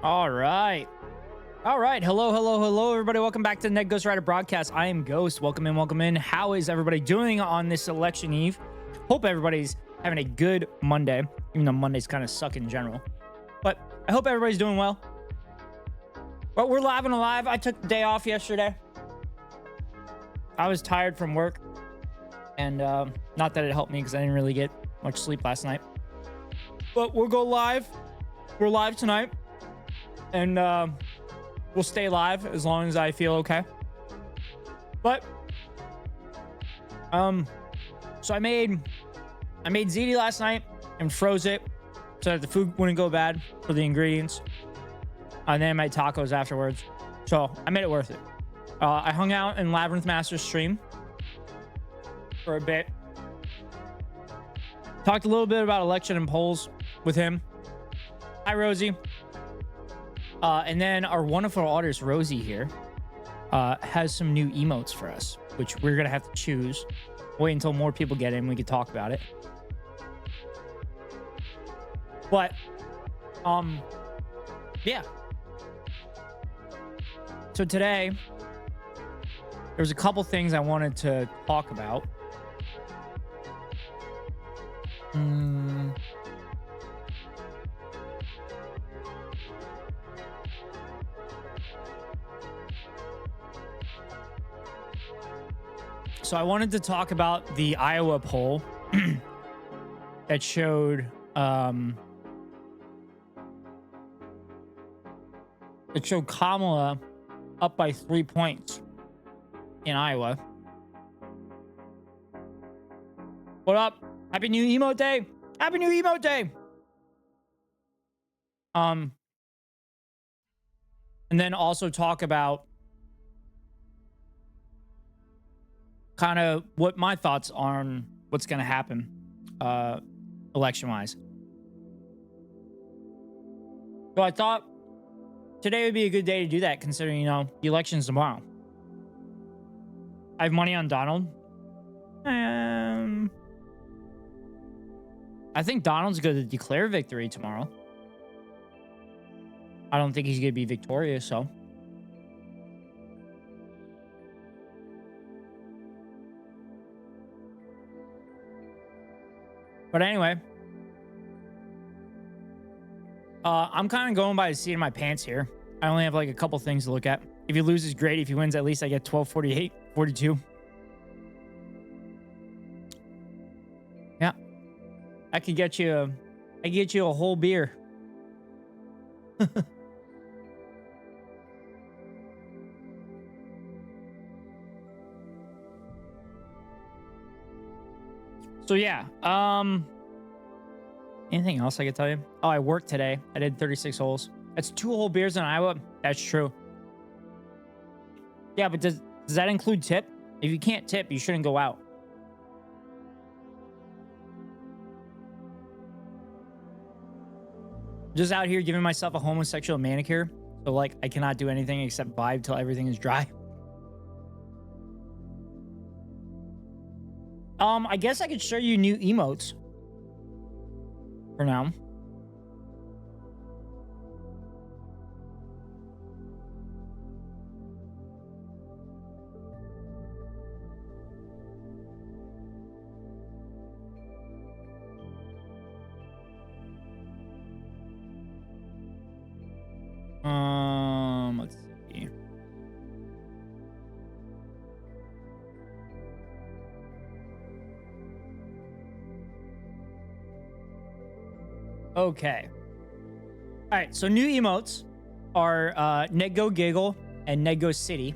All right. All right. Hello, hello, hello, everybody. Welcome back to the Ned Ghost Rider broadcast. I am Ghost. Welcome in, welcome in. How is everybody doing on this election eve? Hope everybody's having a good Monday, even though Mondays kind of suck in general. But I hope everybody's doing well. But we're live and alive. I took the day off yesterday. I was tired from work. And not that it helped me because I didn't really get much sleep last night. But we'll go live. We're live tonight. And we'll stay live as long as I feel okay. But so I made ziti last night and froze it so that the food wouldn't go bad for the ingredients. And then I made tacos afterwards. So I made it worth it. I hung out in Labyrinth Master's stream for a bit. Talked a little bit about election and polls with him. Hi, Rosie. And then our wonderful artist, Rosie here, has some new emotes for us, which we're going to have to choose. Wait until more people get in. We can talk about it. But, yeah. So today, there's a couple things I wanted to talk about. So I wanted to talk about the Iowa poll that showed Kamala up by 3 points in Iowa. What up? Happy New Emote Day! Happy New Emote Day! And then also talk about kind of what my thoughts are on what's going to happen election-wise. So I thought today would be a good day to do that, considering, you know, the election's tomorrow. I have money on Donald. I think Donald's going to declare victory tomorrow. I don't think he's going to be victorious, so. But anyway, I'm kind of going by the seat of my pants here. I only have like a couple things to look at. If he loses, great. If he wins, at least I get 1248, 42. Yeah, I could get you a whole beer. So yeah, anything else I could tell you? Oh, I worked today. I did 36 holes. That's 2 whole beers in Iowa. That's true. Yeah, but does that include tip? If you can't tip, you shouldn't go out. Just out here giving myself a homosexual manicure. So like I cannot do anything except vibe till everything is dry. I guess I could show you new emotes for now. Let's see. Okay. All right, so new emotes are Nedgo Giggle and Nedgo City.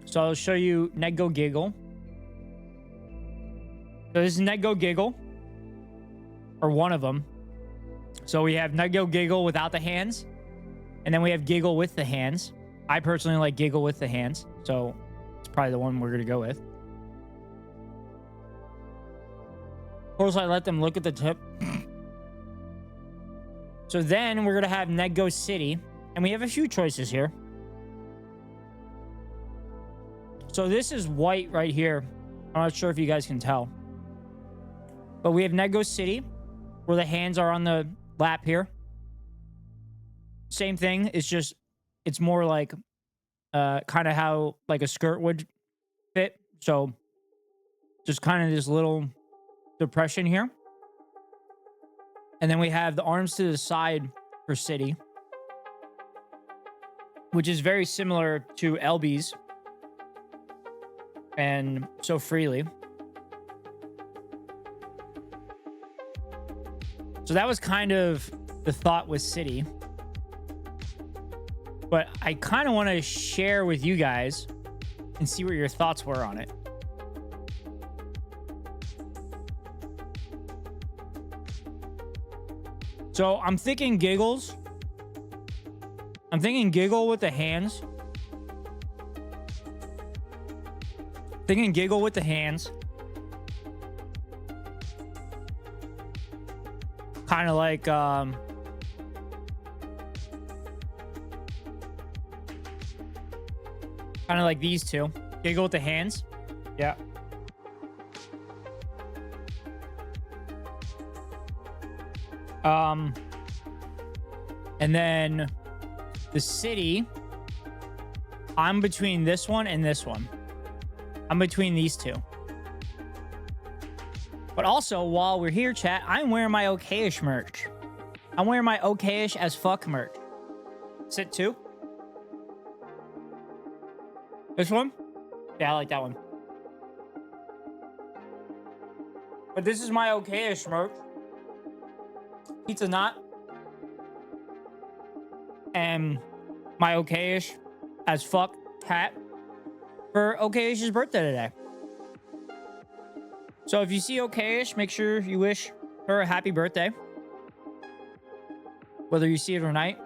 So I'll show you Nedgo Giggle. So this is Nedgo Giggle, or one of them. So we have Nedgo Giggle without the hands, and then we have Giggle with the hands. I personally like Giggle with the hands, so it's probably the one we're gonna go with. Of course, I let them look at the tip. So then we're gonna have Nedgo City, and we have a few choices here. So this is white right here. I'm not sure if you guys can tell, but we have Nedgo City, where the hands are on the lap here. Same thing. It's more like kind of how like a skirt would fit. So just kind of this little depression here. And then we have the arms to the side for City, which is very similar to LB's. And so freely. So that was kind of the thought with City. But I kind of want to share with you guys and see what your thoughts were on it. So I'm thinking Giggles. I'm thinking Giggle with the hands. Thinking Giggle with the hands. Kind of like kind of like these two. Giggle with the hands. Yeah. And then the City, I'm between this one and this one. I'm between these two. But also, while we're here, chat, I'm wearing my okayish merch. I'm wearing my okayish as fuck merch. Sit 2. This one? Yeah, I like that one. But this is my okayish merch. Pizza Nut. And my okayish as fuck hat for Okayish's birthday today. So if you see Okayish, make sure you wish her a happy birthday. Whether you see it tonight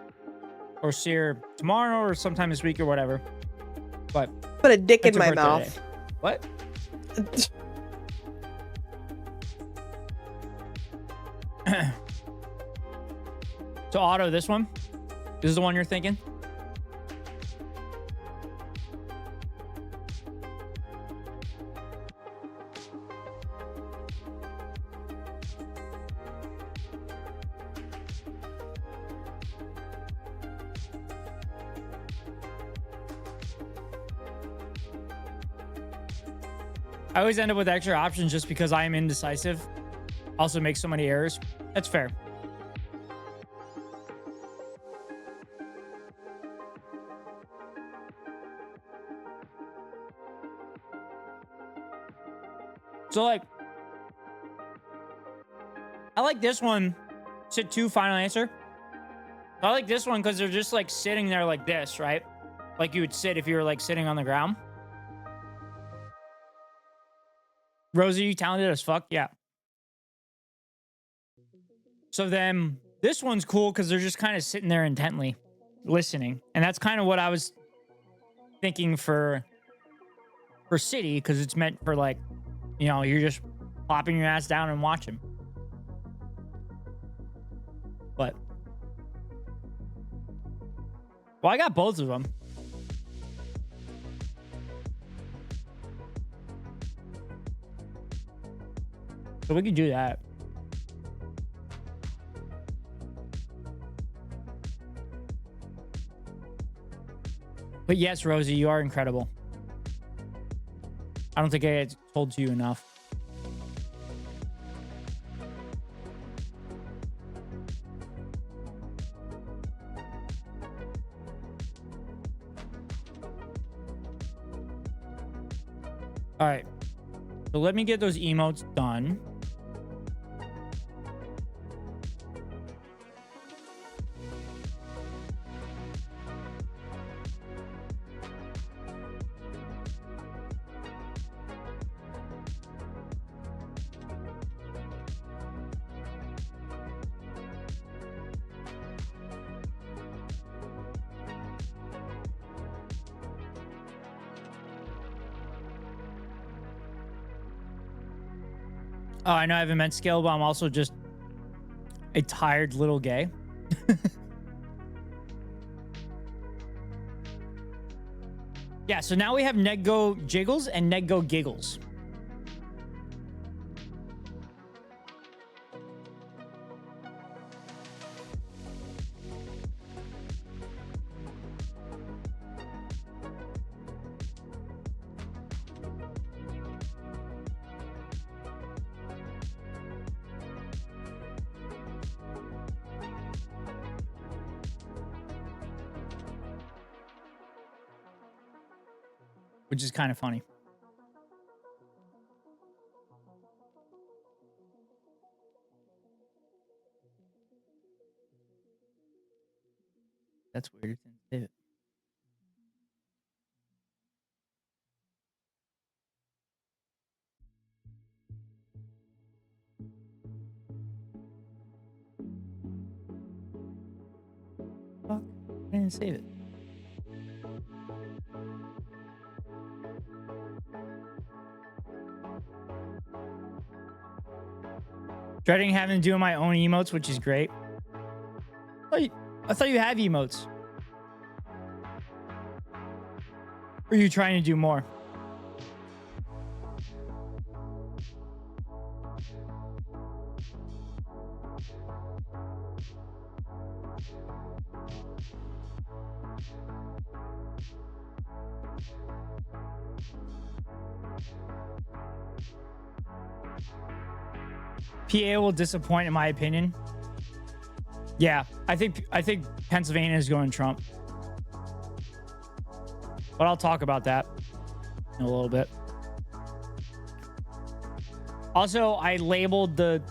or see her tomorrow or sometime this week or whatever. But put a dick in my mouth. Today. What? So Otto, this one? This is the one you're thinking? I always end up with extra options just because I am indecisive. Also make so many errors. That's fair. So like, I like this one. Sit 2, final answer. I like this one because they're just like sitting there like this, right? Like you would sit if you were like sitting on the ground. Rosie, you talented as fuck? Yeah. So then this one's cool because they're just kind of sitting there intently listening. And that's kind of what I was thinking for City, because it's meant for like, you know, you're just plopping your ass down and watching. But well, I got both of them. So we could do that. But yes, Rosie, you are incredible. I don't think I told you enough. All right. So let me get those emotes done. Oh, I know I have immense skill, but I'm also just a tired little gay. Yeah, so now we have Nedgo Jiggles and Nedgo Giggles. Which is kind of funny. That's weird. Save it. Fuck. I didn't save it. Dreading having to do my own emotes, which is great. I thought you have emotes. Or are you trying to do more? PA will disappoint, in my opinion. Yeah, I think Pennsylvania is going Trump. But I'll talk about that in a little bit. Also, I labeled the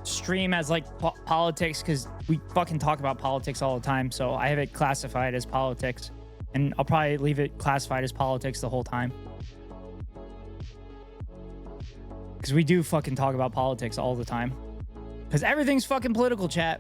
stream as like politics because we fucking talk about politics all the time. So I have it classified as politics, and I'll probably leave it classified as politics the whole time. Because we do fucking talk about politics all the time. Because everything's fucking political, chat.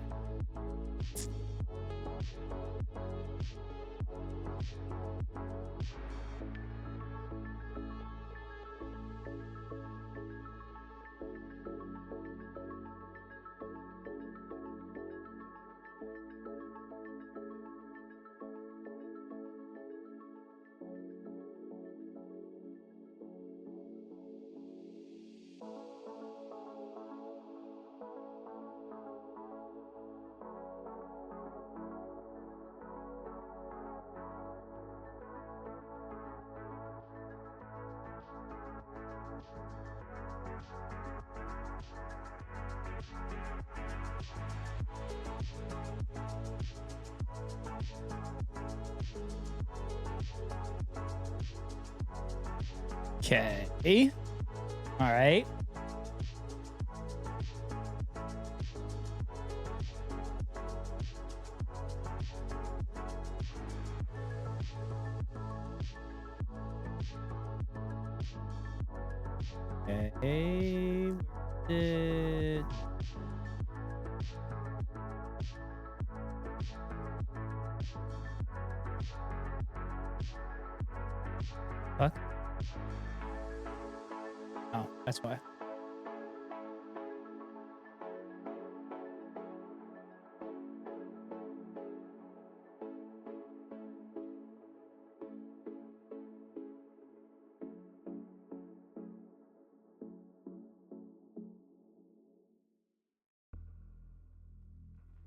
Okay. All right. Okay. Where did... Fuck. Oh, that's why.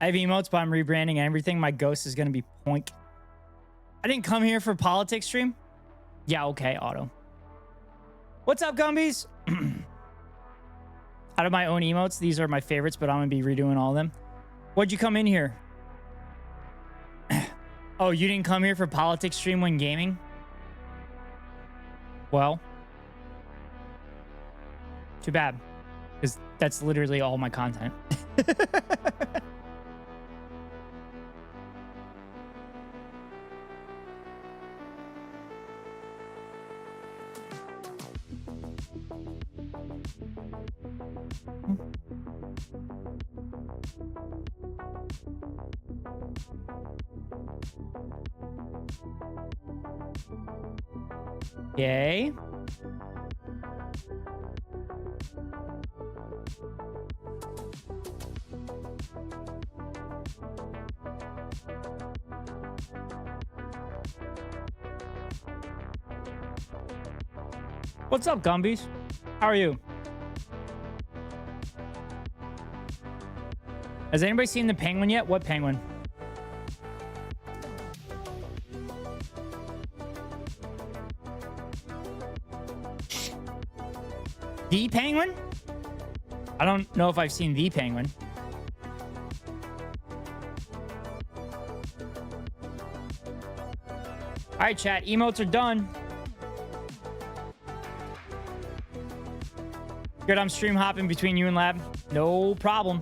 I have emotes, but I'm rebranding everything. My ghost is going to be Poink. I didn't come here for politics stream. Yeah, okay, Auto. What's up, Gumbies? Out of my own emotes, these are my favorites, but I'm going to be redoing all of them. What'd you come in here? Oh, you didn't come here for politics stream when gaming? Well, too bad, because that's literally all my content. Yay. What's up, Gumbies? How are you? Has anybody seen the penguin yet? What penguin? The penguin? I don't know if I've seen the penguin. All right, chat. Emotes are done. Good, I'm stream hopping between you and Lab. No problem.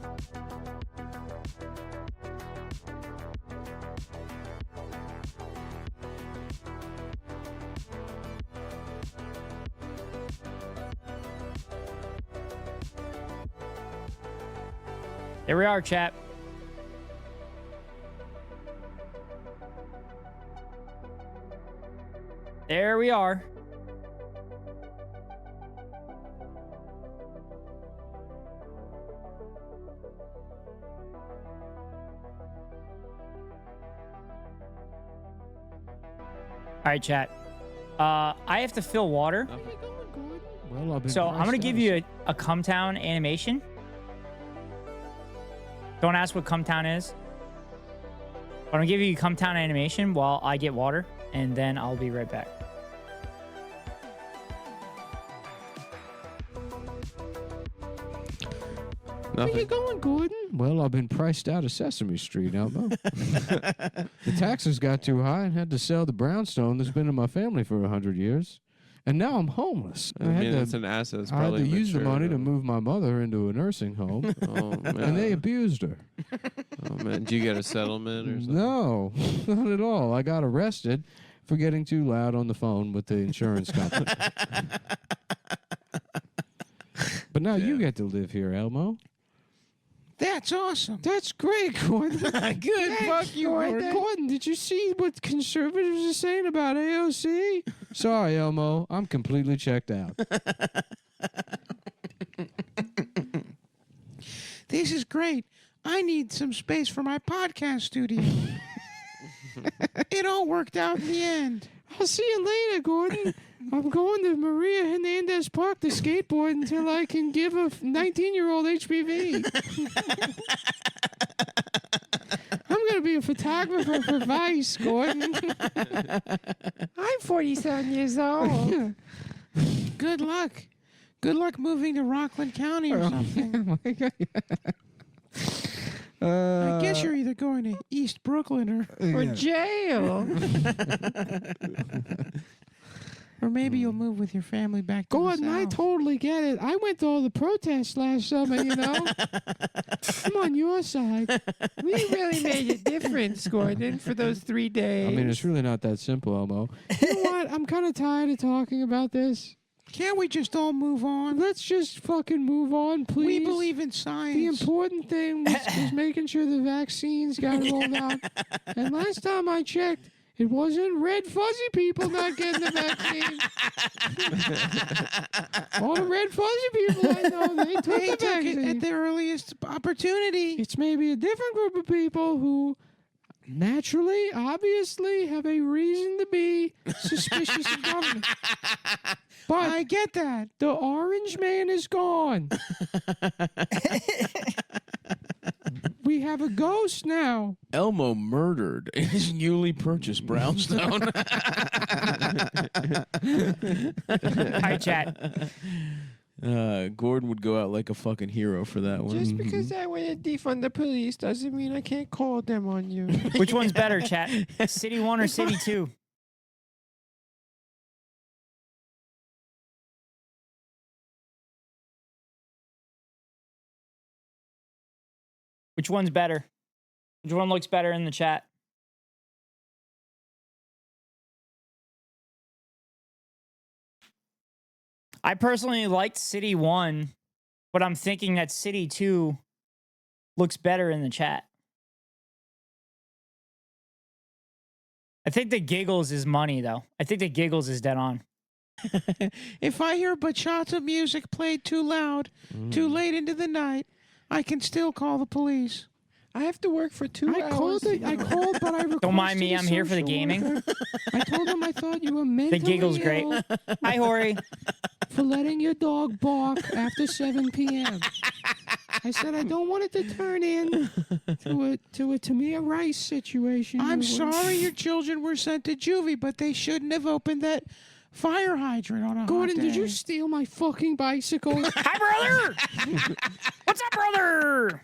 There we are, chat. There we are. All right, chat. I have to fill water. Well, So I'm going to give you a Come Town animation. Don't ask what Come Town is. I'm going to give you a Come Town animation while I get water, and then I'll be right back. Where you going, Gordon? Well, I've been priced out of Sesame Street, Elmo. The taxes got too high and had to sell the brownstone that's been in my family for 100 years. And now I'm homeless. I mean, it's an asset. It's I had to probably use the mature, money to though. move my mother into a nursing home, Oh, man. and they abused her. Oh, man. Did you get a settlement or something? No, not at all. I got arrested for getting too loud on the phone with the insurance company. But now you get to live here, Elmo. That's awesome. That's great, Gordon. Good. Fuck you, Gordon. Gordon, did you see what conservatives are saying about AOC? Sorry, Elmo. I'm completely checked out. This is great. I need some space for my podcast studio. It all worked out in the end. I'll see you later, Gordon. I'm going to Maria Hernandez Park to skateboard until I can give a 19-year-old HPV. I'm going to be a photographer for Vice, Gordon. I'm 47 years old. Good luck. Good luck moving to Rockland County or something. I guess you're either going to East Brooklyn or jail. Or maybe you'll move with your family back to Gordon, the I South. totally get it. I went to all the protests last summer, you know. I'm on your side. We really made a difference, Gordon, for those 3 days. I mean, it's really not that simple, Elmo. You know what? I'm kind of tired of talking about this. Can't we just all move on? Let's just fucking move on, please. We believe in The science. important thing was making sure the vaccines got rolled out. And last time I checked, it wasn't red fuzzy people not getting the vaccine. All the red fuzzy people I know, they took They the took it vaccine. at the earliest opportunity. It's maybe a different group of people who naturally, obviously, have a reason to be suspicious of government. But I get that. the orange man is gone. We have a ghost now. Elmo murdered in his newly purchased brownstone. Hi, chat. Gordon would go out like a fucking hero for that one. Just because I want to defund the police doesn't mean I can't call them on you. Which one's better, chat? City 1 or City 2? Which one's better? Which one looks better in the chat? I personally liked City 1, but I'm thinking that City 2 looks better in the chat. I think the giggles is money, though. I think the giggles is dead on. If I hear bachata music played too loud, too late into the night, I can still call the police. I have to work for 2 I hours. called, but I requested Don't mind me, a I'm here for the social gaming. worker. I told him I thought you were mentally giggle's great. ill Hi, Hori. for letting your dog bark after 7 p.m. I said I don't want it to turn in to a Tamir Rice situation. I'm You were- sorry your children were sent to juvie, but they shouldn't have opened that fire hydrant on a hot Gordon, did you day. steal my fucking bicycle? Hi, brother. What's up, brother?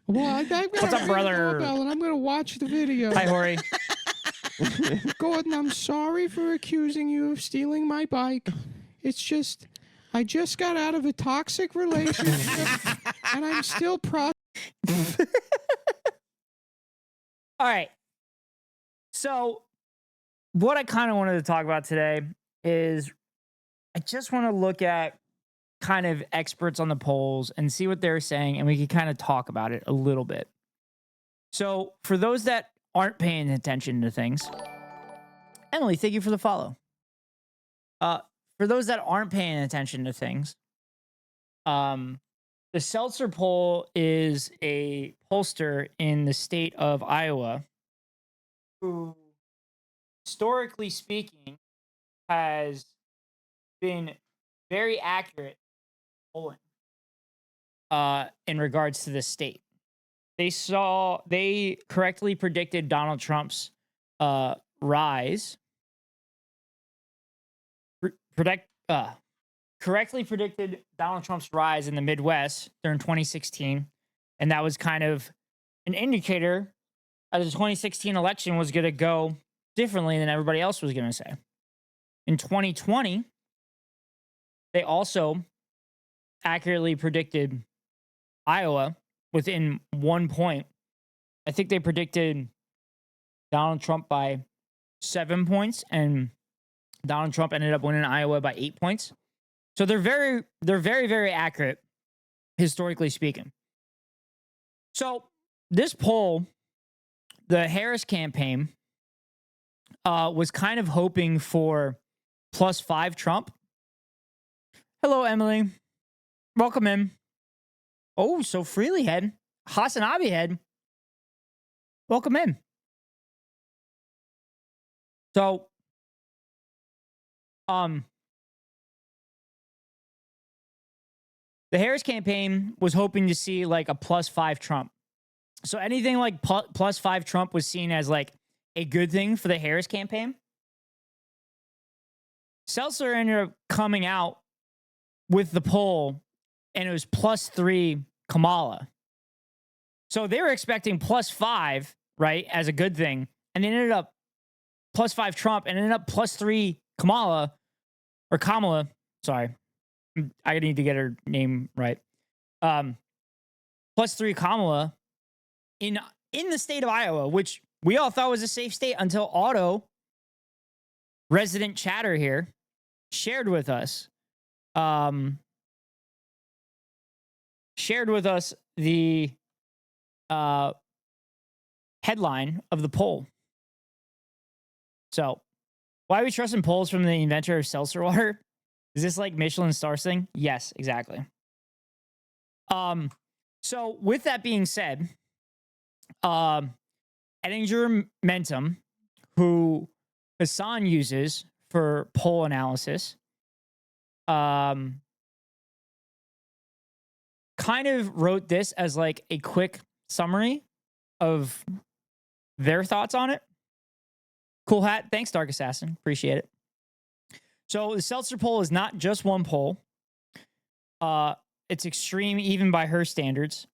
Well, I've got What's up, a brother? doorbell and I'm going to watch the video. Hi, Hori. Gordon, I'm sorry for accusing you of stealing my bike. It's just, I just got out of a toxic relationship and I'm still All right. So, what I kind of wanted to talk about today is I just want to look at kind of experts on the polls and see what they're saying, and we can kind of talk about it a little bit. So, for those that aren't paying attention to things, Emily, thank you for the follow. For those that aren't paying attention to things, the Seltzer poll is a pollster in the state of Iowa who, historically speaking, has been very accurate polling in regards to the state. They correctly predicted Donald Trump's rise. Correctly predicted Donald Trump's rise in the Midwest during 2016. And that was kind of an indicator that the 2016 election was going to go differently than everybody else was going to say. In 2020, they also accurately predicted Iowa within 1 point. I think they predicted Donald Trump by 7 points, and Donald Trump ended up winning Iowa by 8 points. So they're very, very accurate, historically speaking. So this poll, the Harris campaign, was kind of hoping for +5 Trump. Hello, Emily. Welcome in. Oh, so Freely head. Hasanabi head. Welcome in. So, the Harris campaign was hoping to see like a +5 Trump. So anything like +5 Trump was seen as like a good thing for the Harris campaign. Seltzer ended up coming out with the poll, and it was +3 Kamala. So they were expecting +5, right, as a good thing, and they ended up +5 Trump, and ended up +3 Kamala. Sorry, I need to get her name right. +3 Kamala in the state of Iowa, which we all thought was a safe state until Otto, resident chatter here, shared with us shared with us the headline of the poll. So, why are we trusting polls from the inventor of seltzer water? Is this like Michelin stars thing? Yes, exactly. So with that being said, Edinger Mentum, who Hassan uses for poll analysis, kind of wrote this as like a quick summary of their thoughts on it. Cool hat. Thanks, Dark Assassin. Appreciate it. So the seltzer poll is not just one poll. It's extreme even by her standards.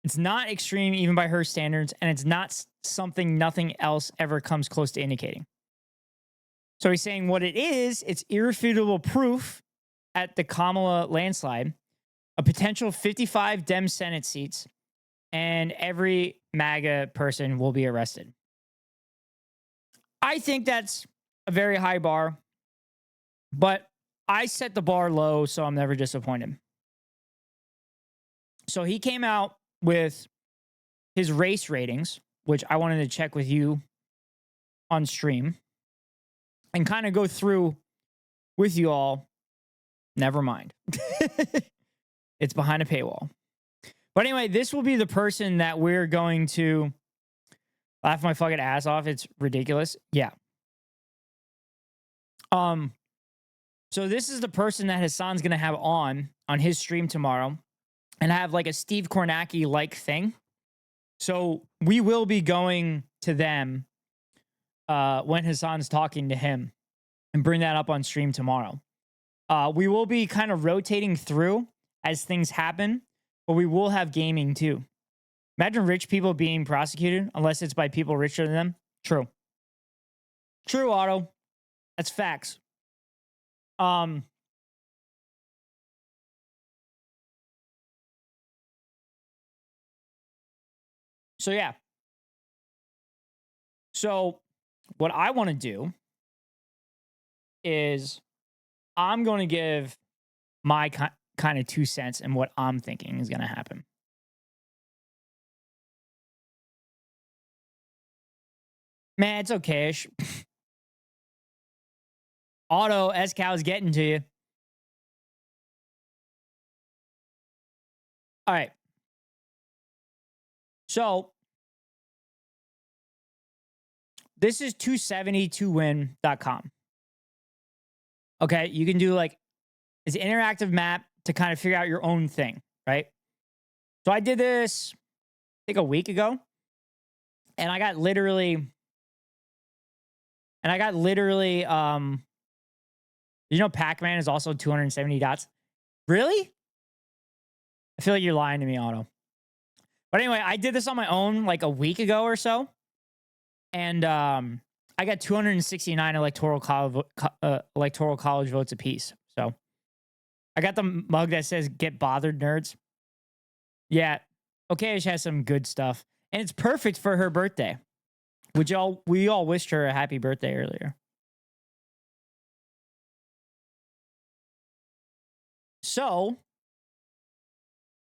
It's not extreme even by her standards, and it's not something nothing else ever comes close to indicating. So he's saying what it is, it's irrefutable proof at the Kamala landslide, a potential 55 Dem Senate seats, and every MAGA person will be arrested. I think that's a very high bar, but I set the bar low, so I'm never disappointed. So he came out with his race ratings, which I wanted to check with you on stream and kind of go through with you all. Never mind. It's behind a paywall. But anyway, this will be the person that we're going to laugh my fucking ass off. It's ridiculous. Yeah. So this is the person that Hassan's going to have on his stream tomorrow and have like a Steve Kornacki-like thing. So we will be going to them when Hassan's talking to him and bring that up on stream tomorrow. We will be kind of rotating through as things happen, but we will have gaming too. Imagine rich people being prosecuted unless it's by people richer than them. True. True, Otto. That's facts. So yeah. So what I want to do is I'm going to give my kind of 2 cents and what I'm thinking is going to happen. Man, it's okay-ish. Auto, S-Cow's getting to you. All right. So, this is 270towin.com. Okay, you can do like, it's an interactive map to kind of figure out your own thing, right? So I did this, I think a week ago, and I got literally, you know, Pac-Man is also 270 dots. Really? I feel like you're lying to me, Otto. But anyway, I did this on my own like a week ago or so. And I got 269 electoral college votes apiece. So I got the mug that says "Get bothered, nerds." Yeah, Okayish has some good stuff, and it's perfect for her birthday. We all wished her a happy birthday earlier. So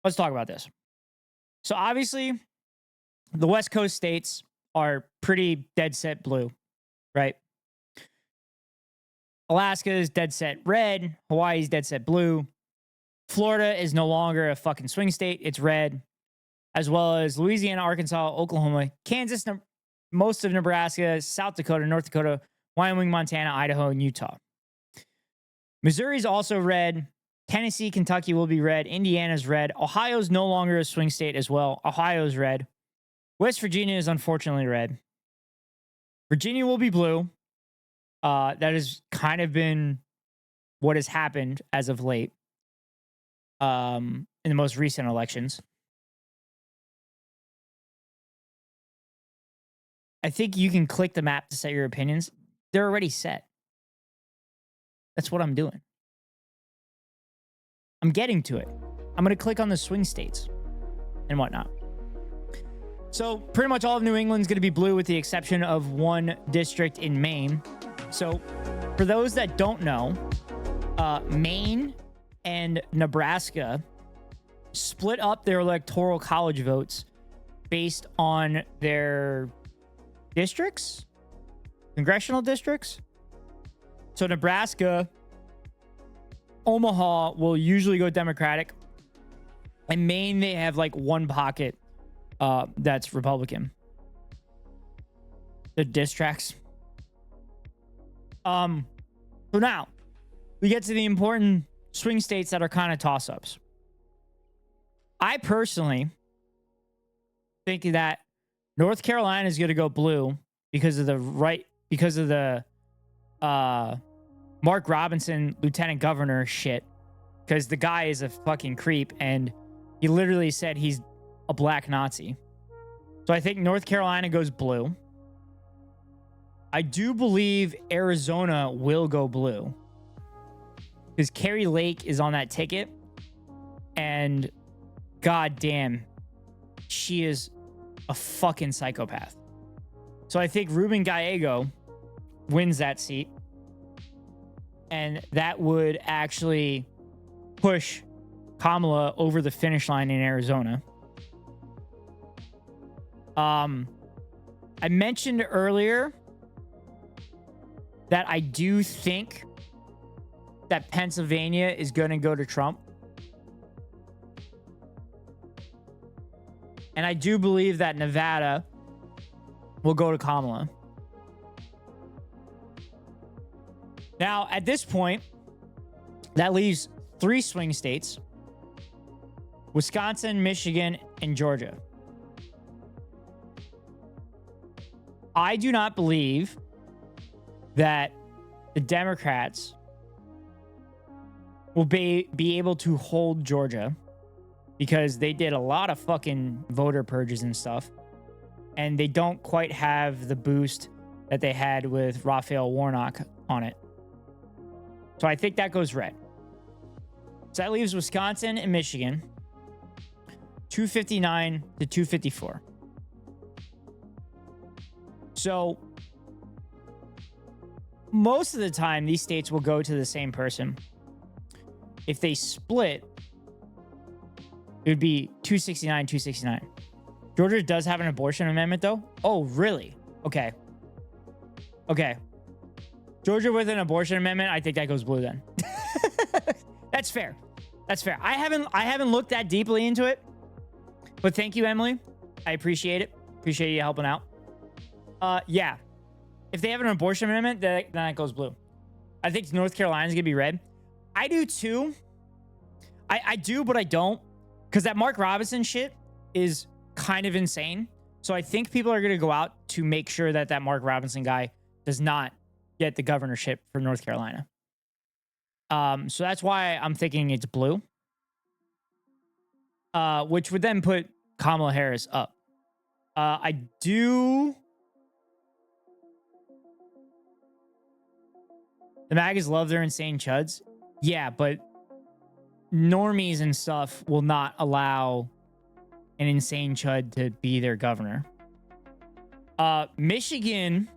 let's talk about this. So obviously, the West Coast states are pretty dead set blue, right? Alaska is dead set red. Hawaii is dead set blue. Florida is no longer a fucking swing state. It's red. As well as Louisiana, Arkansas, Oklahoma, Kansas, most of Nebraska, South Dakota, North Dakota, Wyoming, Montana, Idaho, and Utah. Missouri is also red. Tennessee, Kentucky will be red. Indiana's red. Ohio's no longer a swing state as well. Ohio's red. West Virginia is unfortunately red. Virginia will be blue. That has kind of been what has happened as of late in the most recent elections. I think you can click the map to set your opinions. They're already set. That's what I'm doing. I'm getting to it. I'm going to click on the swing states and whatnot. So pretty much all of New England's going to be blue with the exception of one district in Maine. So for those that don't know, Maine and Nebraska split up their electoral college votes based on their districts, congressional districts. So Nebraska, Omaha will usually go Democratic. And Maine, they have like one pocket that's Republican. The districts. So now we get to the important swing states that are kind of toss-ups. I personally think that North Carolina is going to go blue because of the Mark Robinson lieutenant governor shit, because the guy is a fucking creep and he literally said he's a black Nazi. So I think North Carolina goes blue. I do believe Arizona will go blue because Carrie Lake is on that ticket, and god damn, she is a fucking psychopath. So I think Ruben Gallego wins that seat, and that would actually push Kamala over the finish line in Arizona. I mentioned earlier that I do think that Pennsylvania is going to go to Trump. And I do believe that Nevada will go to Kamala. Now, at this point, that leaves 3 swing states: Wisconsin, Michigan, and Georgia. I do not believe that the Democrats will be able to hold Georgia because they did a lot of fucking voter purges and stuff, and they don't quite have the boost that they had with Raphael Warnock on it. So I think that goes red. So that leaves Wisconsin and Michigan 259 to 254. So most of the time, these states will go to the same person. If they split, it would be 269, 269. Georgia does have an abortion amendment, though. Oh, really? Okay. Okay. Georgia with an abortion amendment, I think that goes blue then. That's fair. That's fair. I haven't looked that deeply into it, but thank you, Emily. I appreciate it. Appreciate you helping out. Yeah. If they have an abortion amendment, then that goes blue. I think North Carolina's gonna be red. I do too. I do, but I don't. Because that Mark Robinson shit is kind of insane. So I think people are gonna go out to make sure that that Mark Robinson guy does not get the governorship for North Carolina. So that's why I'm thinking it's blue. Which would then put Kamala Harris up. I do. The MAGAs love their insane chuds. Yeah, but normies and stuff will not allow an insane chud to be their governor. Michigan,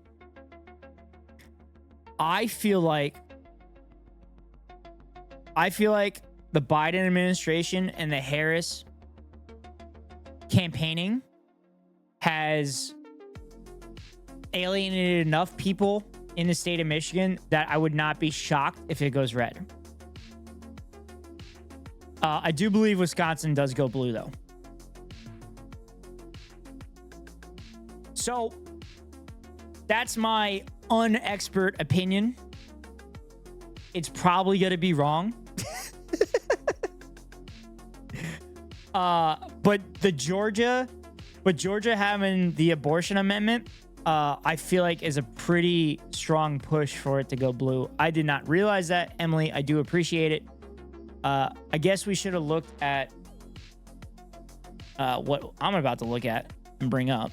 I feel like the Biden administration and the Harris campaigning has alienated enough people in the state of Michigan that I would not be shocked if it goes red. I do believe Wisconsin does go blue, though. So that's my unexpert opinion. It's probably going to be wrong. But Georgia having the abortion amendment, I feel like is a pretty strong push for it to go blue. I did not realize that, Emily. I do appreciate it. I guess we should have looked at what I'm about to look at and bring up.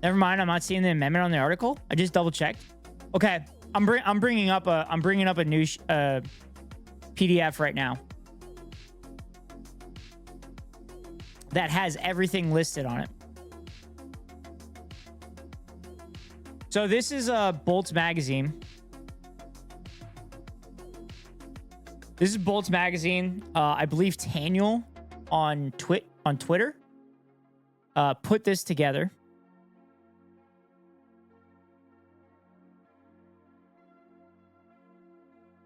Never mind. I'm not seeing the amendment on the article. I just double checked. Okay, I'm bringing up a new PDF right now that has everything listed on it. So this is Bolts magazine. This is Bolts magazine. I believe Taniel on Twitter put this together.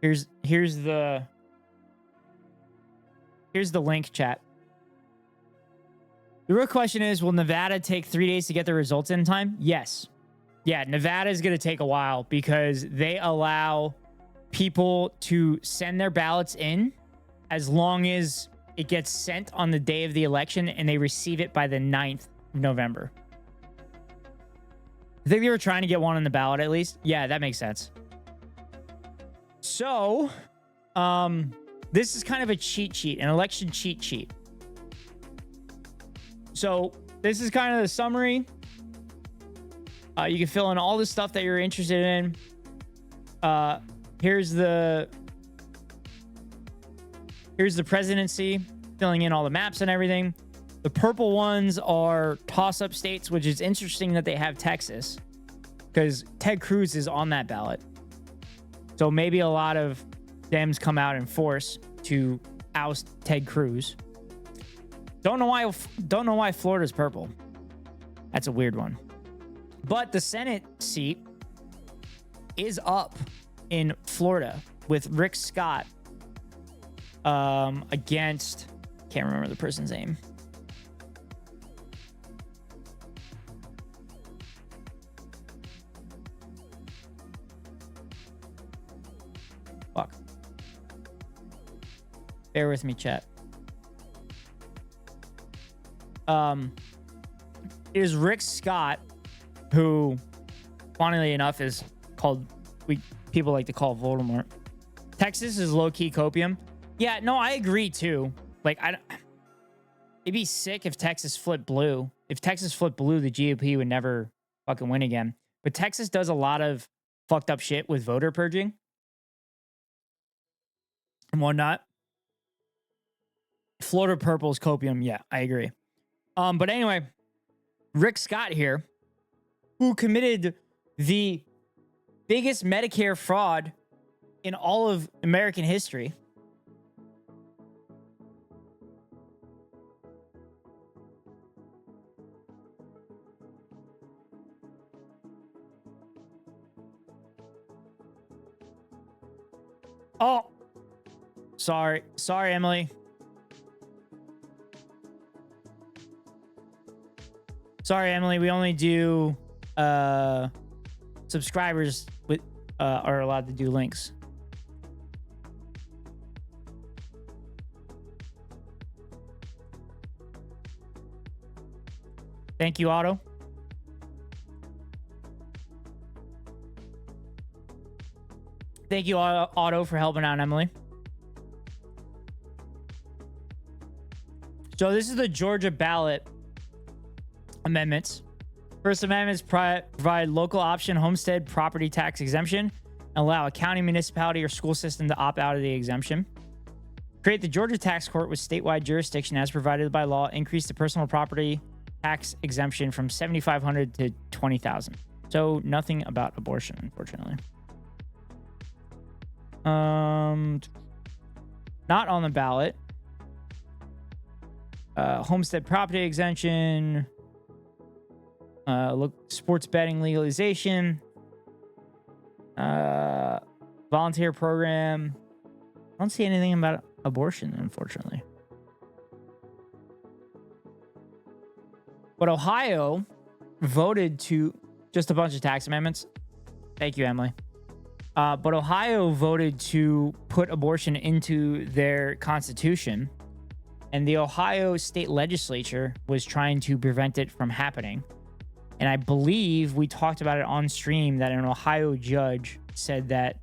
Here's the link, chat. The real question is, will Nevada take 3 days to get the results in time? Yes. Yeah, Nevada is going to take a while because they allow people to send their ballots in as long as it gets sent on the day of the election and they receive it by the 9th of November. I think they were trying to get one on the ballot at least. Yeah, that makes sense. So, this is kind of a cheat sheet, an election cheat sheet. So, this is kind of the summary. You can fill in all the stuff that you're interested in. Here's the presidency, filling in all the maps and everything. The purple ones are toss-up states, which is interesting that they have Texas because Ted Cruz is on that ballot. So maybe a lot of Dems come out in force to oust Ted Cruz. Don't know why Florida's purple. That's a weird one. But the Senate seat is up in Florida with Rick Scott against, can't remember the person's name. Fuck. Bear with me, chat. It is Rick Scott, who, funnily enough, is called, people like to call Voldemort. Texas is low-key copium. Yeah, no, I agree too. Like, it'd be sick if Texas flipped blue. If Texas flipped blue, the GOP would never fucking win again. But Texas does a lot of fucked up shit with voter purging and whatnot. Florida purple is copium. Yeah, I agree. But anyway, Rick Scott here, who committed the biggest Medicare fraud in all of American history. Oh, sorry, Emily. Sorry, Emily. We only do subscribers with are allowed to do links. Thank you, Otto. Thank you, Otto, for helping out Emily. So this is the Georgia ballot amendments. First amendments provide local option homestead property tax exemption and allow a county, municipality, or school system to opt out of the exemption. Create the Georgia tax court with statewide jurisdiction as provided by law. Increase the personal property tax exemption from $7,500 to $20,000. So nothing about abortion, unfortunately. Not on the ballot. Homestead property exemption. Sports betting legalization. Volunteer program. I don't see anything about abortion, unfortunately. But Ohio voted to just a bunch of tax amendments. Thank you, Emily. But Ohio voted to put abortion into their constitution, and the Ohio state legislature was trying to prevent it from happening. And I believe we talked about it on stream that an Ohio judge said that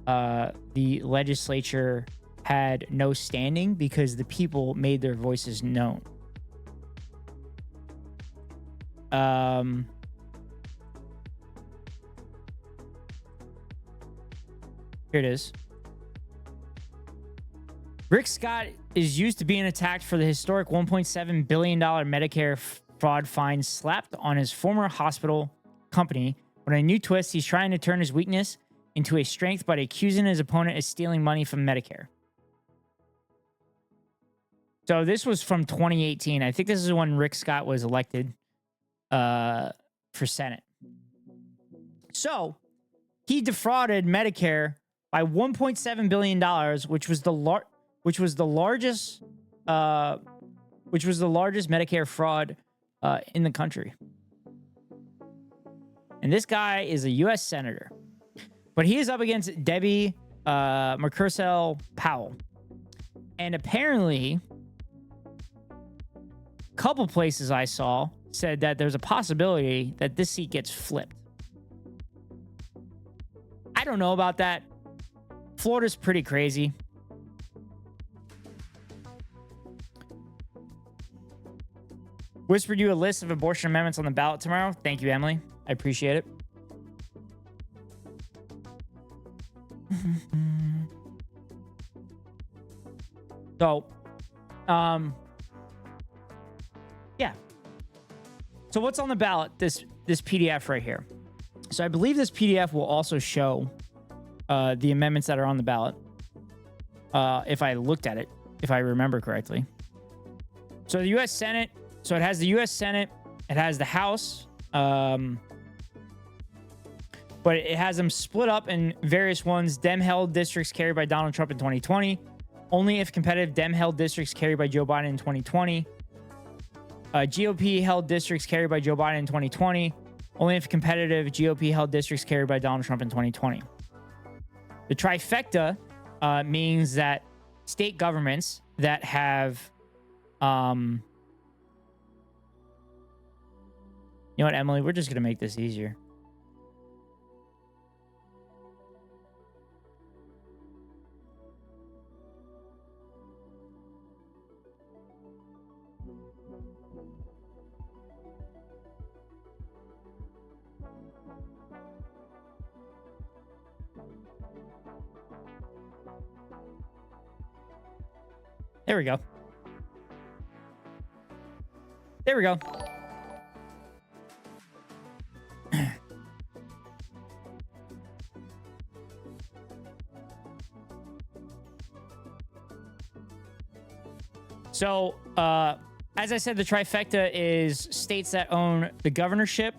the legislature had no standing because the people made their voices known. Here it is. Rick Scott is used to being attacked for the historic $1.7 billion Medicare fraud fine slapped on his former hospital company But in a new twist, he's trying to turn his weakness into a strength by accusing his opponent of stealing money from Medicare. So this was from 2018. I think this is when Rick Scott was elected for Senate. So he defrauded Medicare by $1.7 billion, which was the largest Medicare fraud in the country. And this guy is a U.S. senator, but he is up against Debbie Merkersell Powell, and apparently, a couple places I saw said that there's a possibility that this seat gets flipped. I don't know about that. Florida's pretty crazy. Whispered you a list of abortion amendments on the ballot tomorrow. Thank you, Emily. I appreciate it. So, yeah. So what's on the ballot? This PDF right here. So I believe this PDF will also show the amendments that are on the ballot. If I looked at it, if I remember correctly. So the U.S. Senate. So it has the U.S. Senate. It has the House. But it has them split up in various ones. Dem-held districts carried by Donald Trump in 2020. Only if competitive Dem-held districts carried by Joe Biden in 2020. GOP-held districts carried by Joe Biden in 2020. Only if competitive GOP-held districts carried by Donald Trump in 2020. The trifecta means that state governments that have... you know what, Emily? We're just going to make this easier. There we go. There we go. So, as I said, the trifecta is states that own the governorship,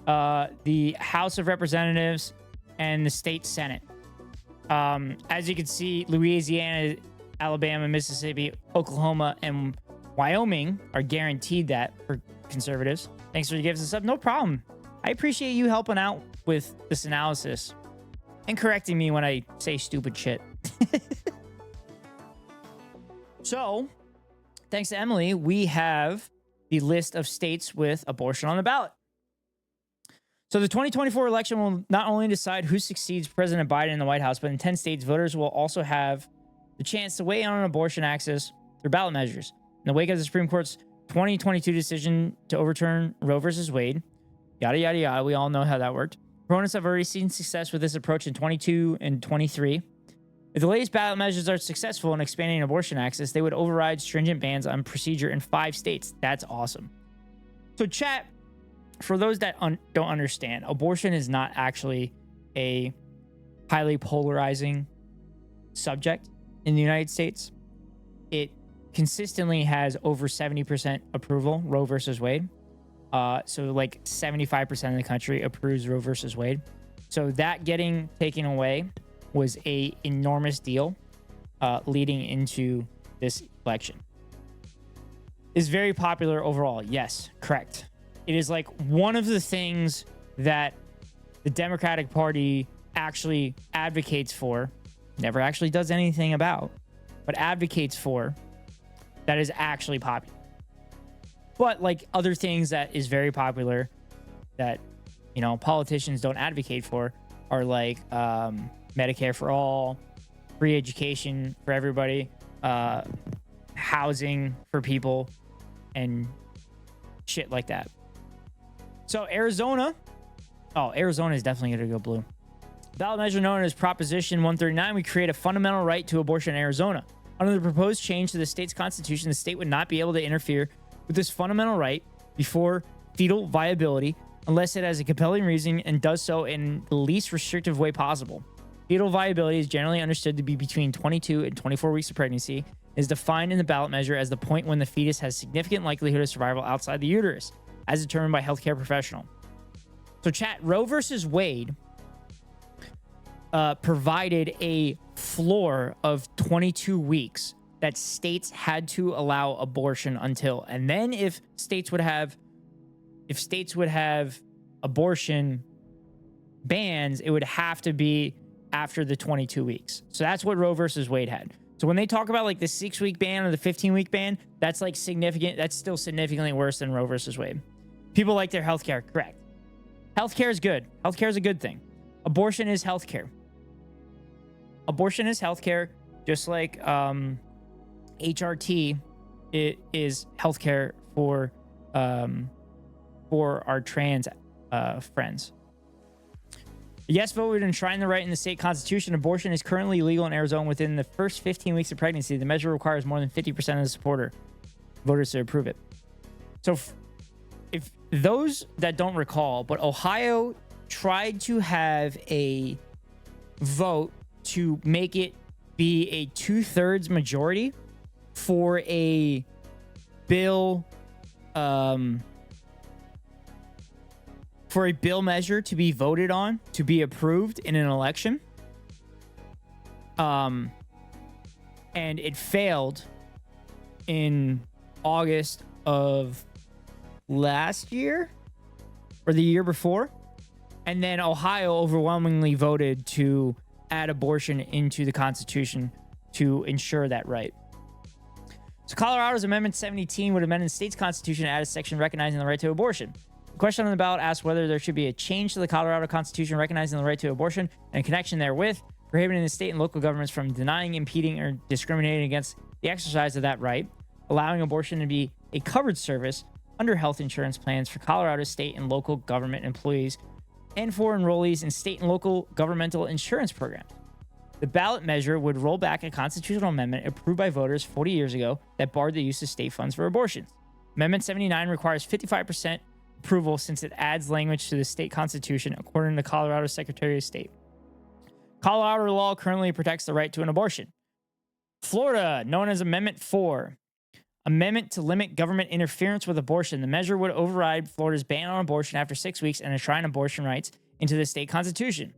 the House of Representatives, and the state Senate. As you can see, Louisiana, Alabama, Mississippi, Oklahoma, and Wyoming are guaranteed that for conservatives. Thanks for giving us a sub. No problem. I appreciate you helping out with this analysis and correcting me when I say stupid shit. So, thanks to Emily, we have the list of states with abortion on the ballot. So the 2024 election will not only decide who succeeds President Biden in the White House, but in 10 states, voters will also have the chance to weigh in on abortion access through ballot measures. In the wake of the Supreme Court's 2022 decision to overturn Roe versus Wade, yada, yada, yada, we all know how that worked. Proponents have already seen success with this approach in 22 and 23. If the latest ballot measures are successful in expanding abortion access, they would override stringent bans on procedure in 5 states. That's awesome. So chat, for those that don't understand, abortion is not actually a highly polarizing subject in the United States. It consistently has over 70% approval, Roe versus Wade. So like 75% of the country approves Roe versus Wade. So that getting taken away was a enormous deal leading into this election. Is very popular overall. Yes, correct. It is like one of the things that the Democratic Party actually advocates for, never actually does anything about, but advocates for, that is actually popular. But like other things that is very popular that, you know, politicians don't advocate for are like Medicare for all, free education for everybody, housing for people, and shit like that. So Arizona is definitely going to go blue. Ballot measure known as Proposition 139 would create a fundamental right to abortion in Arizona. Under the proposed change to the state's constitution, the state would not be able to interfere with this fundamental right before fetal viability unless it has a compelling reason and does so in the least restrictive way possible. Fetal viability is generally understood to be between 22 and 24 weeks of pregnancy, is defined in the ballot measure as the point when the fetus has significant likelihood of survival outside the uterus, as determined by a healthcare professional. So, chat, Roe versus Wade provided a floor of 22 weeks that states had to allow abortion until. And then if states would have abortion bans, it would have to be after the 22 weeks. So that's what Roe versus Wade had. So when they talk about like the 6-week ban or the 15-week ban, that's like significant. That's still significantly worse than Roe versus Wade. People like their healthcare. Correct. Healthcare is good. Healthcare is a good thing. Abortion is healthcare. Abortion is healthcare, just like HRT it is healthcare for our trans friends. A yes vote would enshrine the right in the state constitution. Abortion is currently legal in Arizona within the first 15 weeks of pregnancy. The measure requires more than 50% of the supporter voters to approve it. So if those that don't recall, but Ohio tried to have a vote to make it be a 2/3 majority for a bill measure to be voted on, to be approved in an election. And it failed in August of last year or the year before. And then Ohio overwhelmingly voted to add abortion into the Constitution to ensure that right. So Colorado's Amendment 17 would amend the state's constitution to add a section recognizing the right to abortion. The question on the ballot asks whether there should be a change to the Colorado Constitution recognizing the right to abortion and in connection therewith, prohibiting the state and local governments from denying, impeding, or discriminating against the exercise of that right, allowing abortion to be a covered service under health insurance plans for Colorado state and local government employees and for enrollees in state and local governmental insurance programs. The ballot measure would roll back a constitutional amendment approved by voters 40 years ago that barred the use of state funds for abortions. Amendment 79 requires 55% approval since it adds language to the state constitution, according to Colorado Secretary of State. Colorado law currently protects the right to an abortion. Florida, known as Amendment 4, amendment to limit government interference with abortion. The measure would override Florida's ban on abortion after 6 weeks and enshrine abortion rights into the state constitution.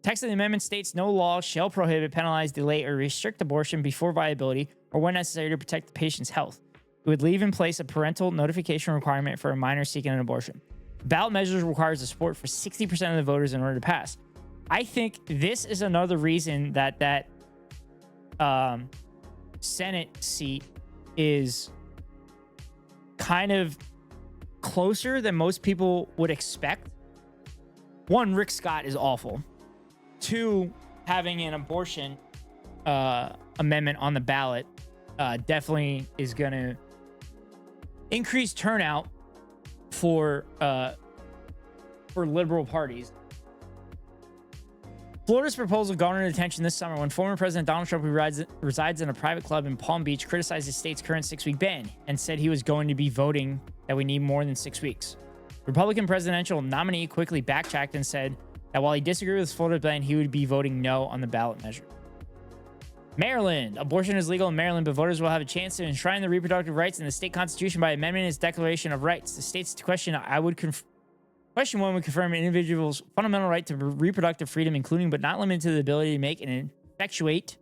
Text of the amendment states no law shall prohibit, penalize, delay, or restrict abortion before viability or when necessary to protect the patient's health. It would leave in place a parental notification requirement for a minor seeking an abortion. The ballot measure requires the support for 60% of the voters in order to pass. I think this is another reason that Senate seat is kind of closer than most people would expect. One, Rick Scott is awful. Two, having an abortion amendment on the ballot definitely is going to increase turnout for liberal parties. Florida's proposal garnered attention this summer when former President Donald Trump, who resides in a private club in Palm Beach, criticized the state's current 6-week ban and said he was going to be voting that we need more than 6 weeks. Republican presidential nominee quickly backtracked and said that while he disagreed with Florida's ban, he would be voting no on the ballot measure. Maryland. Abortion is legal in Maryland, but voters will have a chance to enshrine the reproductive rights in the state constitution by amending its Declaration of Rights. The state's question Question 1 would confirm an individual's fundamental right to reproductive freedom, including but not limited to the ability to make and effectuate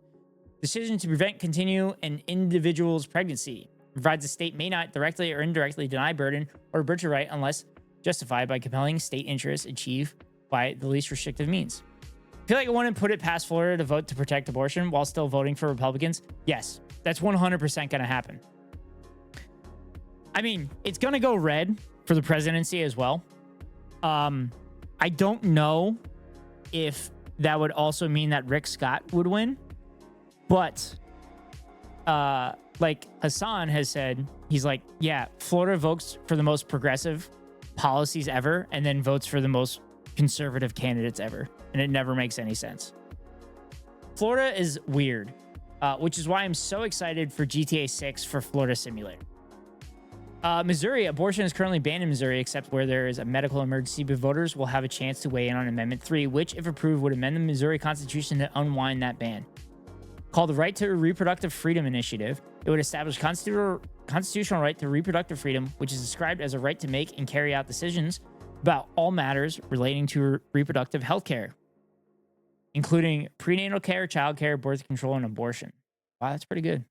decisions to prevent, continue an individual's pregnancy. It provides the state may not directly or indirectly deny burden or abridge a right unless justified by compelling state interests achieved by the least restrictive means. I feel like I wouldn't put it past Florida to vote to protect abortion while still voting for Republicans. Yes, that's 100% going to happen. I mean, it's going to go red for the presidency as well. I don't know if that would also mean that Rick Scott would win, but like Hassan has said, he's like, yeah, Florida votes for the most progressive policies ever and then votes for the most conservative candidates ever, and it never makes any sense. Florida is weird, which is why I'm so excited for GTA 6 for Florida Simulator. Missouri, abortion is currently banned in Missouri, except where there is a medical emergency, but voters will have a chance to weigh in on Amendment 3, which, if approved, would amend the Missouri Constitution to unwind that ban. Called the Right to Reproductive Freedom Initiative, it would establish constitutional right to reproductive freedom, which is described as a right to make and carry out decisions about all matters relating to reproductive health care, including prenatal care, child care, birth control, and abortion. Wow, that's pretty good.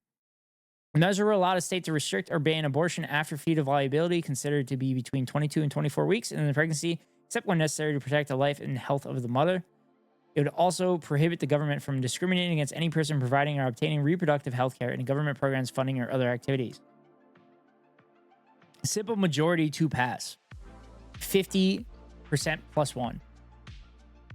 The measure will allow a state to restrict or ban abortion after fetal viability, considered to be between 22 and 24 weeks in the pregnancy, except when necessary to protect the life and health of the mother. It would also prohibit the government from discriminating against any person providing or obtaining reproductive health care in government programs, funding, or other activities. Simple majority to pass. 50% plus one.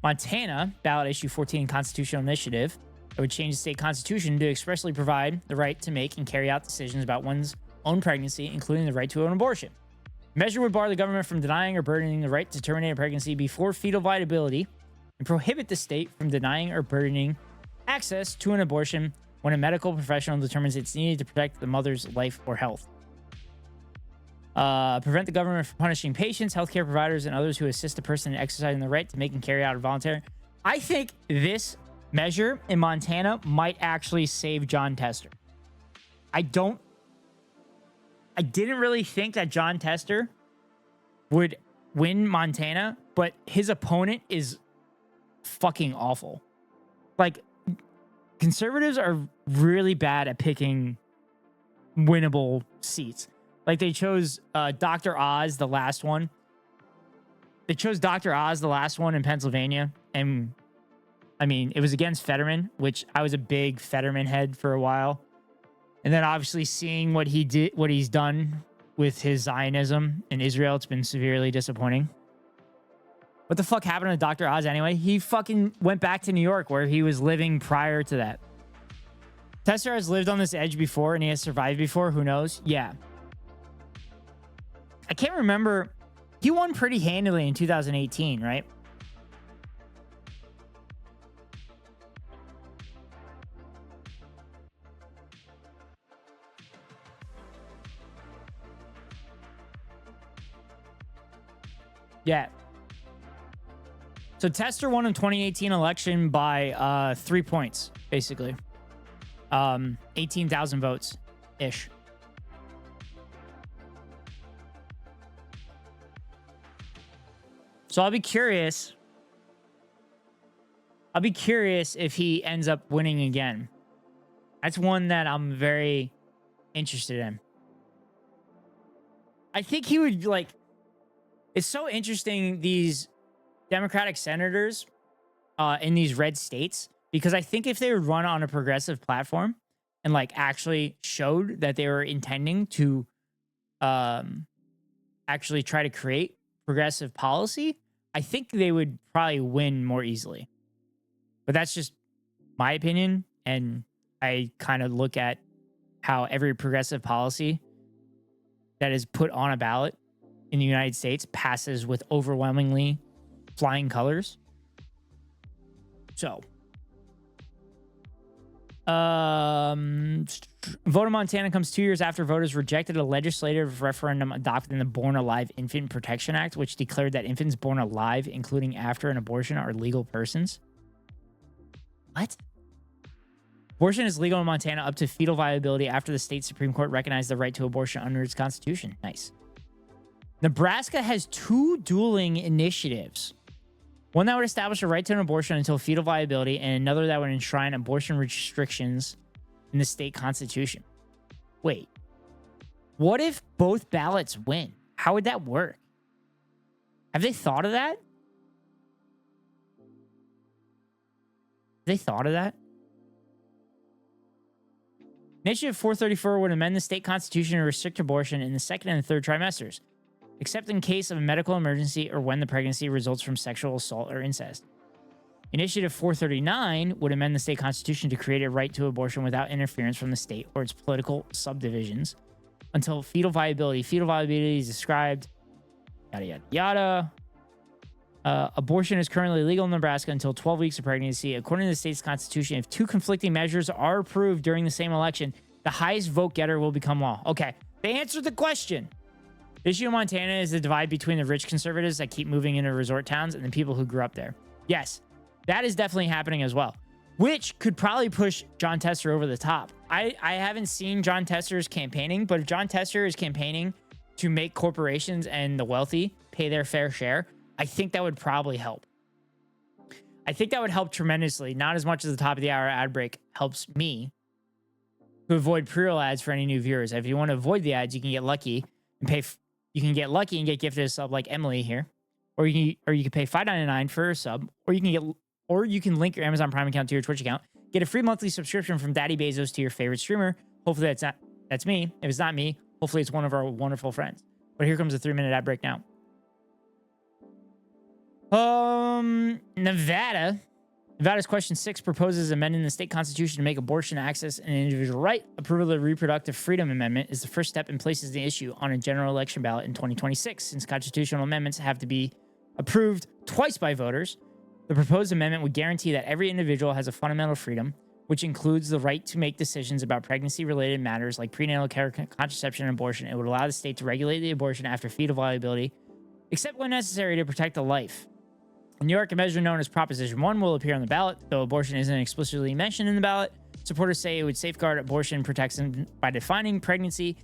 Montana, ballot issue 14 constitutional initiative. It would change the state constitution to expressly provide the right to make and carry out decisions about one's own pregnancy, including the right to an abortion. The measure would bar the government from denying or burdening the right to terminate a pregnancy before fetal viability and prohibit the state from denying or burdening access to an abortion when a medical professional determines it's needed to protect the mother's life or health. Prevent the government from punishing patients, healthcare providers, and others who assist a person in exercising the right to make and carry out a voluntary. I think this measure in Montana might actually save John Tester. I didn't really think that John Tester would win Montana, but his opponent is fucking awful. Like, conservatives are really bad at picking winnable seats. Like, they chose Dr. Oz, the last one. They chose Dr. Oz, the last one in Pennsylvania, and I mean, it was against Fetterman, which I was a big Fetterman head for a while. And then obviously seeing what he's done with his Zionism in Israel, it's been severely disappointing. What the fuck happened to Dr. Oz anyway? He fucking went back to New York where he was living prior to that. Tester has lived on this edge before and he has survived before. Who knows? Yeah. I can't remember. He won pretty handily in 2018, right? Yeah. So Tester won in 2018 election by 3 points, basically. 18,000 votes ish. So I'll be curious. If he ends up winning again. That's one that I'm very interested in. I think he would like. It's so interesting, these Democratic senators in these red states, because I think if they would run on a progressive platform and like actually showed that they were intending to actually try to create progressive policy, I think they would probably win more easily. But that's just my opinion. And I kind of look at how every progressive policy that is put on a ballot in the United States passes with overwhelmingly flying colors. So, vote in Montana comes 2 years after voters rejected a legislative referendum adopting the Born Alive Infant Protection Act, which declared that infants born alive, including after an abortion, are legal persons. What? Abortion is legal in Montana up to fetal viability after the state Supreme Court recognized the right to abortion under its constitution. Nice. Nebraska has two dueling initiatives. One that would establish a right to an abortion until fetal viability, and another that would enshrine abortion restrictions in the state constitution. Wait, what if both ballots win? How would that work? Have they thought of that? Initiative 434 would amend the state constitution to restrict abortion in the second and third trimesters, except in case of a medical emergency or when the pregnancy results from sexual assault or incest. Initiative 439 would amend the state constitution to create a right to abortion without interference from the state or its political subdivisions until fetal viability. Fetal viability is described, yada, yada, yada. Abortion is currently legal in Nebraska until 12 weeks of pregnancy. According to the state's constitution, if two conflicting measures are approved during the same election, the highest vote getter will become law. Okay, they answered the question. The issue in Montana is the divide between the rich conservatives that keep moving into resort towns and the people who grew up there. Yes, that is definitely happening as well, which could probably push John Tester over the top. I haven't seen John Tester's campaigning, but if John Tester is campaigning to make corporations and the wealthy pay their fair share, I think that would probably help. I think that would help tremendously. Not as much as the top of the hour ad break helps me to avoid pre-roll ads for any new viewers. If you want to avoid the ads, you can get lucky and pay. You can get lucky and get gifted a sub like Emily here, or you can pay $5.99 for a sub, or you can link your Amazon Prime account to your Twitch account, get a free monthly subscription from Daddy Bezos to your favorite streamer. Hopefully that's me. If it's not me, hopefully it's one of our wonderful friends. But here comes a 3-minute ad break now. Nevada's question 6 proposes amending the state constitution to make abortion access an individual right. Approval of the Reproductive Freedom Amendment is the first step and places the issue on a general election ballot in 2026. Since constitutional amendments have to be approved twice by voters, the proposed amendment would guarantee that every individual has a fundamental freedom, which includes the right to make decisions about pregnancy-related matters like prenatal care, contraception, and abortion. It would allow the state to regulate the abortion after fetal viability, except when necessary to protect the life. In New York, a measure known as Proposition 1 will appear on the ballot, though abortion isn't explicitly mentioned in the ballot. Supporters say it would safeguard abortion protection by defining pregnancy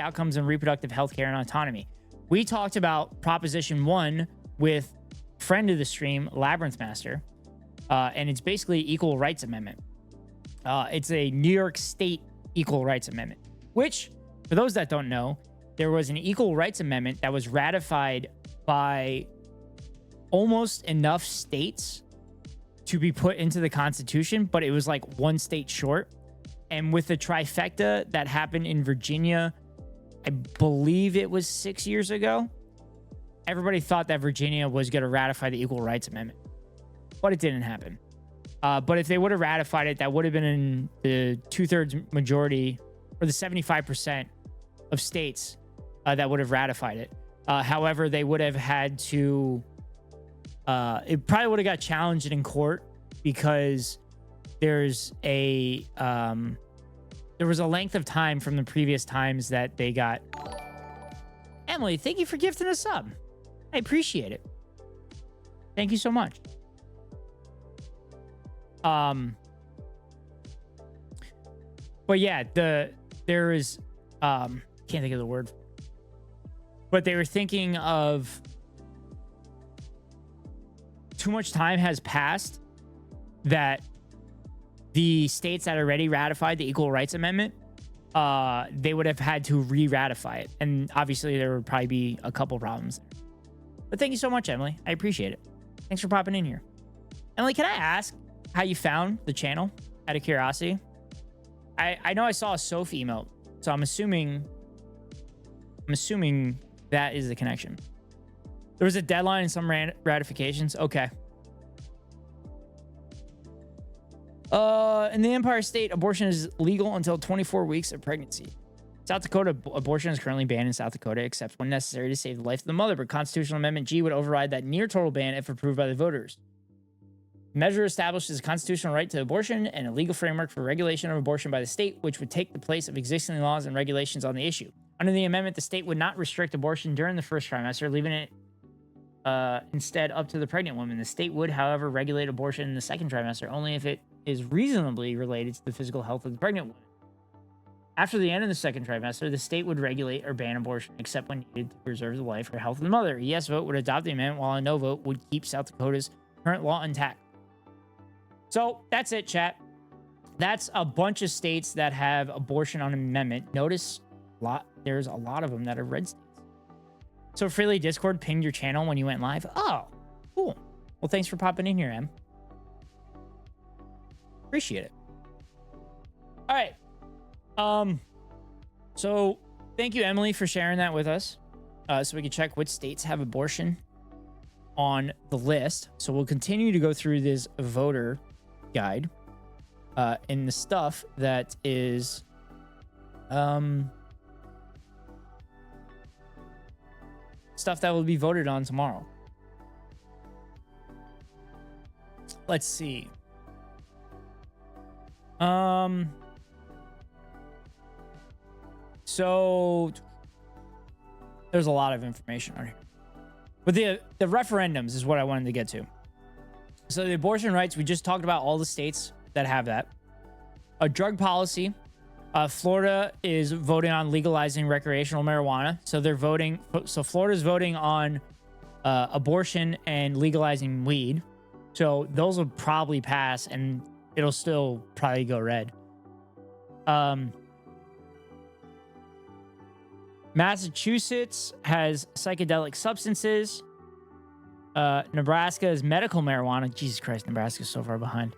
outcomes, and reproductive health care and autonomy. We talked about Proposition 1 with friend of the stream, Labyrinth Master, and it's basically Equal Rights Amendment. It's a New York State Equal Rights Amendment, which, for those that don't know, there was an Equal Rights Amendment that was ratified by almost enough states to be put into the Constitution, but it was like one state short. And with the trifecta that happened in Virginia, I believe it was 6 years ago, everybody thought that Virginia was going to ratify the Equal Rights Amendment, but it didn't happen. But if they would have ratified it, that would have been in the 2/3 majority, or the 75% of states that would have ratified it. However, they would have had to, it probably would have got challenged in court because there was a length of time from the previous times that they got. Emily, thank you for gifting a sub. I appreciate it. Thank you so much. But yeah, there is can't think of the word, but they were thinking of too much time has passed that the states that already ratified the Equal Rights Amendment, they would have had to re-ratify it. And obviously there would probably be a couple problems there. But thank you so much, Emily. I appreciate it. Thanks for popping in here. Emily, can I ask how you found the channel out of curiosity? I know I saw a Sophie emote, so I'm assuming that is the connection. There was a deadline and some ratifications. Okay. In the Empire State, abortion is legal until 24 weeks of pregnancy. South Dakota, abortion is currently banned in South Dakota, except when necessary to save the life of the mother, but Constitutional Amendment G would override that near total ban if approved by the voters. The measure establishes a constitutional right to abortion and a legal framework for regulation of abortion by the state, which would take the place of existing laws and regulations on the issue. Under the amendment, the state would not restrict abortion during the first trimester, leaving it instead up to the pregnant woman. The state would, however, regulate abortion in the second trimester only if it is reasonably related to the physical health of the pregnant woman. After the end of the second trimester, the state would regulate or ban abortion, except when needed to preserve the life or health of the mother. A yes vote would adopt the amendment, while a no vote would keep South Dakota's current law intact. So that's it, chat. That's a bunch of states that have abortion on amendment. Notice there's a lot of them that are red states. So Freely Discord pinged your channel when you went live. Oh, cool. Well, thanks for popping in here, Em. Appreciate it. All right. So thank you, Emily, for sharing that with us. So we can check which states have abortion on the list. So we'll continue to go through this voter guide in the stuff that is stuff that will be voted on tomorrow. Let's see. So there's a lot of information on here. But the referendums is what I wanted to get to. So the abortion rights, we just talked about all the states that have that. A drug policy. Florida is voting on legalizing recreational marijuana. So they're voting. So Florida's voting on abortion and legalizing weed. So those will probably pass, and it'll still probably go red. Massachusetts has psychedelic substances. Nebraska is medical marijuana. Jesus Christ, Nebraska is so far behind.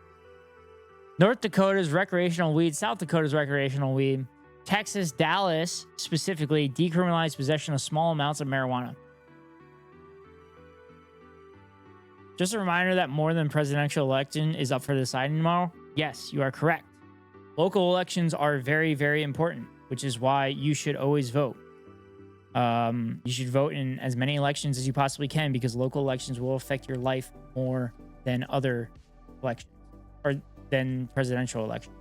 North Dakota's recreational weed. South Dakota's recreational weed. Texas, Dallas, specifically, decriminalized possession of small amounts of marijuana. Just a reminder that more than presidential election is up for deciding tomorrow. Yes, you are correct. Local elections are very, very important, which is why you should always vote. You should vote in as many elections as you possibly can, because local elections will affect your life more than other elections or than presidential elections.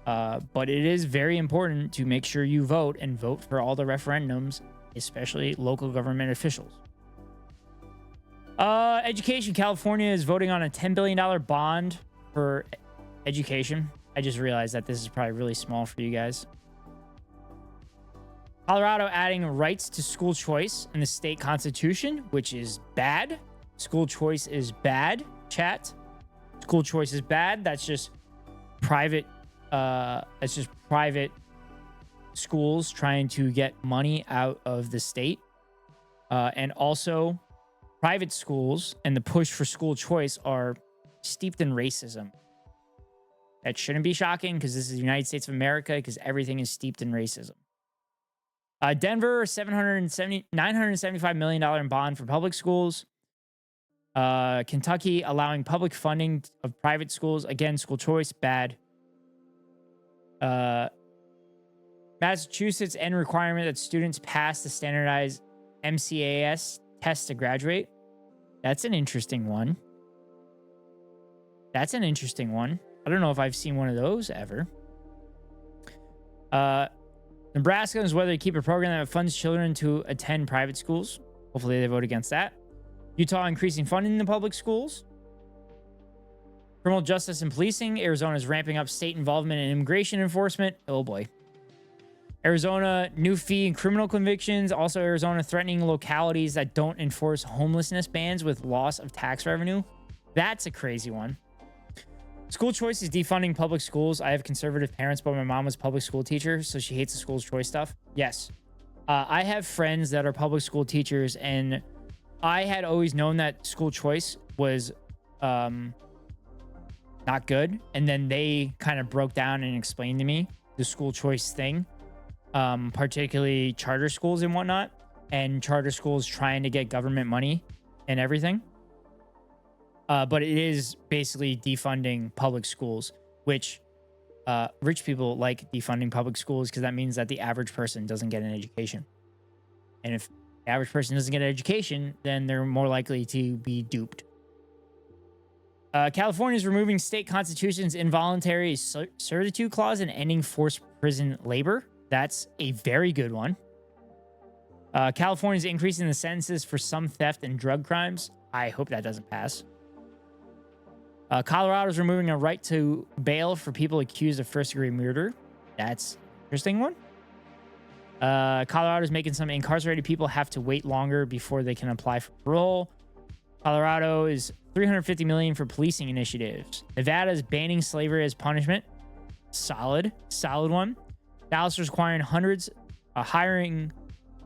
But it is very important to make sure you vote and vote for all the referendums, especially local government officials. Education. California is voting on a $10 billion bond for education. I just realized that this is probably really small for you guys. Colorado adding rights to school choice in the state constitution, which is bad. School choice is bad, chat. School choice is bad. That's just private. That's just private schools trying to get money out of the state. And also, private schools and the push for school choice are steeped in racism. That shouldn't be shocking, because this is the United States of America, because everything is steeped in racism. Denver, $975 million in bond for public schools. Kentucky allowing public funding of private schools. Again, school choice, bad. Massachusetts end requirement that students pass the standardized MCAS test to graduate. That's an interesting one. I don't know if I've seen one of those ever. Nebraska is whether to keep a program that funds children to attend private schools. Hopefully they vote against that. Utah increasing funding in public schools. Criminal justice and policing. Arizona is ramping up state involvement in immigration enforcement. Oh boy. Arizona, new fee in criminal convictions. Also, Arizona threatening localities that don't enforce homelessness bans with loss of tax revenue. That's a crazy one. School choice is defunding public schools. I have conservative parents, but my mom was a public school teacher, so she hates the school choice stuff. Yes. I have friends that are public school teachers, and I had always known that school choice was not good. And then they kind of broke down and explained to me the school choice thing, particularly charter schools and whatnot, and charter schools trying to get government money and everything. But it is basically defunding public schools, which rich people like defunding public schools because that means that the average person doesn't get an education. And if the average person doesn't get an education, then they're more likely to be duped. California is removing state constitution's involuntary servitude clause and ending forced prison labor. That's a very good one. California is increasing the sentences for some theft and drug crimes. I hope that doesn't pass. Colorado is removing a right to bail for people accused of first-degree murder. That's an interesting one. Colorado is making some incarcerated people have to wait longer before they can apply for parole. Colorado is $350 million for policing initiatives. Nevada is banning slavery as punishment. Solid one. Dallas is hiring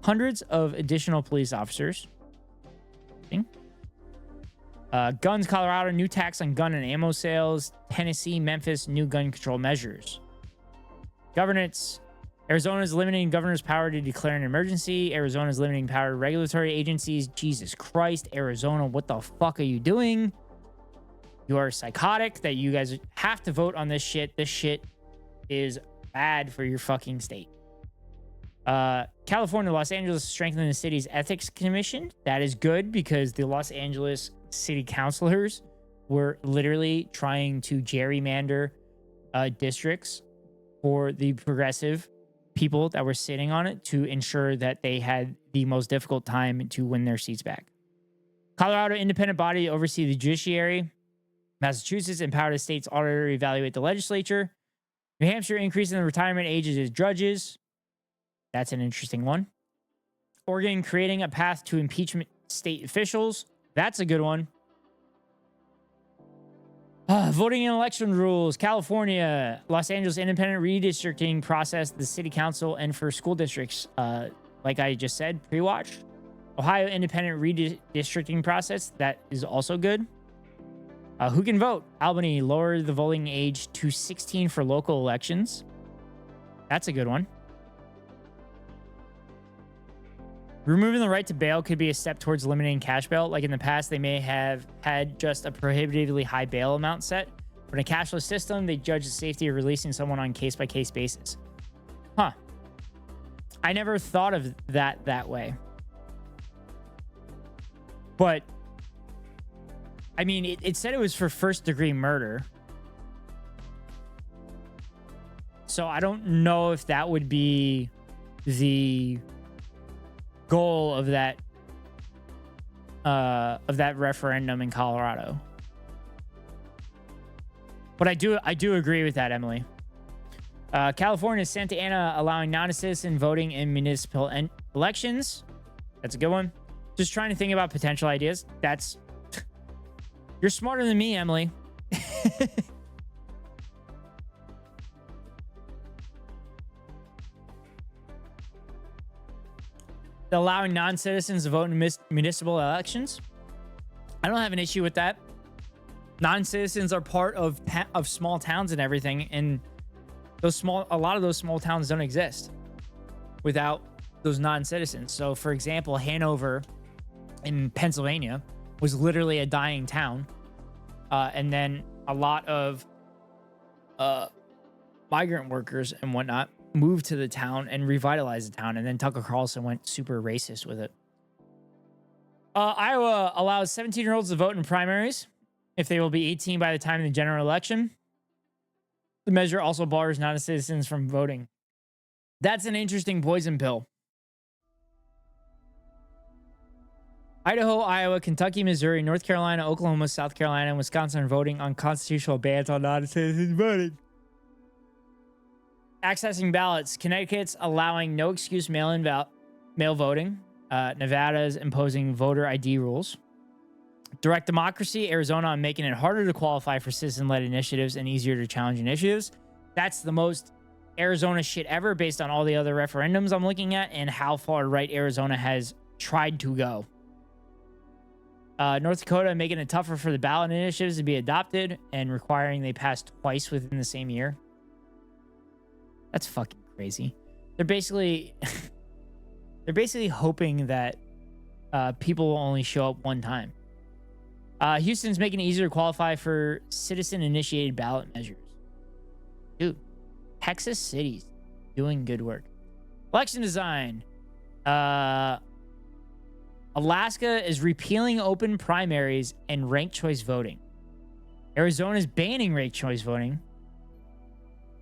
hundreds of additional police officers. Guns, Colorado, new tax on gun and ammo sales. Tennessee, Memphis, new gun control measures. Governance. Arizona is limiting governor's power to declare an emergency. Arizona is limiting power to regulatory agencies. Jesus Christ, Arizona, what the fuck are you doing? You are psychotic that you guys have to vote on this shit. This shit is bad for your fucking state. California, Los Angeles strengthening the city's ethics commission. That is good because the Los Angeles city councilors were literally trying to gerrymander districts for the progressive people that were sitting on it to ensure that they had the most difficult time to win their seats back. Colorado independent body to oversee the judiciary. Massachusetts empowered the state's auditor to evaluate the legislature. New Hampshire increasing the retirement ages of judges. That's an interesting one. Oregon creating a path to impeachment state officials. That's a good one. Voting and election rules. California, Los Angeles independent redistricting process, the city council, and for school districts. Like I just said, pre-watch. Ohio independent redistricting process. That is also good. Who can vote? Albany, lower the voting age to 16 for local elections. That's a good one. Removing the right to bail could be a step towards eliminating cash bail. Like in the past, they may have had just a prohibitively high bail amount set. But in a cashless system, they judge the safety of releasing someone on case-by-case basis. Huh. I never thought of that way. But, I mean, it said it was for first-degree murder. So I don't know if that would be the goal of that referendum in Colorado. But I do agree with that, Emily. California, Santa Ana allowing non-citizen voting in municipal elections. That's a good one. Just trying to think about potential ideas. That's you're smarter than me, Emily. Allowing non-citizens to vote in municipal elections. I don't have an issue with that. Non-citizens are part of small towns and everything, and a lot of those small towns don't exist without those non-citizens. So, for example, Hanover in Pennsylvania was literally a dying town, and then a lot of migrant workers and whatnot moved to the town and revitalized the town, and then Tucker Carlson went super racist with it. Iowa allows 17-year-olds to vote in primaries if they will be 18 by the time of the general election. The measure also bars non-citizens from voting. That's an interesting poison pill. Idaho, Iowa, Kentucky, Missouri, North Carolina, Oklahoma, South Carolina, and Wisconsin are voting on constitutional bans on non-citizens voting. Accessing ballots. Connecticut's allowing no excuse mail voting. Nevada's imposing voter ID rules. Direct democracy. Arizona on making it harder to qualify for citizen-led initiatives and easier to challenge initiatives. That's the most Arizona shit ever based on all the other referendums I'm looking at and how far right Arizona has tried to go. North Dakota making it tougher for the ballot initiatives to be adopted and requiring they pass twice within the same year. That's fucking crazy. They're basically hoping that people will only show up one time. Houston's making it easier to qualify for citizen-initiated ballot measures. Dude, Texas City's doing good work. Election design. Alaska is repealing open primaries and ranked choice voting. Arizona's banning ranked choice voting.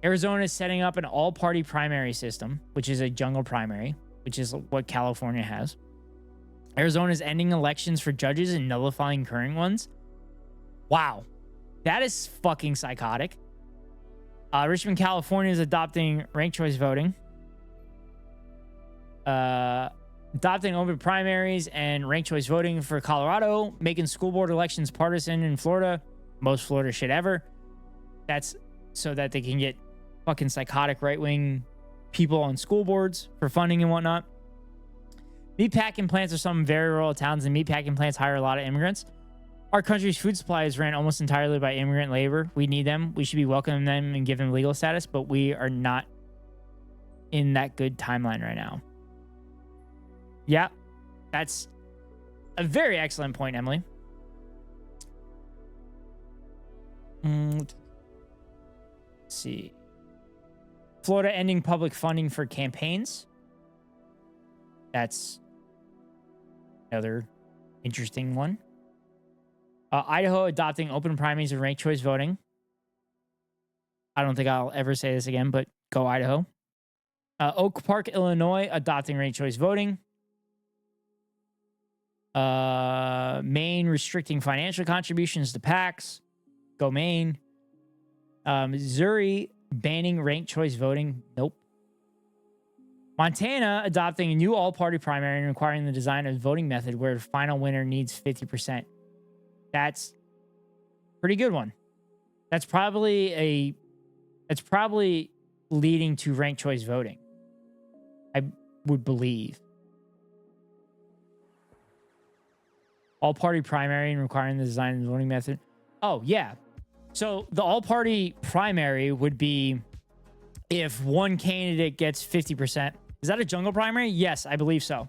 Arizona is setting up an all-party primary system, which is a jungle primary, which is what California has. Arizona is ending elections for judges and nullifying current ones. Wow. That is fucking psychotic. Richmond, California is adopting ranked choice voting. Adopting open primaries and ranked choice voting for Colorado. Making school board elections partisan in Florida. Most Florida shit ever. That's so that they can get fucking psychotic right-wing people on school boards for funding and whatnot. Meatpacking plants are some very rural towns, and meatpacking plants hire a lot of immigrants. Our country's food supply is ran almost entirely by immigrant labor. We need them. We should be welcoming them and giving them legal status, but we are not in that good timeline right now. Yeah, that's a very excellent point, Emily. Let's see. Florida ending public funding for campaigns. That's another interesting one. Idaho adopting open primaries and ranked choice voting. I don't think I'll ever say this again, but go Idaho. Oak Park, Illinois, adopting ranked choice voting. Maine restricting financial contributions to PACs. Go Maine. Missouri banning ranked choice voting. Nope. Montana adopting a new all-party primary and requiring the design of voting method where the final winner needs 50%. That's a pretty good one. That's probably leading to ranked choice voting, I would believe. All-party primary and requiring the design of the voting method. Oh, yeah. So the all-party primary would be if one candidate gets 50%. Is that a jungle primary? Yes, I believe so.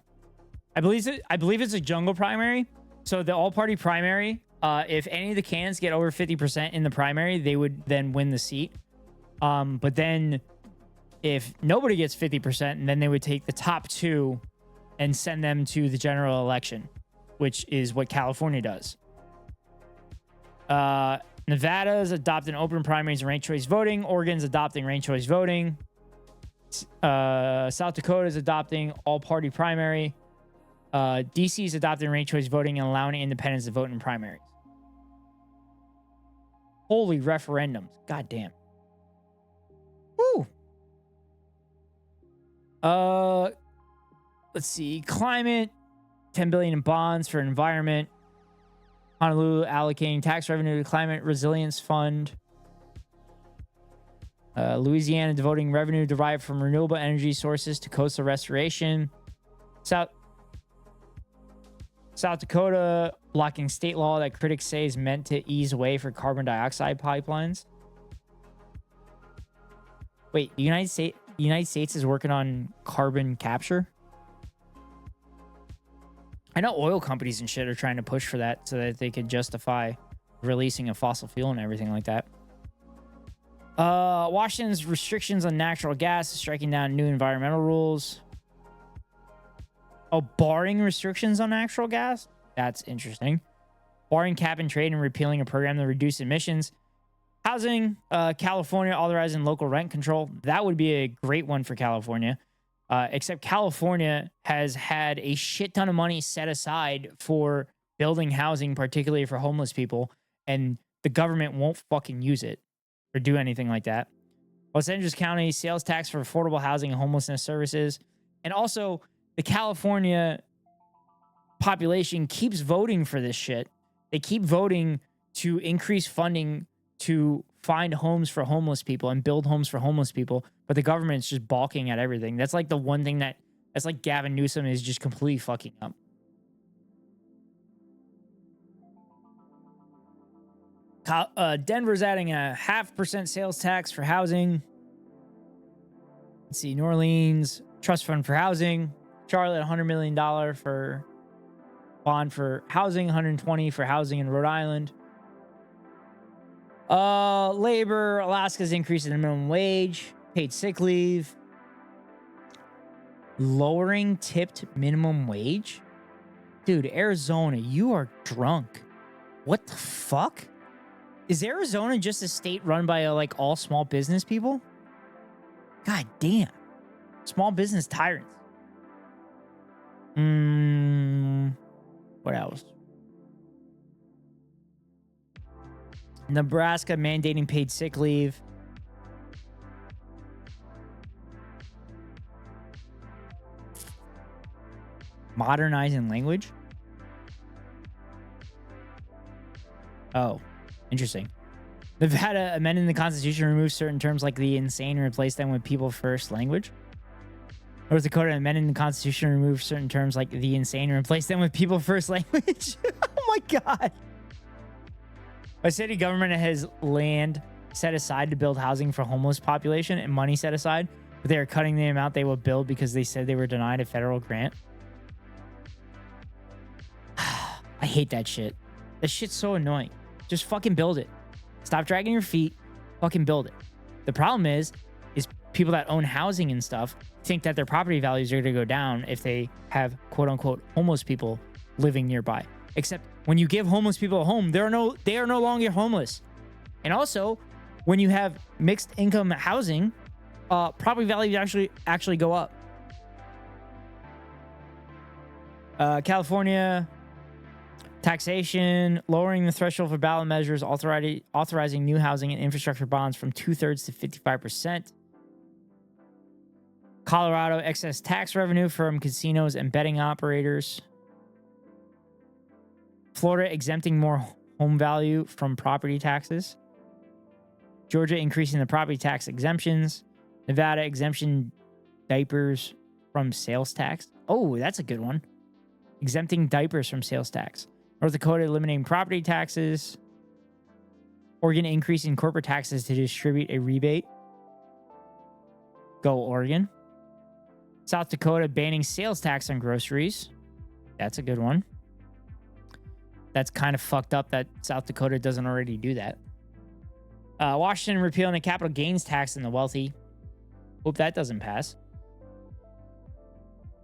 I believe it's a jungle primary. So the all-party primary, if any of the candidates get over 50% in the primary, they would then win the seat. But then if nobody gets 50%, then they would take the top two and send them to the general election, which is what California does. Nevada's adopting open primaries and ranked choice voting. Oregon's adopting ranked choice voting. South Dakota's adopting all-party primary. DC's adopting ranked choice voting and allowing independents to vote in primaries. Holy referendums. God damn. Woo. Let's see. Climate. 10 billion in bonds for environment. Honolulu allocating tax revenue to climate resilience fund. Louisiana devoting revenue derived from renewable energy sources to coastal restoration. South Dakota blocking state law that critics say is meant to ease way for carbon dioxide pipelines. Wait, the United States is working on carbon capture? I know oil companies and shit are trying to push for that so that they could justify releasing a fossil fuel and everything like that. Washington's restrictions on natural gas is striking down new environmental rules. Oh, barring restrictions on natural gas? That's interesting. Barring cap and trade and repealing a program to reduce emissions. Housing, California authorizing local rent control. That would be a great one for California. Except California has had a shit ton of money set aside for building housing, particularly for homeless people, and the government won't fucking use it or do anything like that. Los Angeles County sales tax for affordable housing and homelessness services. And also, the California population keeps voting for this shit. They keep voting to increase funding to find homes for homeless people and build homes for homeless people, but the government's just balking at everything. That's like the one thing that's like Gavin Newsom is just completely fucking up. Denver's adding a 0.5% sales tax for housing. Let's see, New Orleans, trust fund for housing. Charlotte, $100 million for bond for housing, $120 for housing in Rhode Island. Labor, Alaska's increasing the minimum wage, paid sick leave. Lowering tipped minimum wage? Dude, Arizona, you are drunk. What the fuck? Is Arizona just a state run by like all small business people? God damn. Small business tyrants. What else? Nebraska mandating paid sick leave. Modernizing language? Oh, interesting. Nevada amending the Constitution removes certain terms like the insane and replace them with people first language. North Dakota amending the Constitution removes certain terms like the insane and replace them with people first language. Oh my God. A city government has land set aside to build housing for homeless population and money set aside, but they are cutting the amount they will build because they said they were denied a federal grant. I hate that shit. That shit's so annoying. Just fucking build it. Stop dragging your feet. Fucking build it. The problem is people that own housing and stuff think that their property values are going to go down if they have quote unquote homeless people living nearby. Except when you give homeless people a home, they are no longer homeless. And also, when you have mixed income housing, property values actually go up. California taxation, lowering the threshold for ballot measures, authorizing new housing and infrastructure bonds from 2/3 to 55%. Colorado excess tax revenue from casinos and betting operators. Florida exempting more home value from property taxes. Georgia increasing the property tax exemptions. Nevada exemption diapers from sales tax. Oh, that's a good one. Exempting diapers from sales tax. North Dakota eliminating property taxes. Oregon increasing corporate taxes to distribute a rebate. Go Oregon. South Dakota banning sales tax on groceries. That's a good one. That's kind of fucked up that South Dakota doesn't already do that. Washington repealing the capital gains tax on the wealthy. Hope that doesn't pass.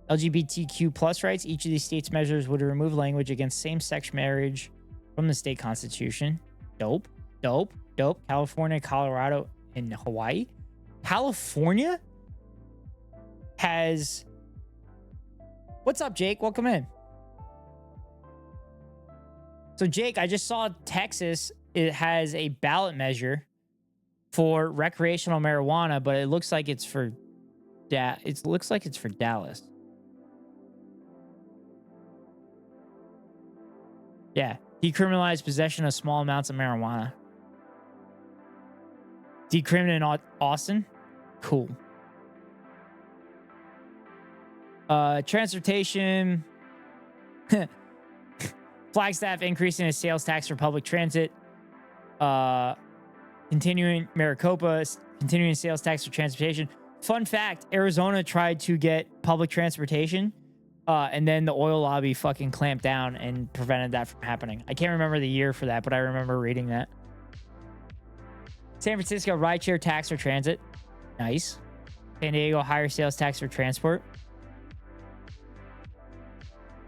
LGBTQ plus rights. Each of these states' measures would remove language against same-sex marriage from the state constitution. Dope. California, Colorado, and Hawaii. California has... What's up, Jake? Welcome in. So, Jake, I just saw Texas. It has a ballot measure for recreational marijuana, but it looks like it's for Dallas. Yeah, decriminalize possession of small amounts of marijuana. Decriminate in Austin? Cool. Transportation. Flagstaff increasing its sales tax for public transit. Continuing Maricopa, continuing sales tax for transportation. Fun fact, Arizona tried to get public transportation, and then the oil lobby fucking clamped down and prevented that from happening. I can't remember the year for that, but I remember reading that. San Francisco, rideshare tax for transit. Nice. San Diego, higher sales tax for transport.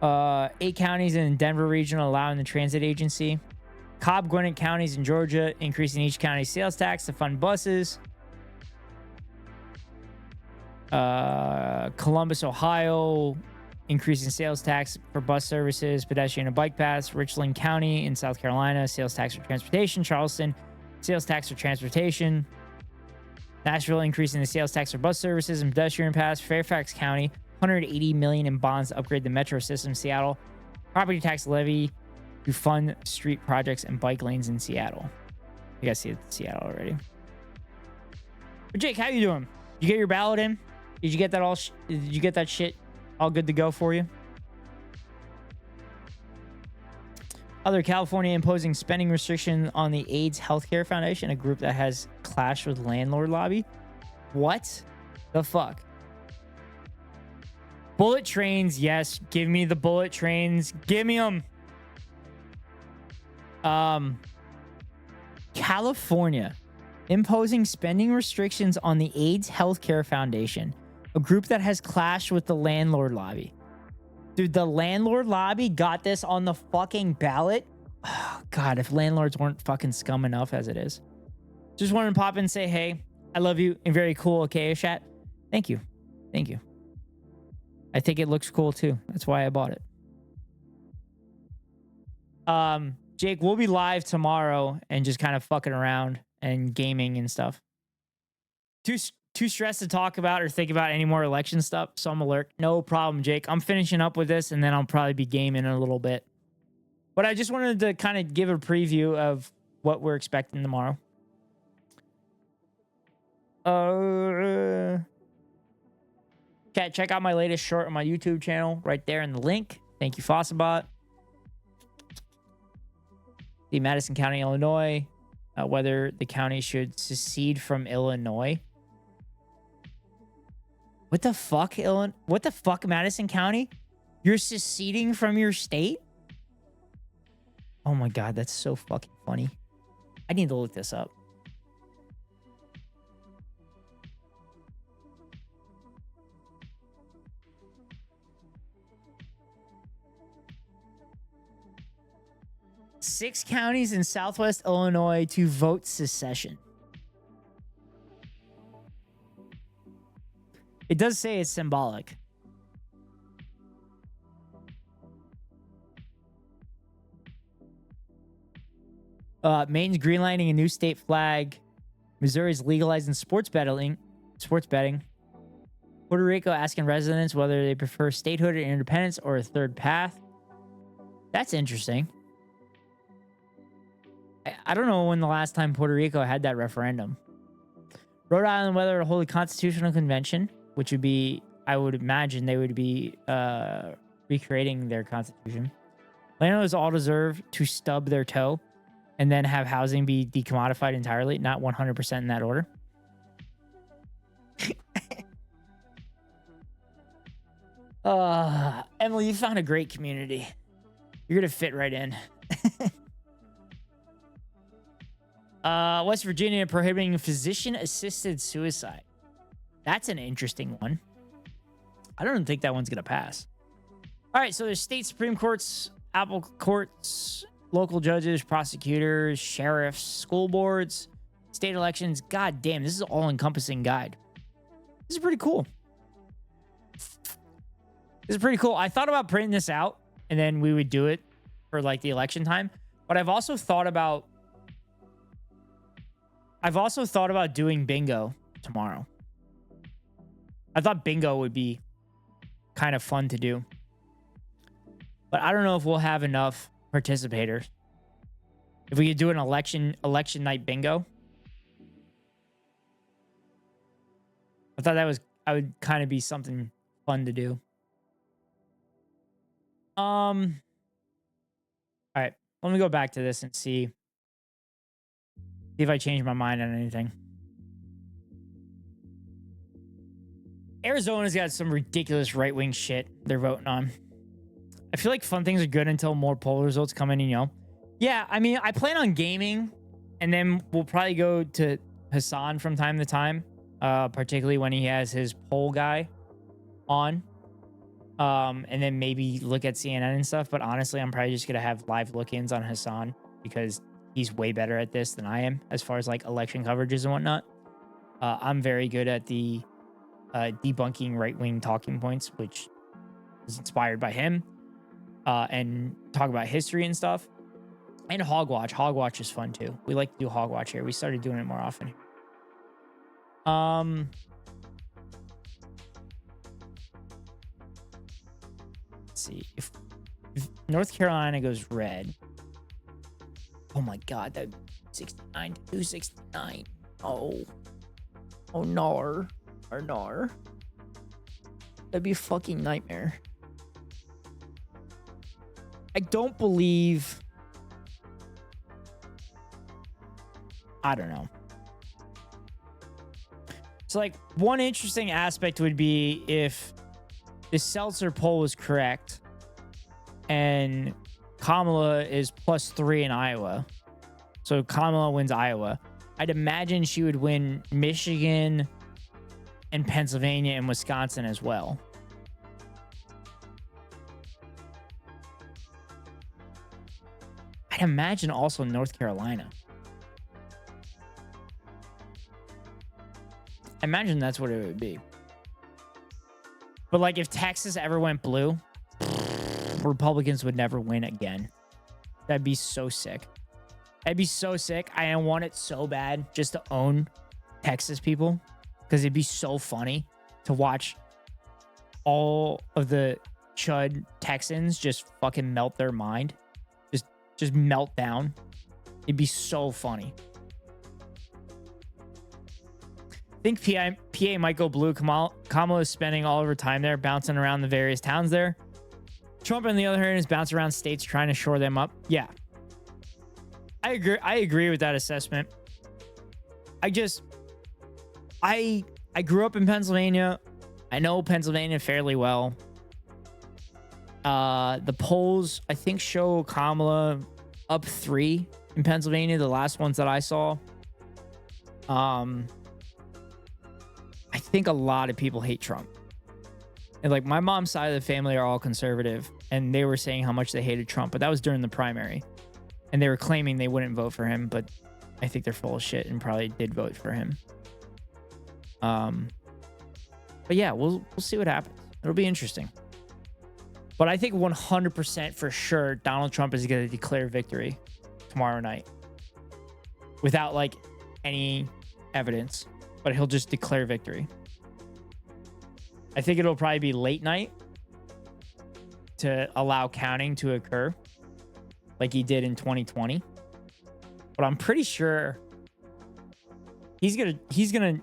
8 counties in Denver region allowing the transit agency. Cobb, Gwinnett counties in Georgia increasing each county's sales tax to fund buses. Columbus, Ohio, increasing sales tax for bus services, pedestrian and bike paths. Richland County in South Carolina, sales tax for transportation. Charleston, sales tax for transportation. Nashville increasing the sales tax for bus services and pedestrian paths. Fairfax County, $180 million in bonds to upgrade the metro system. Seattle, property tax levy to fund street projects and bike lanes in Seattle. You guys see it in Seattle already. But Jake, how you doing? You get your ballot in? Did you get that all? Did you get that shit all good to go for you? Other California imposing spending restriction on the AIDS Healthcare Foundation, a group that has clashed with landlord lobby. What the fuck? Bullet trains, yes. Give me the bullet trains. Give me them. California imposing spending restrictions on the AIDS Healthcare Foundation, a group that has clashed with the landlord lobby. Dude, the landlord lobby got this on the fucking ballot. Oh, God, if landlords weren't fucking scum enough as it is. Just wanted to pop in and say, hey, I love you and very cool, okay, chat? Thank you. Thank you. I think it looks cool too. That's why I bought it. Jake, we'll be live tomorrow and just kind of fucking around and gaming and stuff. Too stressed to talk about or think about any more election stuff, so I'm alert. No problem, Jake. I'm finishing up with this, and then I'll probably be gaming in a little bit. But I just wanted to kind of give a preview of what we're expecting tomorrow. Check out my latest short on my YouTube channel right there in the link. Thank you, Fossabot. The Madison County, Illinois. Whether the county should secede from Illinois. What the fuck, What the fuck, Madison County? You're seceding from your state? Oh my God, that's so fucking funny. I need to look this up. Six counties in Southwest Illinois to vote secession. It does say it's symbolic. Maine's greenlighting a new state flag. Missouri's legalizing sports betting. Puerto Rico asking residents whether they prefer statehood or independence or a third path. That's interesting. I don't know when the last time Puerto Rico had that referendum. Rhode Island whether to hold a constitutional convention, which would be, I would imagine they would be recreating their constitution. Landowners all deserve to stub their toe and then have housing be decommodified entirely, not 100% in that order. Emily, you found a great community. You're going to fit right in. West Virginia prohibiting physician-assisted suicide. That's an interesting one. I don't think that one's going to pass. All right, so there's state Supreme Courts, appellate courts, local judges, prosecutors, sheriffs, school boards, state elections. God damn, this is an all-encompassing guide. This is pretty cool. This is pretty cool. I thought about printing this out and then we would do it for like the election time. But I've also thought about doing bingo tomorrow. I thought bingo would be kind of fun to do. But I don't know if we'll have enough participators. If we could do an election night bingo. I thought I would kind of be something fun to do. All right, let me go back to this and see if I change my mind on anything. Arizona's got some ridiculous right-wing shit they're voting on. I feel like fun things are good until more poll results come in, you know? Yeah, I mean, I plan on gaming, and then we'll probably go to Hassan from time to time, particularly when he has his poll guy on. And then maybe look at CNN and stuff. But honestly, I'm probably just going to have live look-ins on Hassan because he's way better at this than I am as far as like election coverages and whatnot. I'm very good at the debunking right-wing talking points, which is inspired by him, and talk about history and stuff. And Hogwatch. Hogwatch is fun too. We like to do Hogwatch here. We started doing it more often. Let's see. If North Carolina goes red. Oh my God, that 69 to 269. Oh nar. Or nar. That'd be a fucking nightmare. I don't believe. I don't know. So, like, one interesting aspect would be if the Seltzer poll was correct and Kamala is +3 in Iowa. So Kamala wins Iowa. I'd imagine she would win Michigan and Pennsylvania and Wisconsin as well. I'd imagine also North Carolina. I imagine that's what it would be. But like if Texas ever went blue, Republicans would never win again. That'd be so sick. That'd be so sick. I want it so bad just to own Texas people because it'd be so funny to watch all of the chud Texans just fucking melt their mind. Just melt down. It'd be so funny. I think PA might go blue. Kamala is spending all of her time there, bouncing around the various towns there. Trump, on the other hand, is bouncing around states trying to shore them up. Yeah. I agree with that assessment. I grew up in Pennsylvania. I know Pennsylvania fairly well. The polls, I think, show Kamala up 3 in Pennsylvania, the last ones that I saw. I think a lot of people hate Trump. And like my mom's side of the family are all conservative, and they were saying how much they hated Trump, but that was during the primary. And they were claiming they wouldn't vote for him, but I think they're full of shit and probably did vote for him. But yeah, we'll see what happens. It'll be interesting. But I think 100% for sure Donald Trump is going to declare victory tomorrow night without like any evidence, but he'll just declare victory. I think it'll probably be late night to allow counting to occur like he did in 2020. But I'm pretty sure he's going to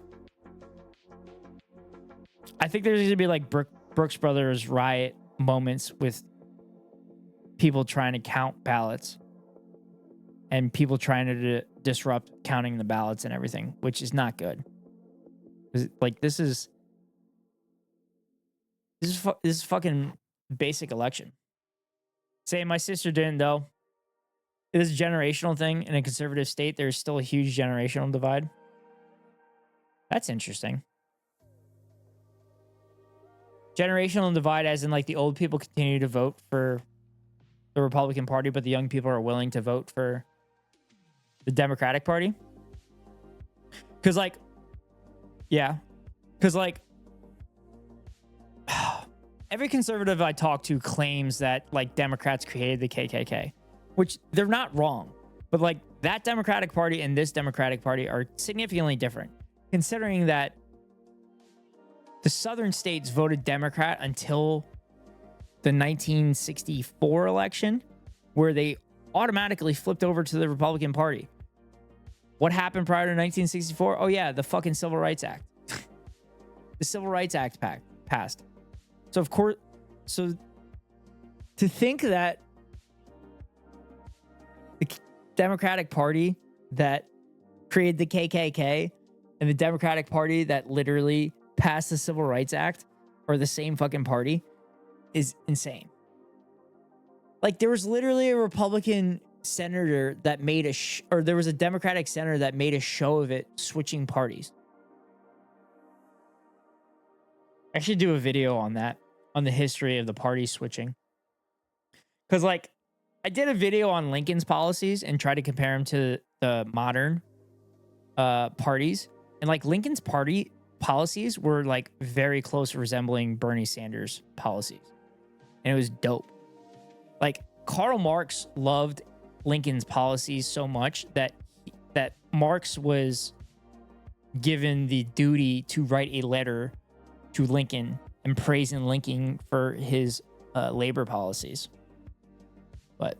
I think there's going to be like Brooks Brothers riot moments with people trying to count ballots and people trying to disrupt counting the ballots and everything, which is not good. Like this is fucking basic election. Say my sister didn't though. It is a generational thing in a conservative state. There's still a huge generational divide. That's interesting. Generational divide as in like the old people continue to vote for the Republican Party, but the young people are willing to vote for the Democratic Party. Because like, yeah. Because like, every conservative I talk to claims that like Democrats created the KKK, which they're not wrong. But like that Democratic Party and this Democratic Party are significantly different, considering that the southern states voted Democrat until the 1964 election, where they automatically flipped over to the Republican Party. What happened prior to 1964? Oh yeah, the fucking Civil Rights Act. The Civil Rights Act passed. So of course, so to think that the Democratic Party that created the KKK and the Democratic Party that literally passed the Civil Rights Act are the same fucking party is insane. Like there was literally a Republican senator that made or there was a Democratic senator that made a show of it switching parties. I should do a video on that, on the history of the party switching. Because like I did a video on Lincoln's policies and tried to compare them to the modern parties. And like Lincoln's party policies were like very close resembling Bernie Sanders' policies. And it was dope. Like Karl Marx loved Lincoln's policies so much that Marx was given the duty to write a letter to Lincoln and praising Lincoln for his labor policies. But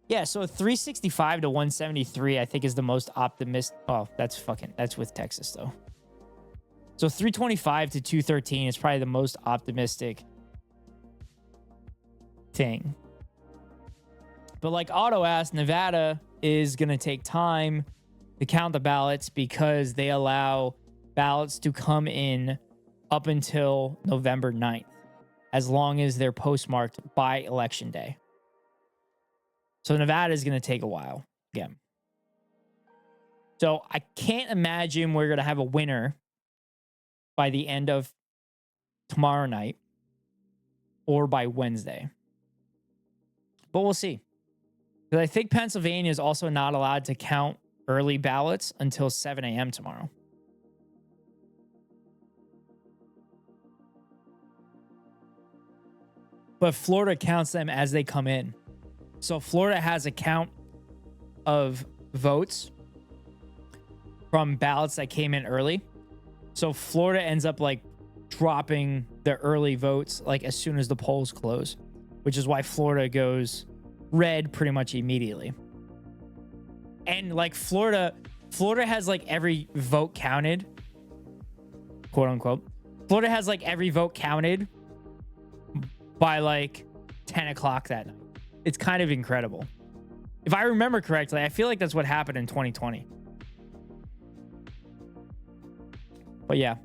yeah, so 365 to 173, I think is the most optimistic. Oh, that's with Texas though. So 325 to 213 is probably the most optimistic thing. But like Otto asked, Nevada is going to take time to count the ballots because they allow ballots to come in up until November 9th, as long as they're postmarked by election day. So Nevada is going to take a while again. So I can't imagine we're going to have a winner by the end of tomorrow night or by Wednesday. But we'll see. Because I think Pennsylvania is also not allowed to count early ballots until 7 a.m. tomorrow. But Florida counts them as they come in. So Florida has a count of votes from ballots that came in early. So Florida ends up like dropping the early votes like as soon as the polls close, which is why Florida goes red pretty much immediately. And like Florida has like every vote counted, quote unquote. Florida has like every vote counted by like 10 o'clock that night. It's kind of incredible. If I remember correctly, I feel like that's what happened in 2020. But yeah.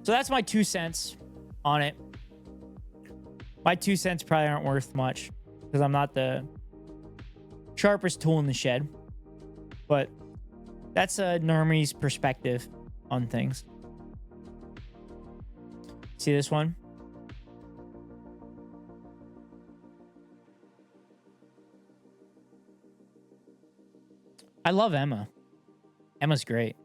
So that's my 2 cents on it. My 2 cents probably aren't worth much because I'm not the sharpest tool in the shed. But that's a normie's perspective on things. See this one? I love Emma. Emma's great.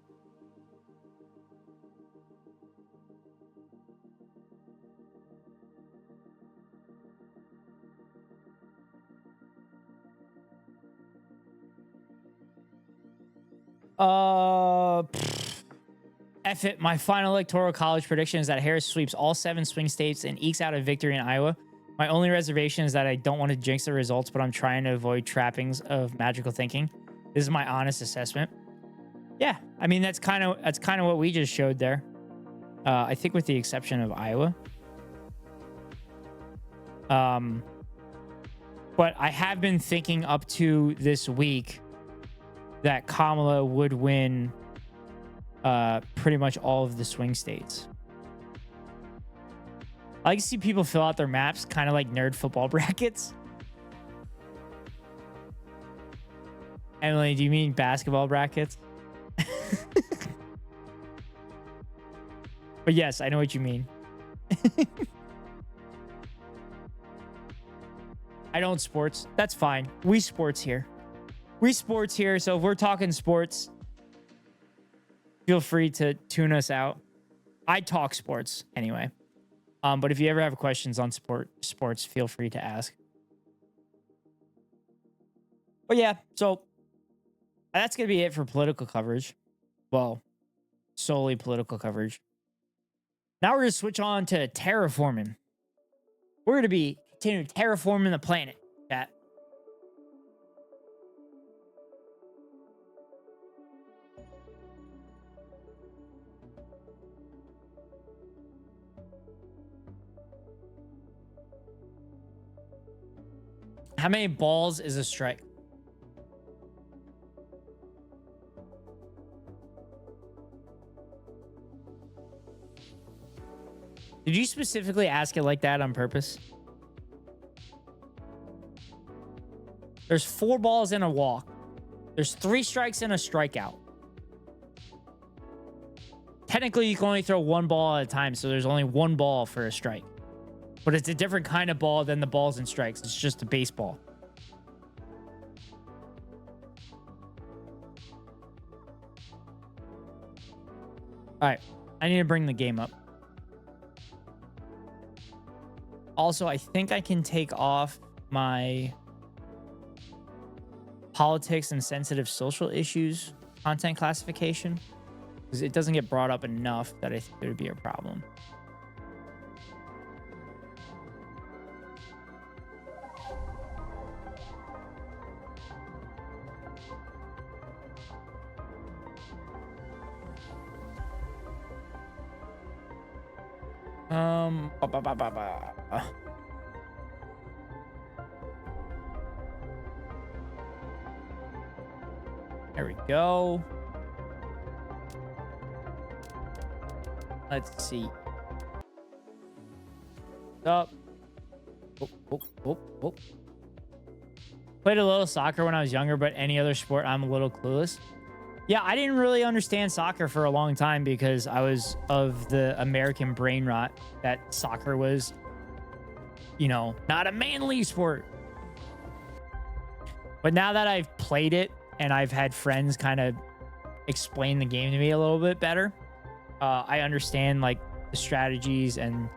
F it. My final electoral college prediction is that Harris sweeps all 7 swing states and ekes out a victory in Iowa. My only reservation is that I don't want to jinx the results, but I'm trying to avoid trappings of magical thinking. This is my honest assessment. Yeah, I mean that's kind of what we just showed there. I think with the exception of Iowa. But I have been thinking up to this week that Kamala would win pretty much all of the swing states. I like to see people fill out their maps kind of like nerd football brackets. Emily, do you mean basketball brackets? But yes, I know what you mean. I don't sports. That's fine. We sports here. So if we're talking sports, feel free to tune us out. I talk sports anyway. But if you ever have questions on sports, feel free to ask. But yeah, so that's going to be it for political coverage. Well, solely political coverage. Now we're going to switch on to terraforming. We're going to be continuing terraforming the planet, chat. How many balls is a strike? Did you specifically ask it like that on purpose? There's 4 balls in a walk. There's 3 strikes and a strikeout. Technically, you can only throw 1 ball at a time, so there's only 1 ball for a strike. But it's a different kind of ball than the balls and strikes. It's just a baseball. All right. I need to bring the game up. Also, I think I can take off my politics and sensitive social issues content classification because it doesn't get brought up enough that I think it would be a problem. There we go. Let's see. Up. Oh. Played a little soccer when I was younger, but any other sport, I'm a little clueless. Yeah, I didn't really understand soccer for a long time because I was of the American brain rot that soccer was, you know, not a manly sport. But now that I've played it and I've had friends kind of explain the game to me a little bit better, I understand like the strategies and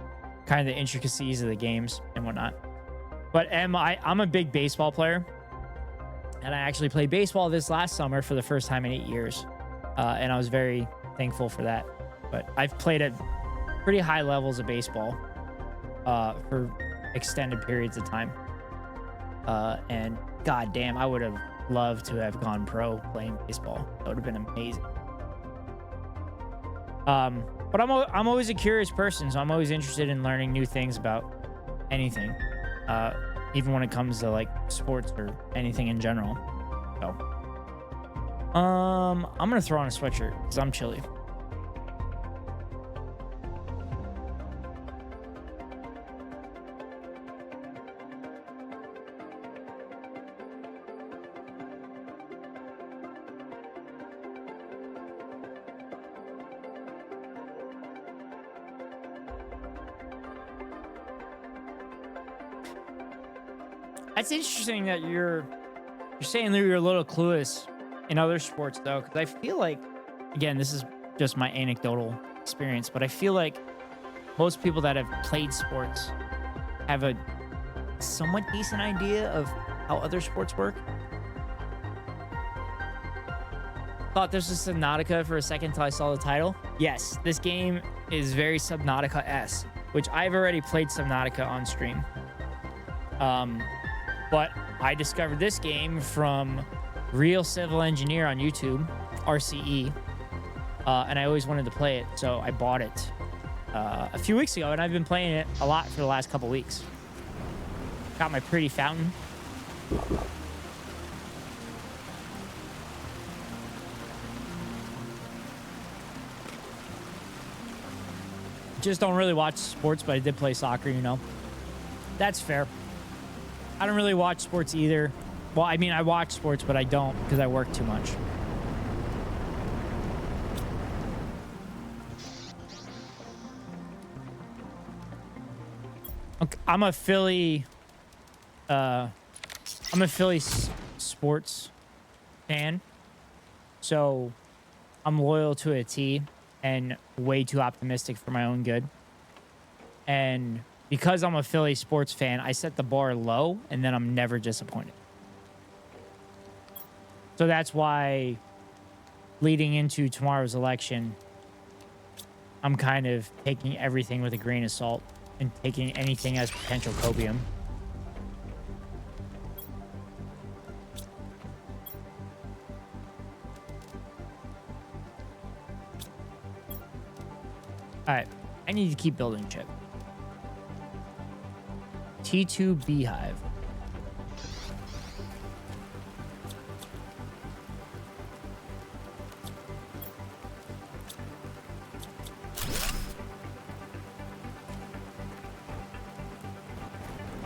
kind of the intricacies of the games and whatnot. But I'm a big baseball player. And I actually played baseball this last summer for the first time in 8 years. And I was very thankful for that. But I've played at pretty high levels of baseball for extended periods of time. And goddamn, I would have loved to have gone pro playing baseball. That would have been amazing. But I'm always a curious person, so I'm always interested in learning new things about anything. Even when it comes to like sports or anything in general. So, I'm gonna throw on a sweatshirt because I'm chilly. That's interesting that you're saying that you're a little clueless in other sports though, because I feel like, again, this is just my anecdotal experience, but I feel like most people that have played sports have a somewhat decent idea of how other sports work. thought this was Subnautica for a second until I saw the title. Yes, this game is very Subnautica-esque, which I've already played Subnautica on stream. But I discovered this game from Real Civil Engineer on YouTube, RCE, and I always wanted to play it, so I bought it a few weeks ago, and I've been playing it a lot for the last couple weeks. Got my pretty fountain. Just don't really watch sports, but I did play soccer, you know. That's fair. I don't really watch sports either. Well, I mean, I watch sports, but I don't because I work too much. Okay, I'm a Philly sports fan. So I'm loyal to a T and way too optimistic for my own good. And because I'm a Philly sports fan, I set the bar low and then I'm never disappointed. So that's why leading into tomorrow's election, I'm kind of taking everything with a grain of salt and taking anything as potential copium. All right, I need to keep building shit. T2 Beehive.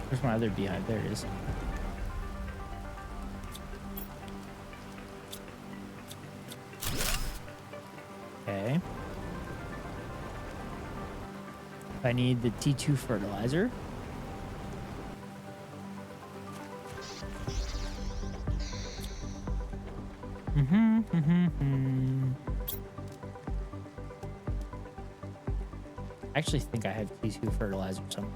Where's my other beehive? There it is. Okay. I need the T2 fertilizer. I actually think I have T2 fertilizer somewhere.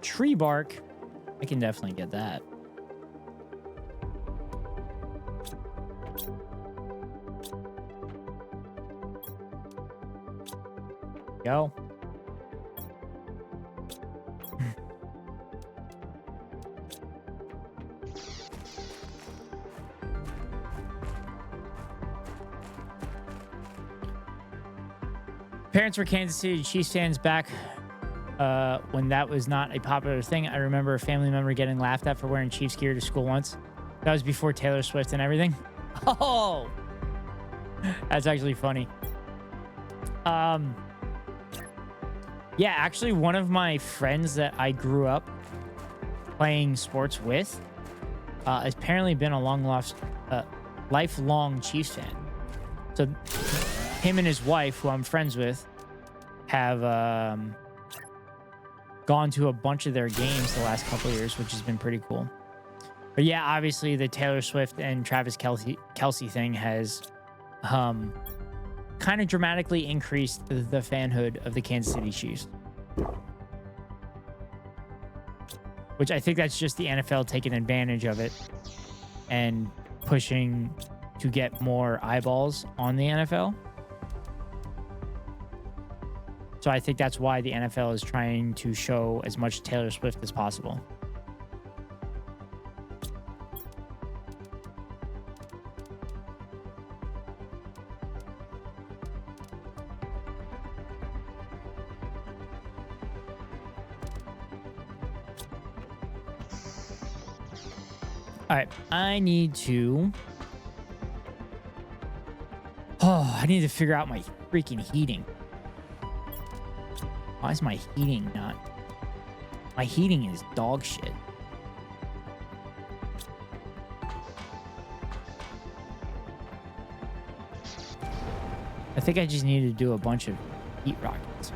Tree bark, I can definitely get that. Go. Parents were Kansas City Chiefs fans back when that was not a popular thing. I remember a family member getting laughed at for wearing Chiefs gear to school once. That was before Taylor Swift and everything. Oh, that's actually funny. Yeah, actually, one of my friends that I grew up playing sports with has apparently been a lifelong Chiefs fan. So him and his wife, who I'm friends with, have gone to a bunch of their games the last couple of years, which has been pretty cool. But yeah, obviously the Taylor Swift and Travis Kelce thing has kind of dramatically increased the fanhood of the Kansas City Chiefs. Which I think that's just the NFL taking advantage of it and pushing to get more eyeballs on the NFL. So I think that's why the NFL is trying to show as much Taylor Swift as possible. All right, I need to figure out my freaking heating. Why is my heating not? My heating is dog shit. I think I just need to do a bunch of heat rockets.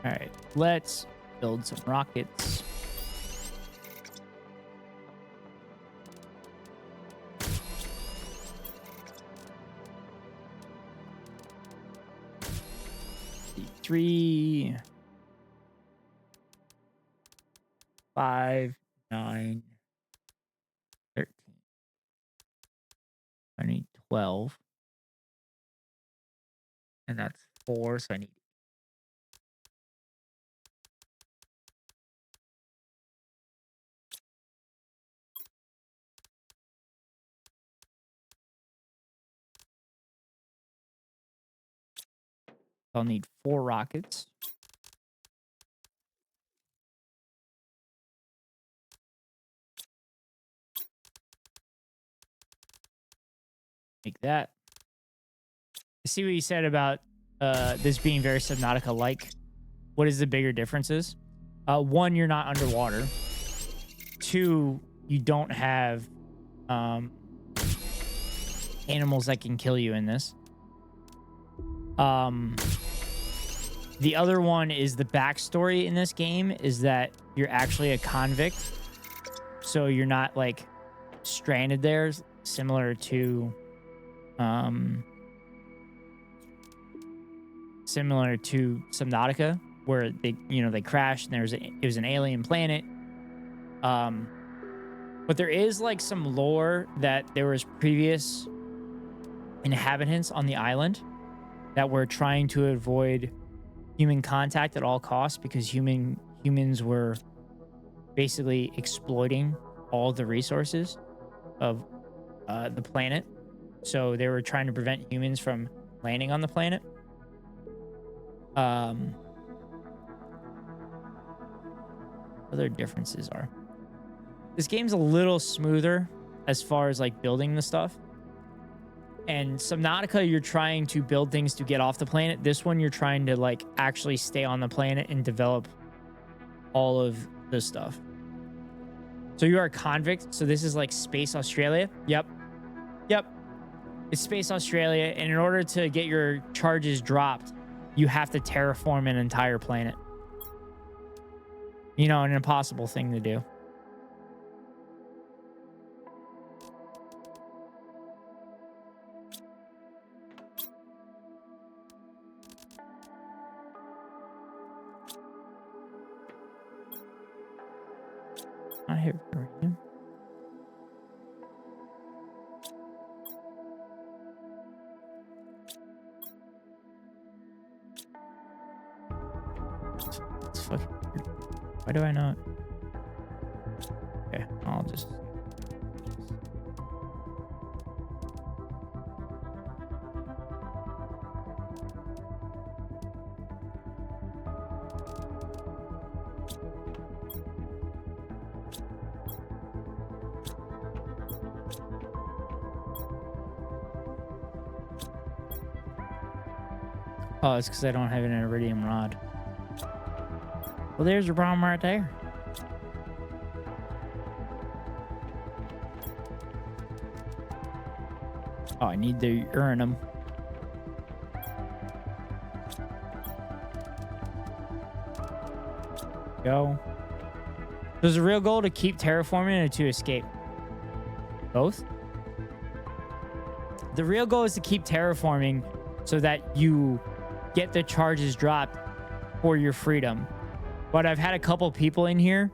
All right, let's build some rockets. Three, 5, 9, 13, 20, 12. And that's 4, so I need. I'll need 4 rockets. Make that. I see what you said about this being very Subnautica-like. What is the bigger differences? 1, you're not underwater. 2, you don't have animals that can kill you in this. The other one is the backstory in this game is that you're actually a convict. So you're not like stranded there, similar to Subnautica, where they crashed and it was an alien planet. But there is like some lore that there was previous inhabitants on the island that were trying to avoid human contact at all costs because humans were basically exploiting all the resources of the planet. So they were trying to prevent humans from landing on the planet. Other differences are this game's a little smoother as far as like building the stuff. And Subnautica, you're trying to build things to get off the planet. This one, you're trying to like actually stay on the planet and develop all of the stuff. So you are a convict. So this is like Space Australia. Yep. It's Space Australia. And in order to get your charges dropped, you have to terraform an entire planet. You know, an impossible thing to do. I hear uranium. It's fucking weird. Why do I not? Okay, I'll just. Oh, it's because I don't have an iridium rod. Well, there's your problem right there. Oh, I need the uranum. Go. There's a real goal to keep terraforming or to escape? Both? The real goal is to keep terraforming so that you get the charges dropped for your freedom. But I've had a couple people in here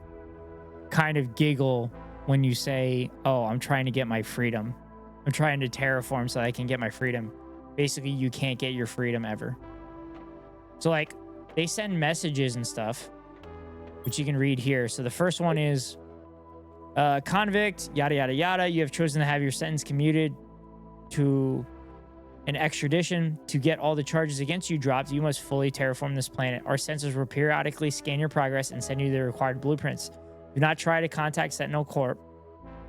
kind of giggle when you say, oh, I'm trying to get my freedom. I'm trying to terraform so I can get my freedom. Basically, you can't get your freedom ever. So like they send messages and stuff, which you can read here. So the first one is convict, yada, yada, yada. You have chosen to have your sentence commuted to an extradition. To get all the charges against you dropped, you must fully terraform this planet. Our sensors will periodically scan your progress and send you the required blueprints. Do not try to contact Sentinel Corp.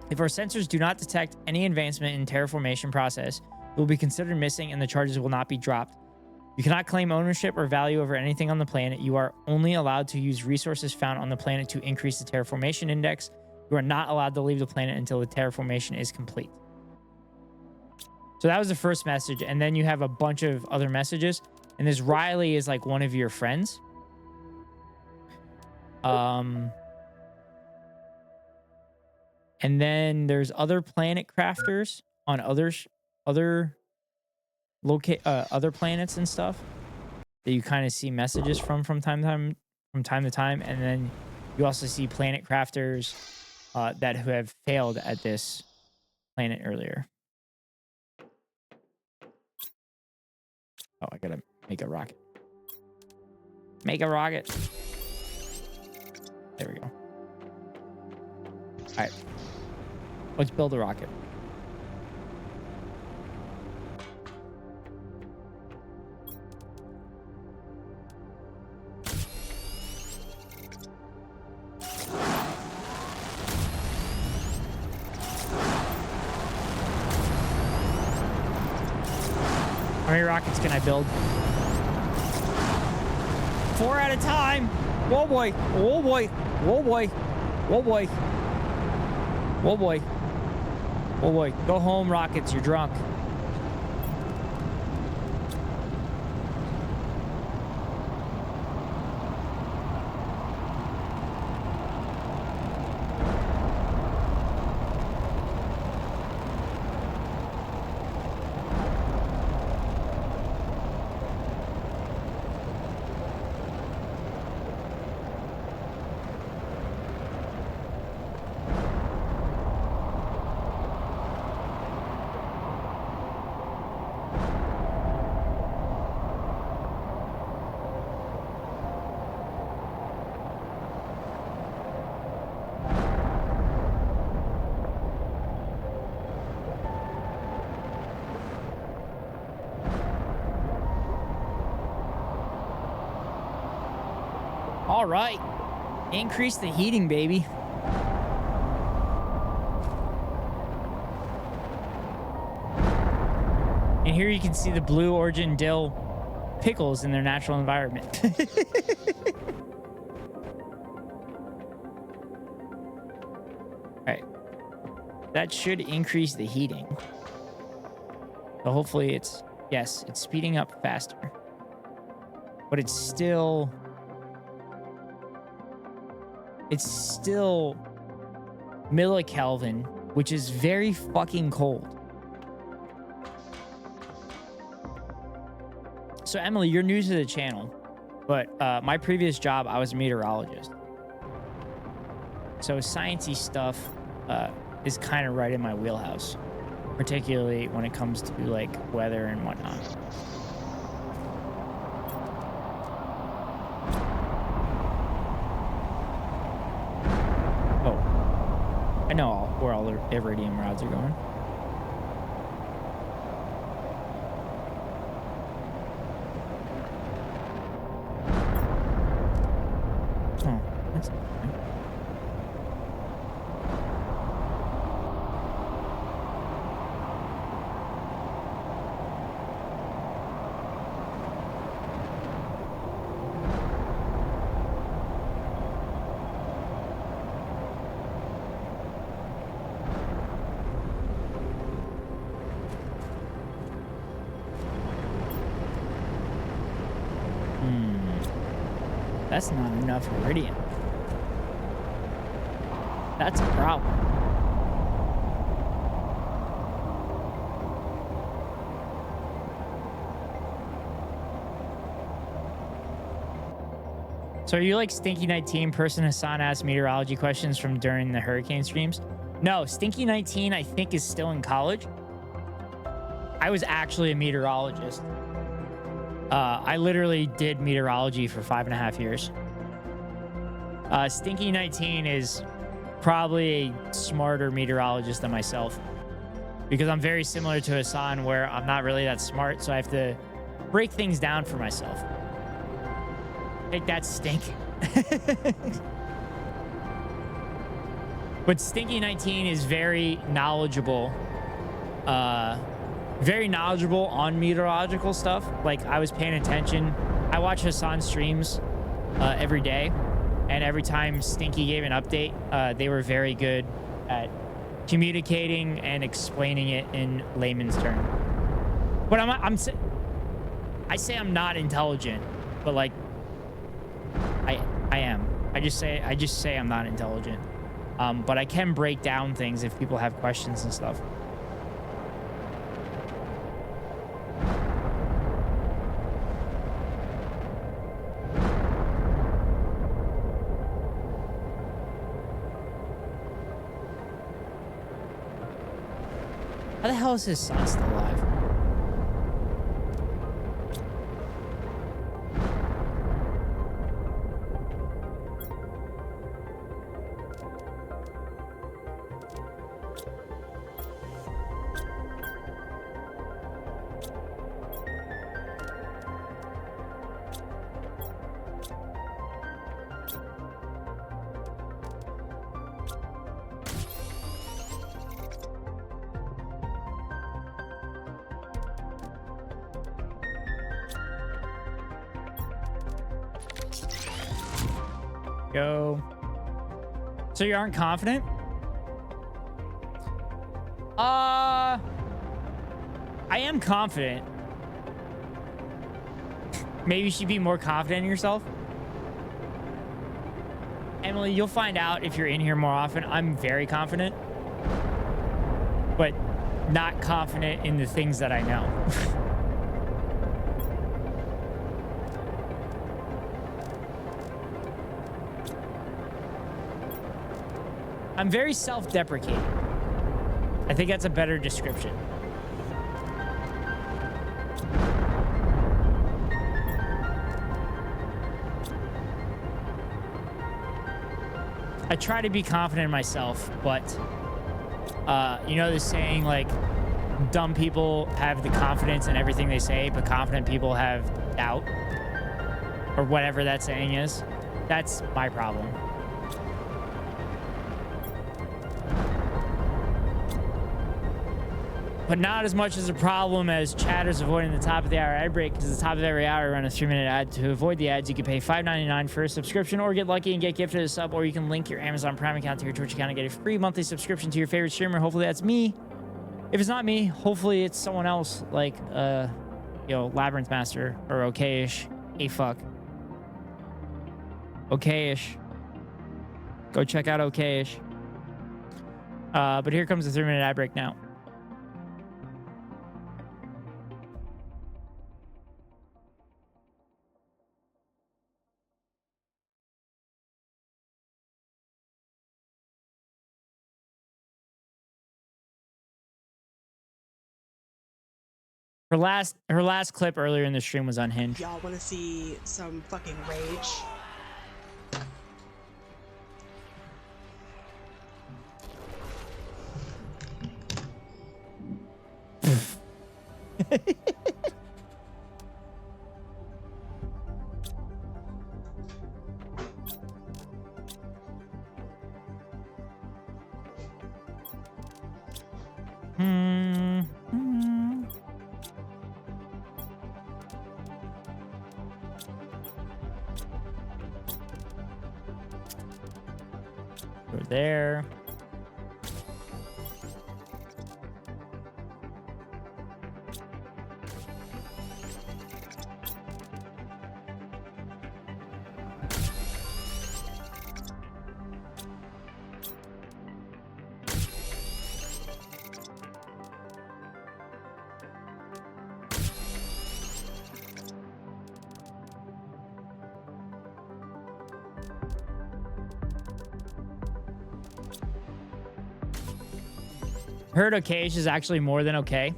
If our sensors do not detect any advancement in terraformation process, it will be considered missing and the charges will not be dropped. You cannot claim ownership or value over anything on the planet. You are only allowed to use resources found on the planet to increase the terraformation index. You are not allowed to leave the planet until the terraformation is complete. So that was the first message. And then you have a bunch of other messages. And this Riley is like one of your friends. And then there's other planet crafters on other other planets and stuff that you kind of see messages from time to time, and then you also see planet crafters that who have failed at this planet earlier. Oh, I gotta make a rocket. Make a rocket. There we go. All right. Let's build a rocket. How many rockets can I build? 4 at a time. Whoa, boy. Whoa, boy. Whoa, boy. Whoa, boy. Whoa, boy. Whoa, boy. Go home, rockets. You're drunk. All right. Increase the heating, baby. And here you can see the blue origin dill pickles in their natural environment. All right. That should increase the heating. So hopefully it's, yes, it's speeding up faster. But it's still millikelvin, which is very fucking cold. So Emily, you're new to the channel, but my previous job, I was a meteorologist. So sciencey stuff is kind of right in my wheelhouse, particularly when it comes to like weather and whatnot. I know where all the iridium rods are going. Oh, that's interesting. That's not enough iridium. That's a problem. So are you like Stinky 19 person Hassan asked meteorology questions from during the hurricane streams? No, Stinky 19 I think is still in college. I was actually a meteorologist. I literally did meteorology for 5.5 years. Stinky 19 is probably a smarter meteorologist than myself because I'm very similar to Hassan where I'm not really that smart, so I have to break things down for myself. Take that, Stink. But Stinky 19 is very knowledgeable. Very knowledgeable on meteorological stuff. Like, I was paying attention. I watch Hassan streams every day, and every time Stinky gave an update, they were very good at communicating and explaining it in layman's terms. But I say I'm not intelligent, but like I am. I just say I'm not intelligent. But I can break down things if people have questions and stuff. How the hell is his son still alive? Go. So you aren't confident? I am confident. Maybe you should be more confident in yourself. Emily, you'll find out if you're in here more often. I'm very confident, but not confident in the things that I know. I'm very self-deprecating. I think that's a better description. I try to be confident in myself, but you know the saying, like, dumb people have the confidence in everything they say, but confident people have doubt, or whatever that saying is. That's my problem. But not as much as a problem as chatters avoiding the top of the hour ad break, because the top of every hour I run a 3-minute ad. To avoid the ads, you can pay $5.99 for a subscription, or get lucky and get gifted a sub, or you can link your Amazon Prime account to your Twitch account and get a free monthly subscription to your favorite streamer. Hopefully that's me. If it's not me, hopefully it's someone else, like you know, Labyrinth Master or Okayish. A fuck. Okayish. Go check out Okayish. But here comes the 3-minute ad break now. Her last clip earlier in the stream was unhinged. Y'all want to see some fucking rage? We're there. Heard okayish is actually more than okay.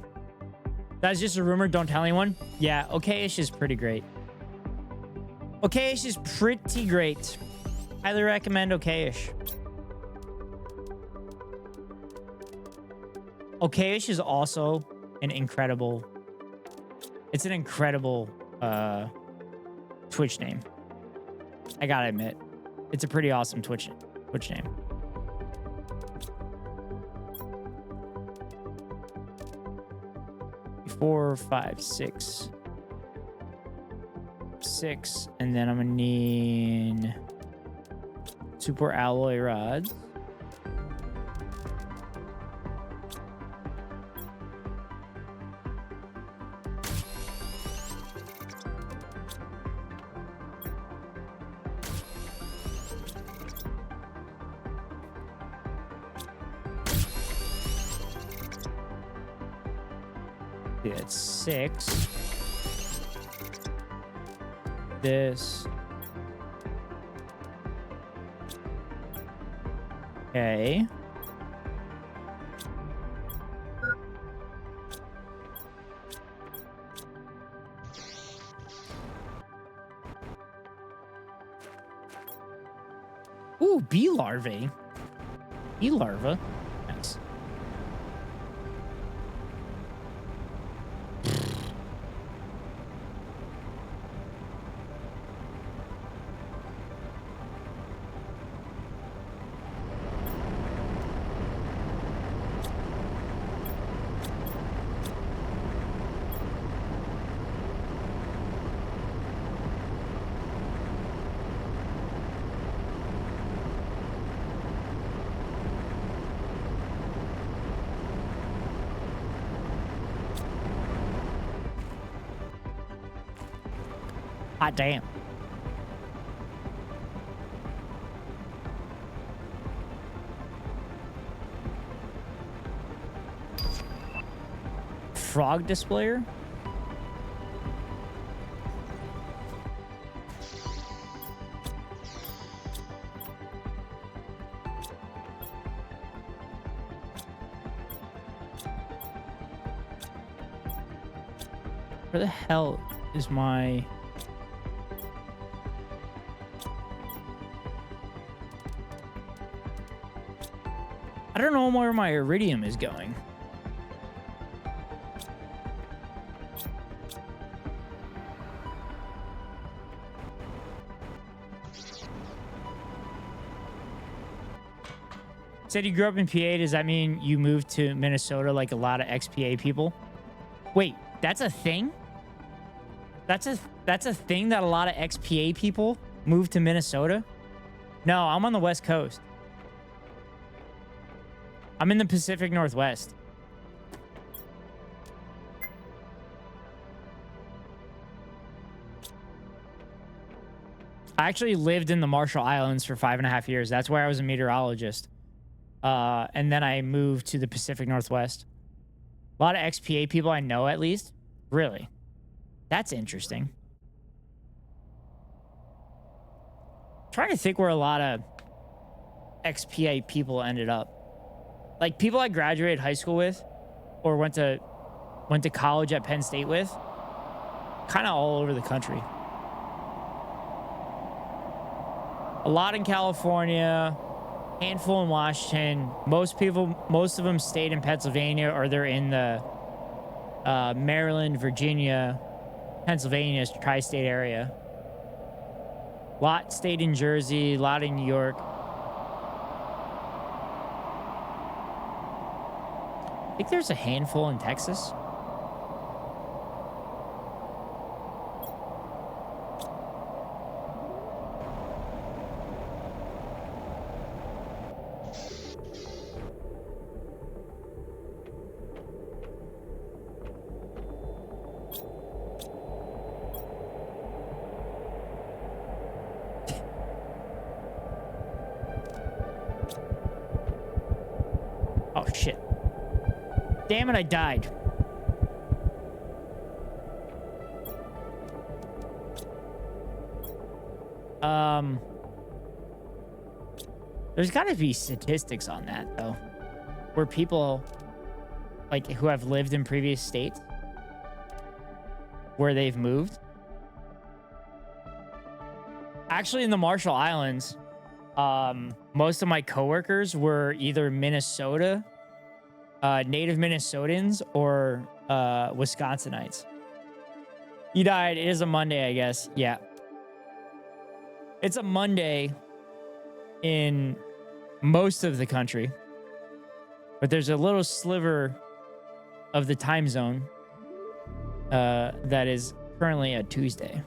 That's just a rumor. Don't tell anyone. Yeah, okayish is pretty great. Okayish is pretty great. Highly recommend okayish. Okayish is also an incredible... It's an incredible Twitch name. I gotta admit. It's a pretty awesome Twitch name. Four, five, six, and then I'm gonna need super alloy rods. Yeah, it's 6. This. Okay. Ooh, bee larvae. Bee larva. Nice. Hot damn. Frog displayer? Where the hell is my... I don't know where my iridium is going. Said you grew up in PA. Does that mean you moved to Minnesota like a lot of ex-PA people? Wait, that's a thing? That's a thing that a lot of ex-PA people moved to Minnesota? No, I'm on the West Coast. I'm in the Pacific Northwest. I actually lived in the Marshall Islands for 5.5 years. That's where I was a meteorologist. And then I moved to the Pacific Northwest. A lot of ex-PA people I know, at least. Really? That's interesting. Trying to think where a lot of ex-PA people ended up. Like people I graduated high school with or went to college at Penn State with. Kind of all over the country. A lot in California, handful in Washington. Most of them stayed in Pennsylvania, or they're in the Maryland, Virginia, Pennsylvania tri-state area. A lot stayed in Jersey, a lot in New York. I think there's a handful in Texas. Oh, shit. Damn it, I died. There's got to be statistics on that, though. Where people, like, who have lived in previous states, where they've moved. Actually, in the Marshall Islands, most of my coworkers were either Minnesota, native Minnesotans, or Wisconsinites. You died. It is a Monday, I guess. Yeah. It's a Monday in most of the country, but there's a little sliver of the time zone that is currently a Tuesday.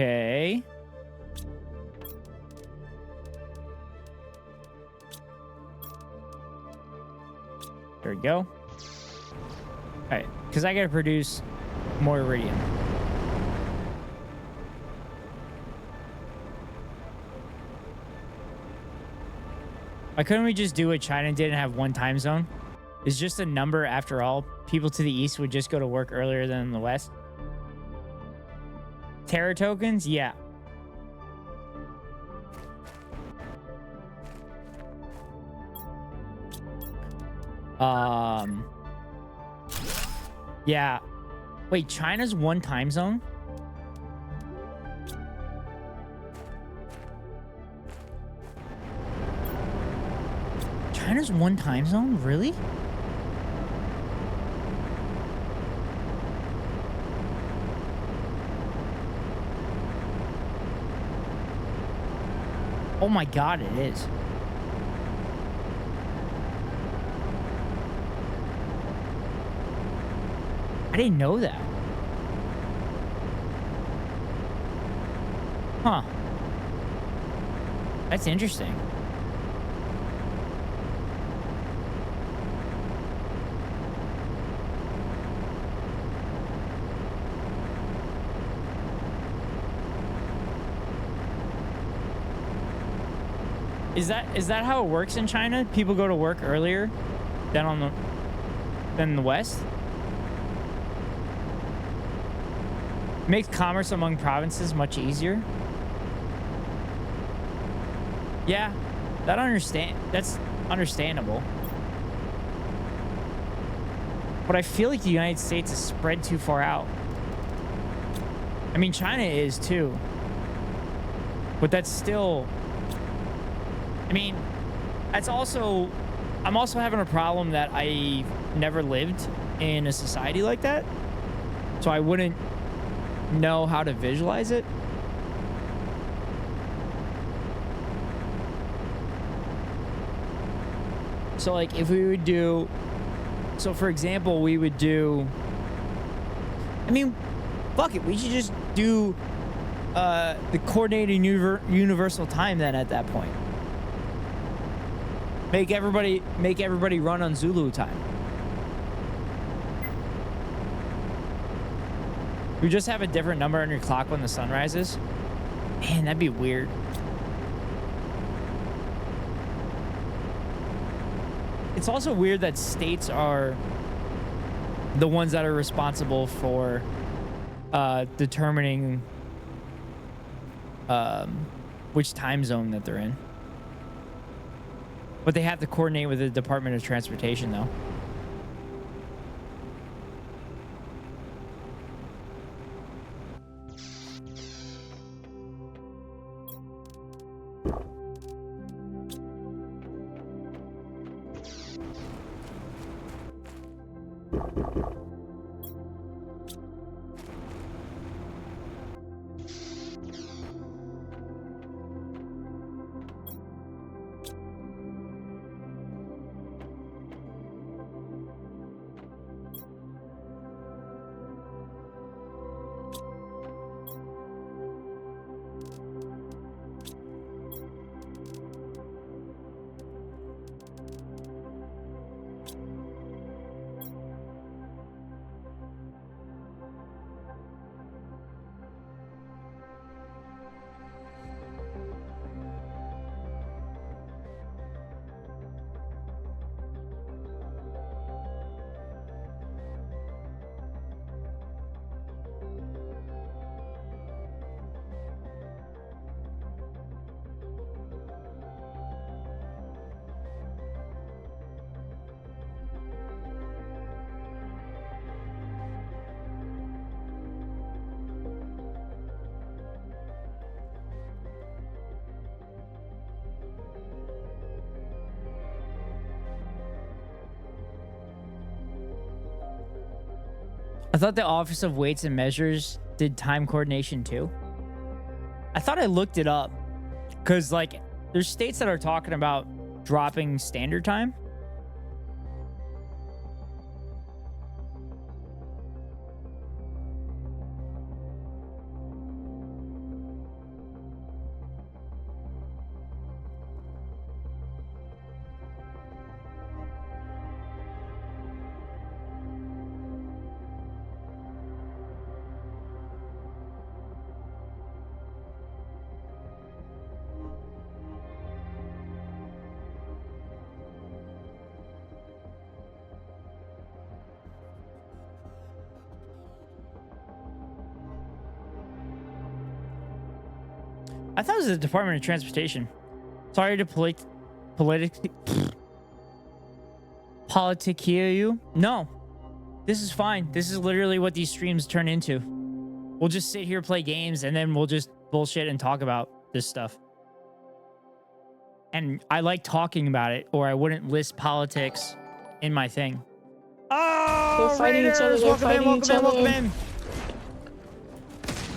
Okay. There we go. All right, because I got to produce more iridium. Why couldn't we just do what China did and have one time zone? It's just a number after all. People to the east would just go to work earlier than in the west. Terror tokens? Yeah. Yeah. Wait, China's one time zone? China's one time zone? Really? Oh my God, it is. I didn't know that. Huh. That's interesting. Is that how it works in China? People go to work earlier than in the West? Makes commerce among provinces much easier. Yeah, that's understandable. But I feel like the United States is spread too far out. I mean, China is too. But that's still... I mean, that's also... I'm also having a problem that I never lived in a society like that. So I wouldn't know how to visualize it. So like if we would do... So for example, we would do... I mean, fuck it. We should just do the coordinated universal time then at that point. Make everybody run on Zulu time. You just have a different number on your clock when the sun rises. Man, that'd be weird. It's also weird that states are the ones that are responsible for determining which time zone that they're in. But they have to coordinate with the Department of Transportation, though. I thought the Office of Weights and Measures did time coordination too. I thought I looked it up because, like, there's states that are talking about dropping standard time. I thought it was the Department of Transportation. Sorry to politickill you. No, this is fine. This is literally what these streams turn into. We'll just sit here, play games, and then we'll just bullshit and talk about this stuff. And I like talking about it, or I wouldn't list politics in my thing. Oh, They're fighting each other. Raiders! They're Welcome in, fighting each welcome in, other. welcome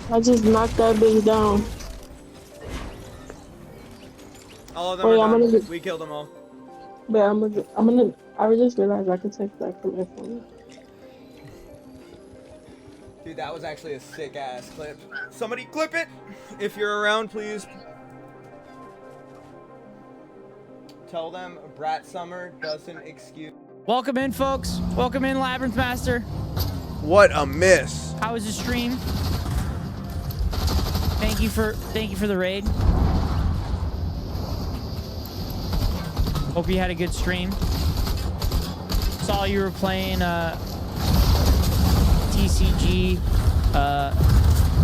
in. I just knocked that bitch down. All of them Wait, are I'm done. gonna get- We killed them all. But I just realized I could take that from my phone. Dude, that was actually a sick ass clip. Somebody clip it! If you're around, please. Tell them Brat Summer doesn't excuse. Welcome in, folks. Welcome in, Labyrinth Master. What a miss. How was the stream? Thank you for the raid. Hope you had a good stream. Saw you were playing TCG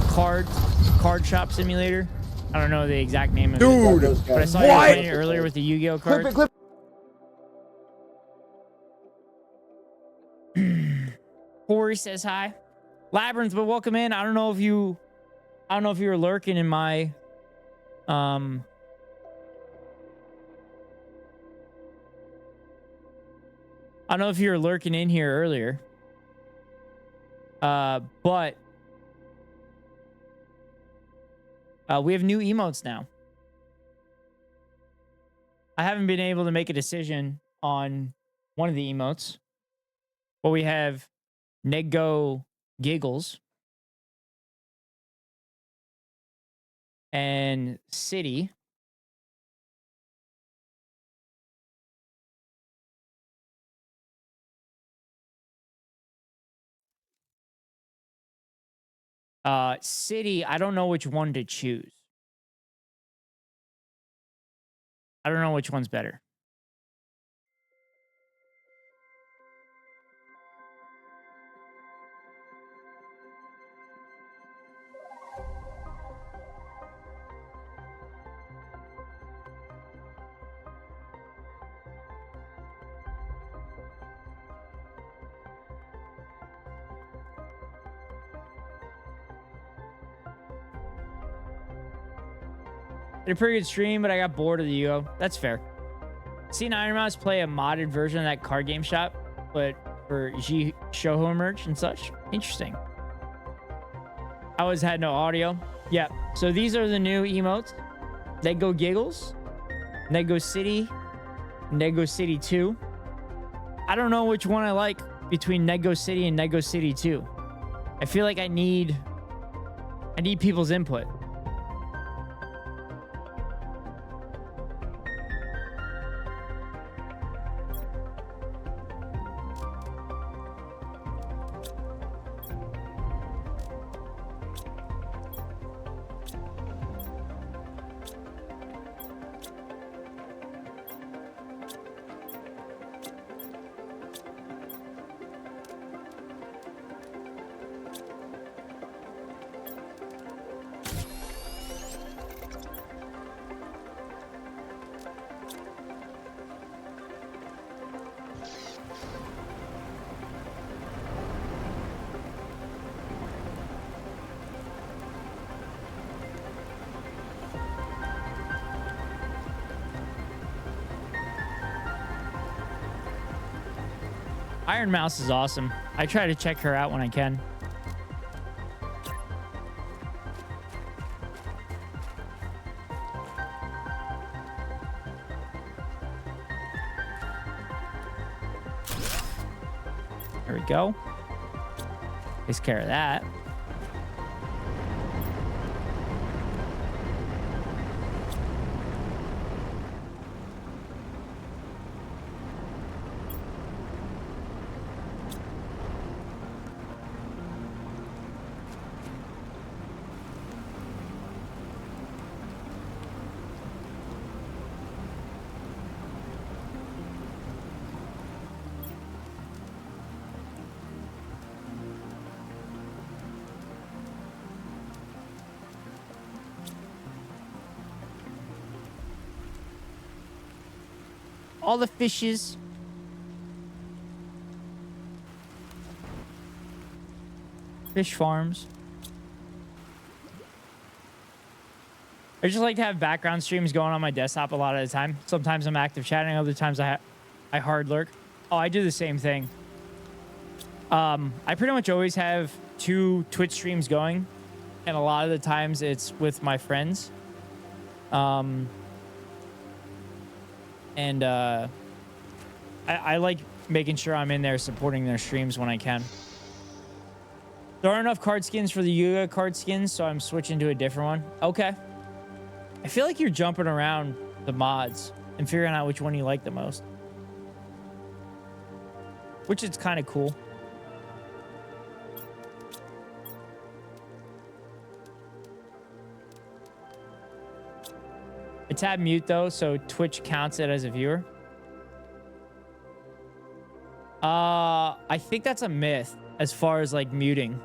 card shop simulator. I don't know the exact name of Dude, it, but I saw you were playing it earlier with the Yu-Gi-Oh Clip cards. it, clip Corey says hi. Labyrinth, but welcome in. I don't know if you were lurking in my I don't know if you were lurking in here earlier. But we have new emotes now. I haven't been able to make a decision on one of the emotes. But we have Nego Giggles and City. City, I don't know which one to choose. I don't know which one's better. Did a pretty good stream, but I got bored of the Yu-Gi-Oh. That's fair. Seen Iron Mouse play a modded version of that card game shop, but for G Shoujo merch and such. Interesting. I always had no audio. Yeah. So these are the new emotes. Nego Giggles, Nego City, Nego City 2. I don't know which one I like between Nego City and Nego City 2. I feel like I need people's input. Iron Mouse is awesome. I try to check her out when I can. There we go. Takes care of that. all the fishes. Fish farms. I just like to have background streams going on my desktop a lot of the time. Sometimes I'm active chatting, other times I hard lurk. Oh, I do the same thing. I pretty much always have 2 Twitch streams going, and a lot of the times it's with my friends. I like making sure I'm in there supporting their streams when I can. There aren't enough card skins for the Yuga card skins, so I'm switching to a different one. Okay. I feel like you're jumping around the mods and figuring out which one you like the most. Which is kind of cool. I tab mute though, so Twitch counts it as a viewer. I think that's a myth as far as like muting.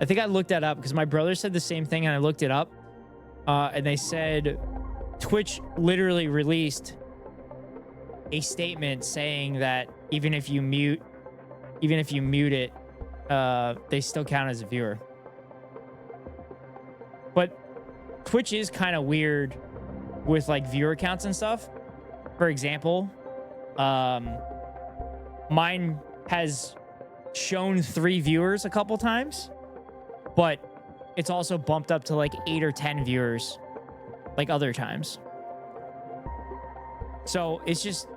I think I looked that up because my brother said the same thing and I looked it up. And they said Twitch literally released a statement saying that even if you mute it, they still count as a viewer. But Twitch is kind of weird with like viewer counts and stuff. For example, mine has shown 3 viewers a couple times, but it's also bumped up to like 8 or 10 viewers like other times. So it's just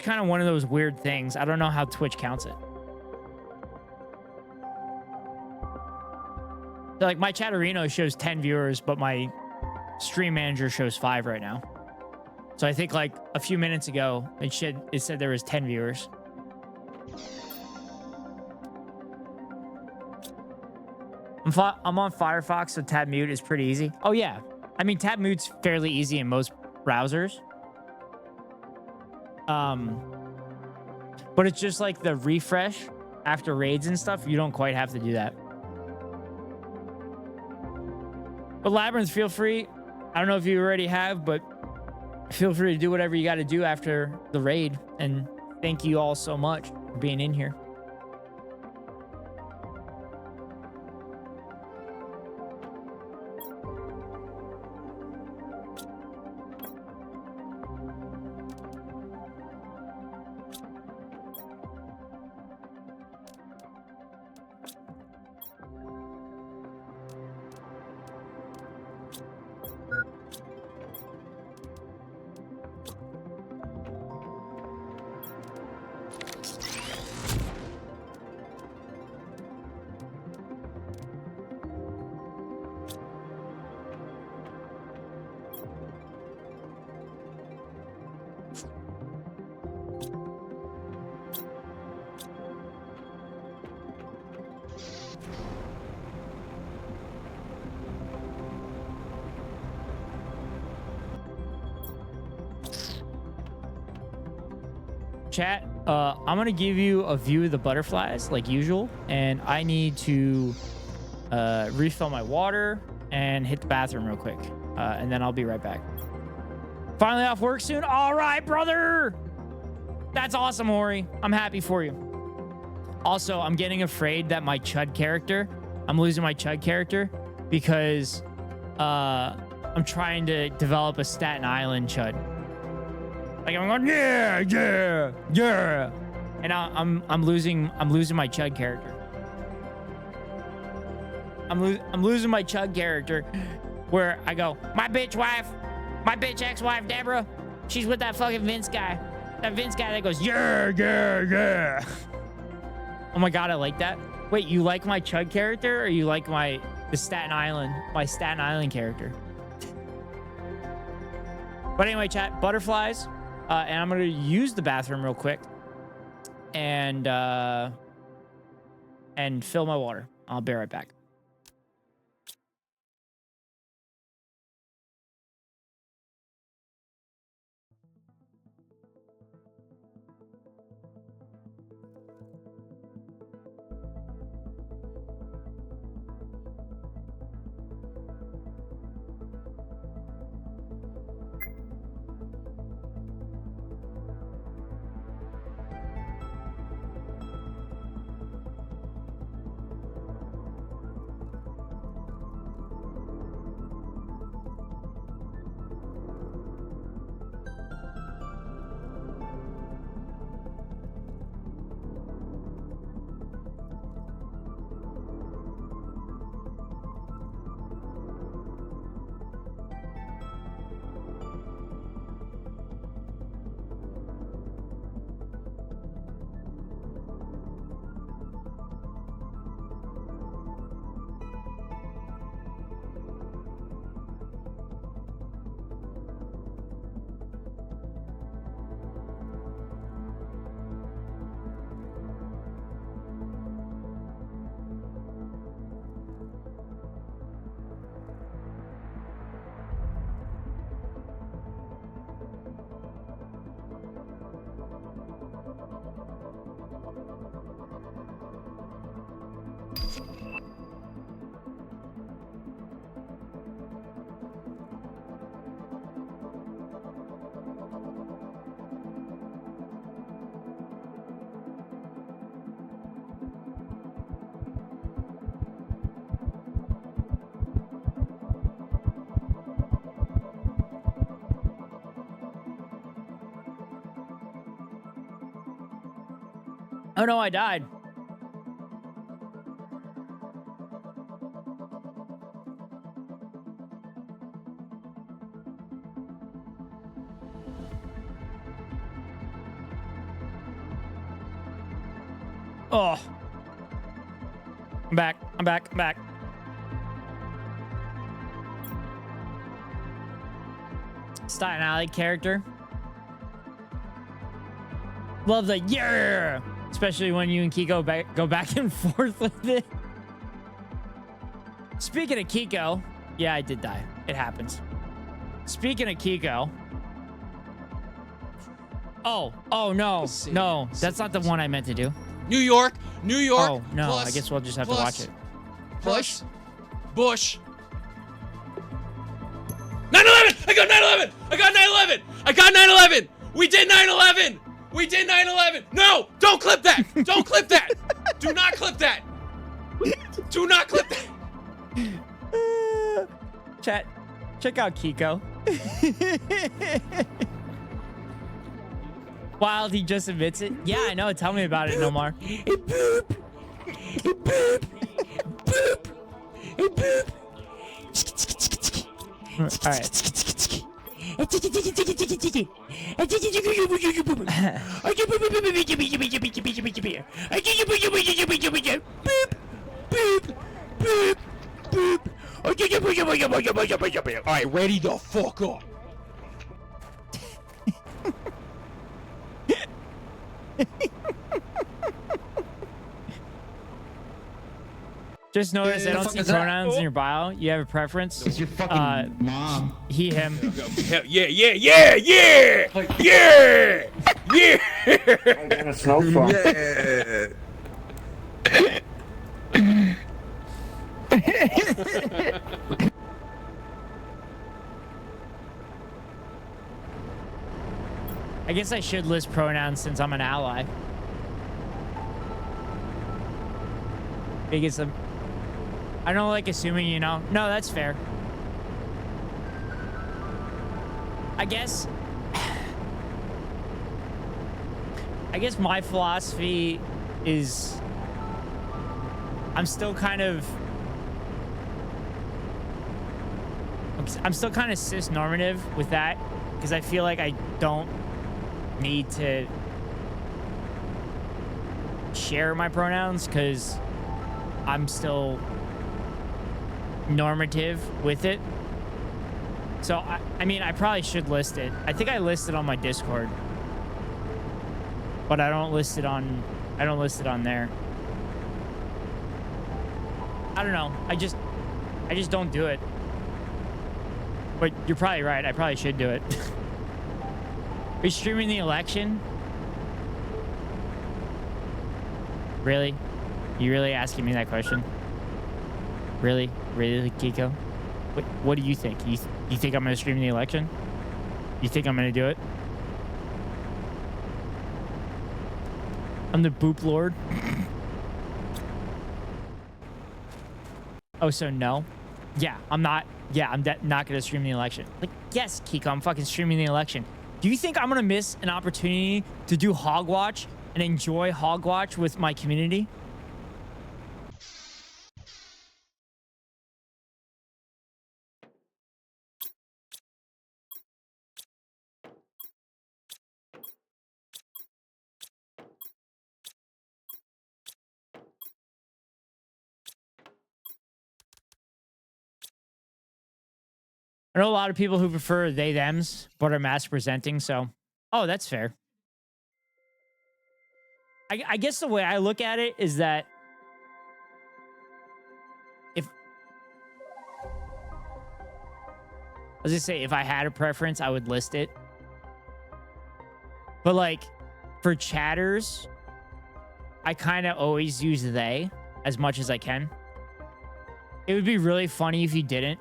kind of one of those weird things. I don't know how Twitch counts it. So like my Chatterino shows 10 viewers, but my stream manager shows 5 right now. So I think like a few minutes ago, it said there was 10 viewers. I'm on Firefox, so tab mute is pretty easy. Oh yeah, I mean tab mute's fairly easy in most browsers. But it's just like the refresh after raids and stuff. You don't quite have to do that. But Labyrinth, feel free. I don't know if you already have, but feel free to do whatever you got to do after the raid. And thank you all so much for being in here. Chat, I'm gonna give you a view of the butterflies like usual, and I need to refill my water and hit the bathroom real quick, and then I'll be right back. Finally off work soon. All right, brother. That's awesome, Ori. I'm happy for you. Also, I'm getting afraid that my Chud character, I'm losing my Chud character because I'm trying to develop a Staten Island Chud. Like I'm going, yeah, and I'm losing my Chud character. I'm losing my Chud character, where I go, my bitch ex-wife Deborah, she's with that fucking Vince guy, that goes, yeah. Oh my god, I like that. Wait, you like my Chud character, or you like my Staten Island character? But anyway, chat, butterflies. And I'm going to use the bathroom real quick and fill my water. I'll be right back. Oh no, I died. Oh. I'm back. I'm back. I'm back. Staten Island character. Love the yeah, especially when you and Kiko go back and forth with it. Speaking of Kiko, yeah, I did die. It happens. Speaking of Kiko. Oh no, no, that's not the one I meant to do. New York. Oh no, plus, I guess we'll just have to watch it. Bush. 9/11. I got 9/11. I got 9/11. I got 9/11. We did 9/11. We did 9/11. No, don't clip that. Don't clip that. Do not clip that. Do not clip that. Chat, check out Kiko. Wild, he just admits it. Yeah, I know. Tell me about it, Nomar. All right, ready the fuck up. Just notice I don't see pronouns in your bio. You have a preference? It's your fucking mom. He, him. Hell yeah, yeah, yeah, yeah, yeah, yeah. I got a snowfall. Yeah. I guess I should list pronouns since I'm an ally. Because I don't like assuming, you know. No, that's fair. I guess my philosophy is I'm still kind of cis normative with that because I feel like I don't need to share my pronouns because I'm still normative with it. So I mean, I probably should list it. I think I listed on my Discord, but I don't list it on there. I don't know. I just don't do it. But you're probably right. I probably should do it. Are you streaming the election? Really? You really asking me that question? Really? Really, Kiko? What do you think? You think I'm going to stream the election? You think I'm going to do it? I'm the boop lord. Oh, so no? Yeah, I'm not. Yeah, I'm not going to stream the election. Like, yes, Kiko, I'm fucking streaming the election. Do you think I'm going to miss an opportunity to do Hogwatch and enjoy Hogwatch with my community? I know a lot of people who prefer they, thems, but are mass presenting, so... Oh, that's fair. I guess the way I look at it is that... I was gonna say, if I had a preference, I would list it. But, like, for chatters, I kind of always use they as much as I can. It would be really funny if you didn't.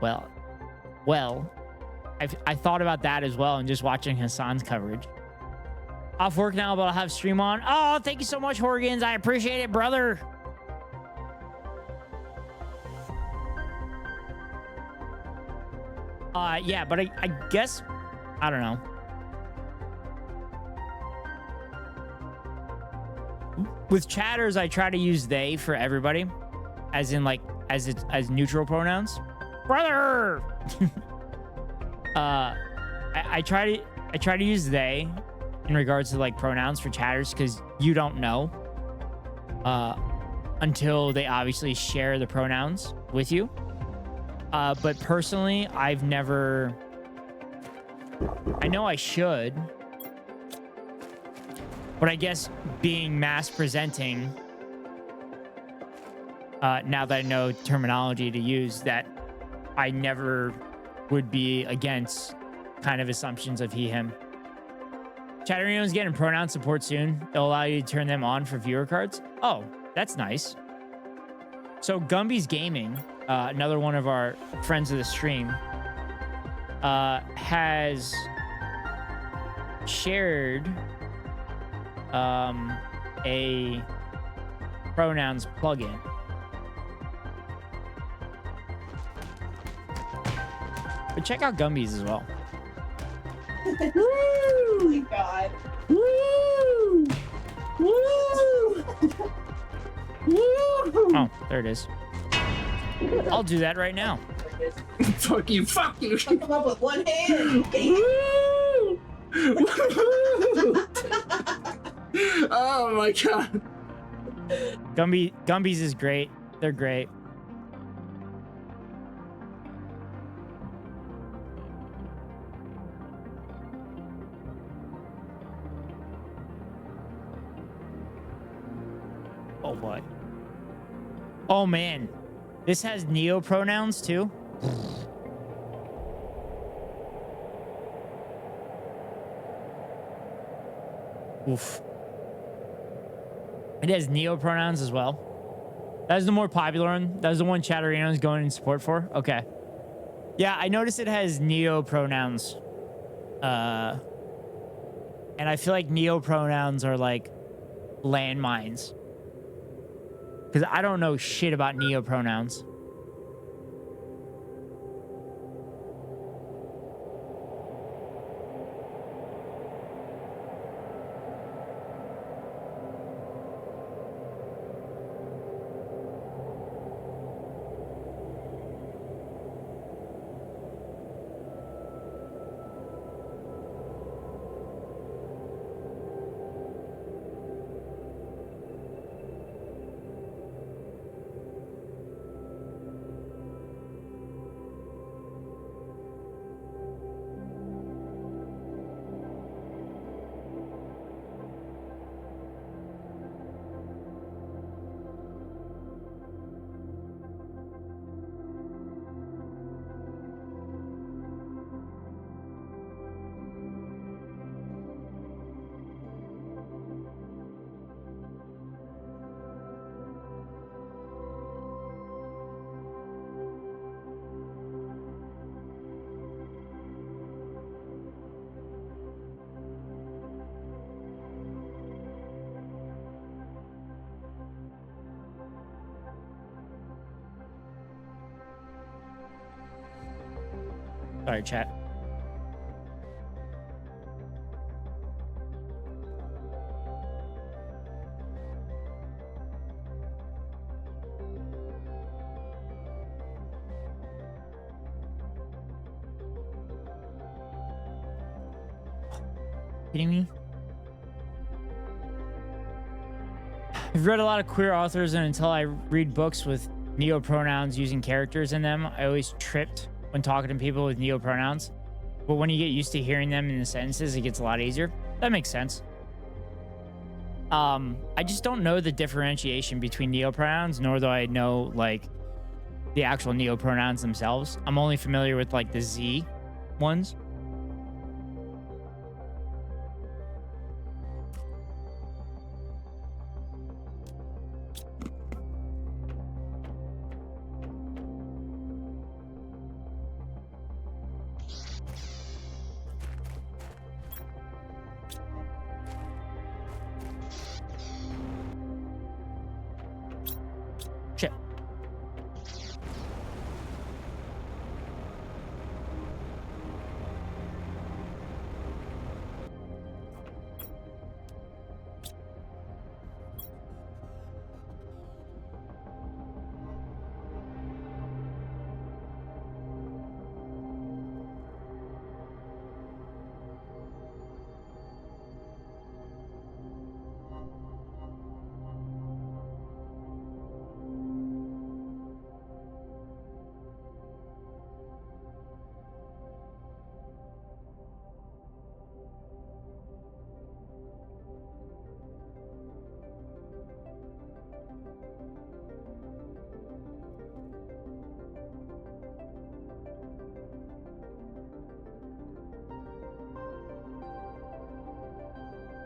Well, I thought about that as well and just watching Hassan's coverage. Off work now, but I'll have stream on. Oh, thank you so much, Horgans. I appreciate it, brother. Yeah, but I guess, I don't know. with chatters, I try to use they for everybody, as in like as neutral pronouns. Brother. I try to use they in regards to like pronouns for chatters because you don't know until they obviously share the pronouns with you. But personally, I've never. I know I should, but I guess being mass presenting, now that I know terminology to use, that I never would be against kind of assumptions of he, him. Chatterino's getting pronoun support soon. It'll allow you to turn them on for viewer cards. Oh, that's nice. So Gumby's Gaming, another one of our friends of the stream, has shared a pronouns plugin. But check out Gumby's as well. Oh my god. Woo! Woo! Woo! Oh, there it is. I'll do that right now. Fuck you, fuck you. Come up with one hand. Woo! Oh my god. Gumby's is great. They're great. Oh, what? Oh, man. This has neo pronouns too. Oof. It has neo pronouns as well. That is the more popular one. That is the one Chatterino is going in support for. Okay. Yeah, I noticed it has neo pronouns. And I feel like neo pronouns are like landmines. Because I don't know shit about neo pronouns. Sorry, chat. Kidding me? I've read a lot of queer authors, and until I read books with neo-pronouns using characters in them, I always tripped when talking to people with neo-pronouns. But when you get used to hearing them in the sentences, it gets a lot easier. That makes sense. I just don't know the differentiation between neo-pronouns, nor do I know, like, the actual neo-pronouns themselves. I'm only familiar with, like, the Z ones. Shit.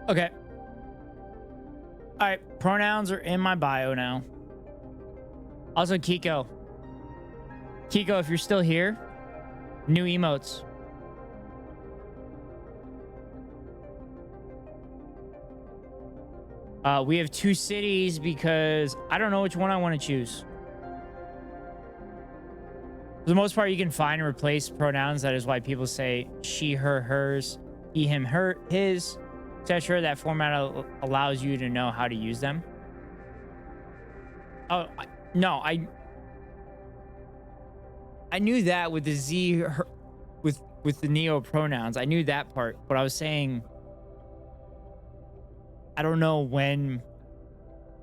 Okay. All right. Pronouns are in my bio now. Also, Kiko. Kiko, if you're still here, new emotes. We have 2 cities because I don't know which one I want to choose. For the most part, you can find and replace pronouns. That is why people say she, her, hers, he, him, her, his, etc. That format allows you to know how to use them. Oh, no, I knew that with the Z, her, with the neo pronouns. I knew that part, but I was saying I don't know when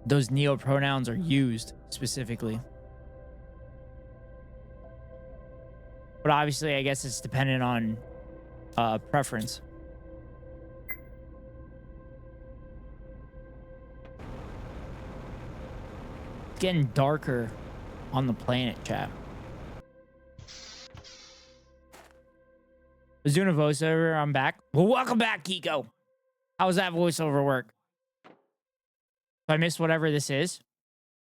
those neo pronouns are used specifically. But obviously, I guess it's dependent on preference. It's getting darker on the planet, chat. I was doing a voiceover. I'm back. Well, welcome back, Kiko. How was that voiceover work? If I missed whatever this is,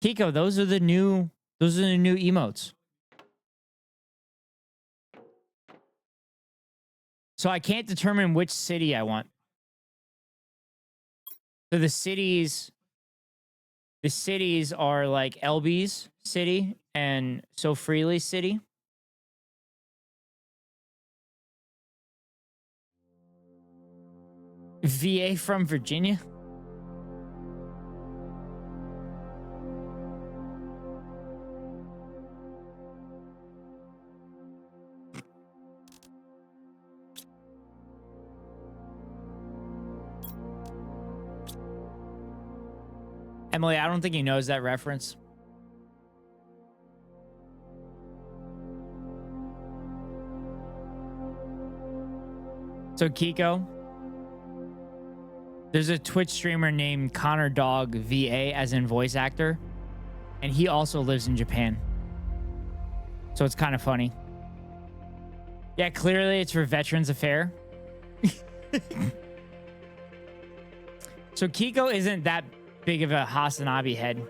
Kiko, those are the new emotes. So I can't determine which city I want. So the cities are like LB's city and So Freely city. VA from Virginia. Emily, I don't think he knows that reference. So Kiko, there's a Twitch streamer named Connor Dog VA, as in voice actor, and he also lives in Japan. So it's kind of funny. Yeah, clearly it's for Veterans Affair. So Kiko isn't that big of a Hasanabi head.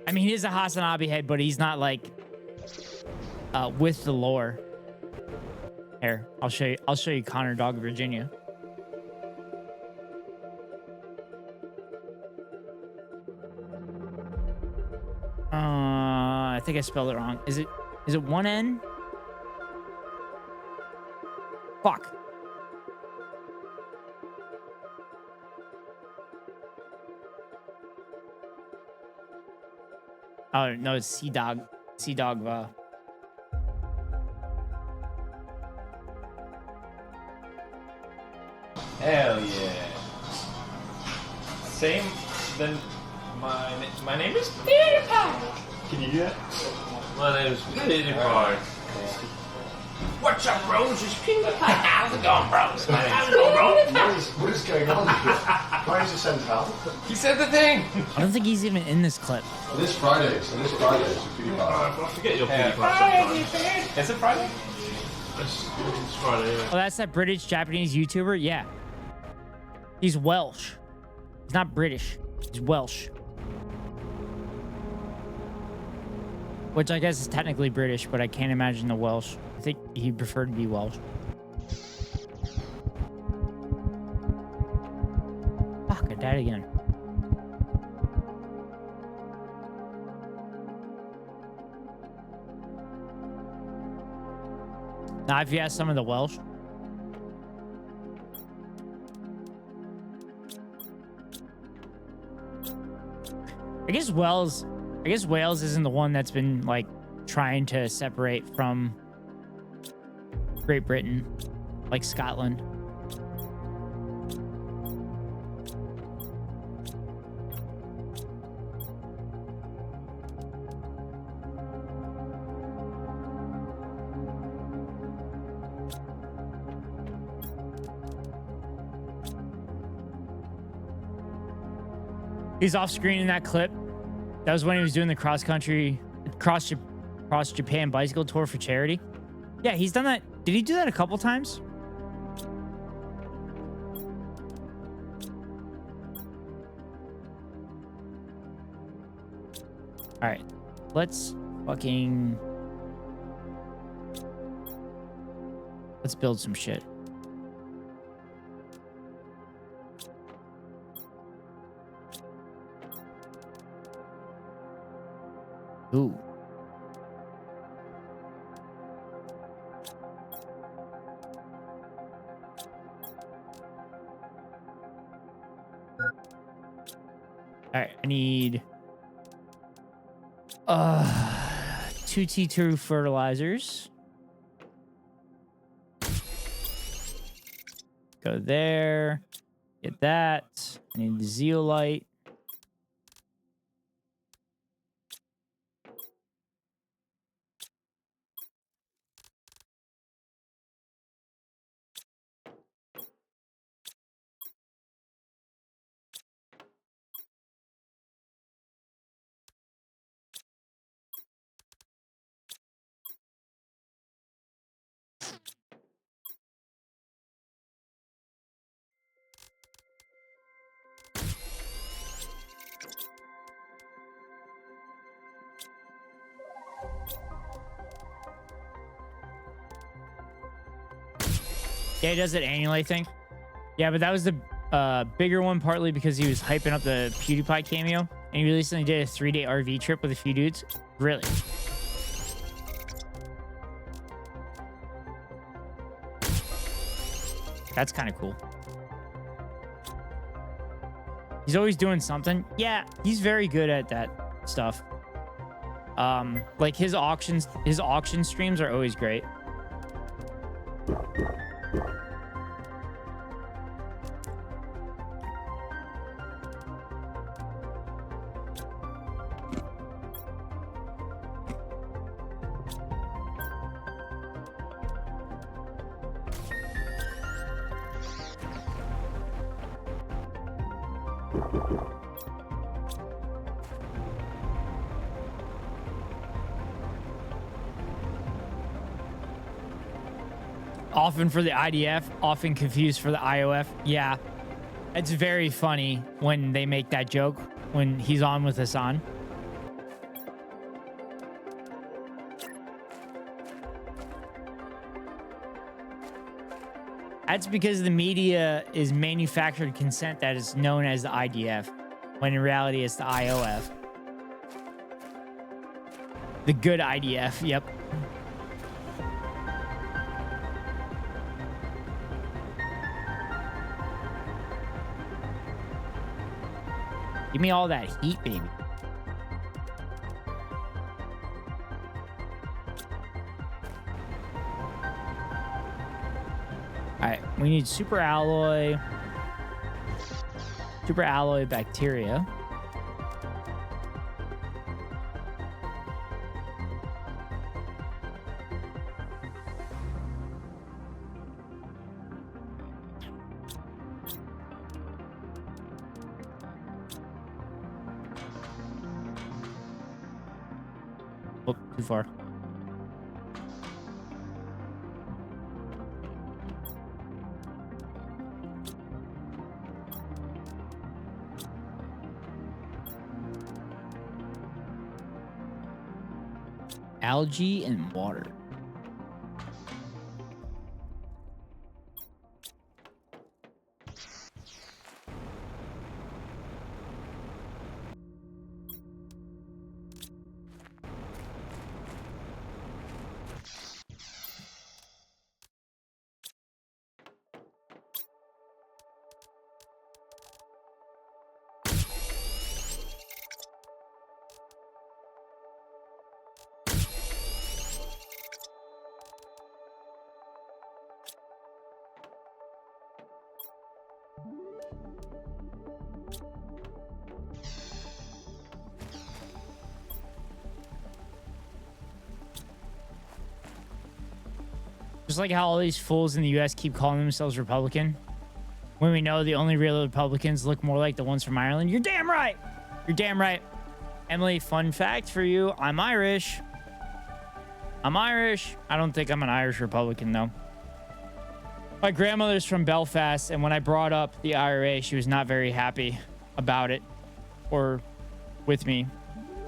I mean, he is a Hasanabi head, but he's not like with the lore. Here, I'll show you Connor Dog Virginia. I think I spelled it wrong. Is it one N? Fuck. Oh no, it's Sea Dog. Sea Dog. Hell yeah. Same. Then my name is Peter Pan. Can you do that? My name is Peter Pan. What's up, bros? It's Peter Pan. How's it going, bros? How's it going, bro? What is going on here? Why is he sent out? He said the thing. I don't think he's even in this clip. This Friday, so this Friday is PewDiePie. I forget your PewDiePie. Is it Friday? It's Friday, yeah. Oh, that's that British Japanese YouTuber? Yeah. He's Welsh. He's not British. He's Welsh. Which I guess is technically British, but I can't imagine the Welsh. I think he'd prefer to be Welsh. Fuck, I died again. Now, if you ask some of the Welsh, I guess Wales isn't the one that's been like trying to separate from Great Britain, like Scotland. He's off screen in that clip. That was when he was doing the cross Japan bicycle tour for charity. Yeah, he's done that. Did he do that a couple times? All right, let's fucking build some shit. Ooh. All right, I need 2 T2 fertilizers. Go there. Get that. I need the zeolite. Yeah, he does it annually, I think. Yeah, but that was the bigger one, partly because he was hyping up the PewDiePie cameo. And he recently did a 3-day RV trip with a few dudes. Really? That's kind of cool. He's always doing something. Yeah, he's very good at that stuff. Like his auction streams are always great. Often for the IDF, often confused for the IOF. Yeah, it's very funny when they make that joke when he's on with Hassan. That's because the media is manufactured consent that is known as the IDF, when in reality it's the IOF. The good IDF, yep. Give me all that heat, baby. All right, we need super alloy bacteria. Oh, too far. Algae and water. Just like how all these fools in the U.S. keep calling themselves Republican, when we know the only real Republicans look more like the ones from Ireland. You're damn right. You're damn right. Emily, fun fact for you. I'm Irish. I'm Irish. I don't think I'm an Irish Republican, though. My grandmother's from Belfast, and when I brought up the IRA, she was not very happy about it or with me.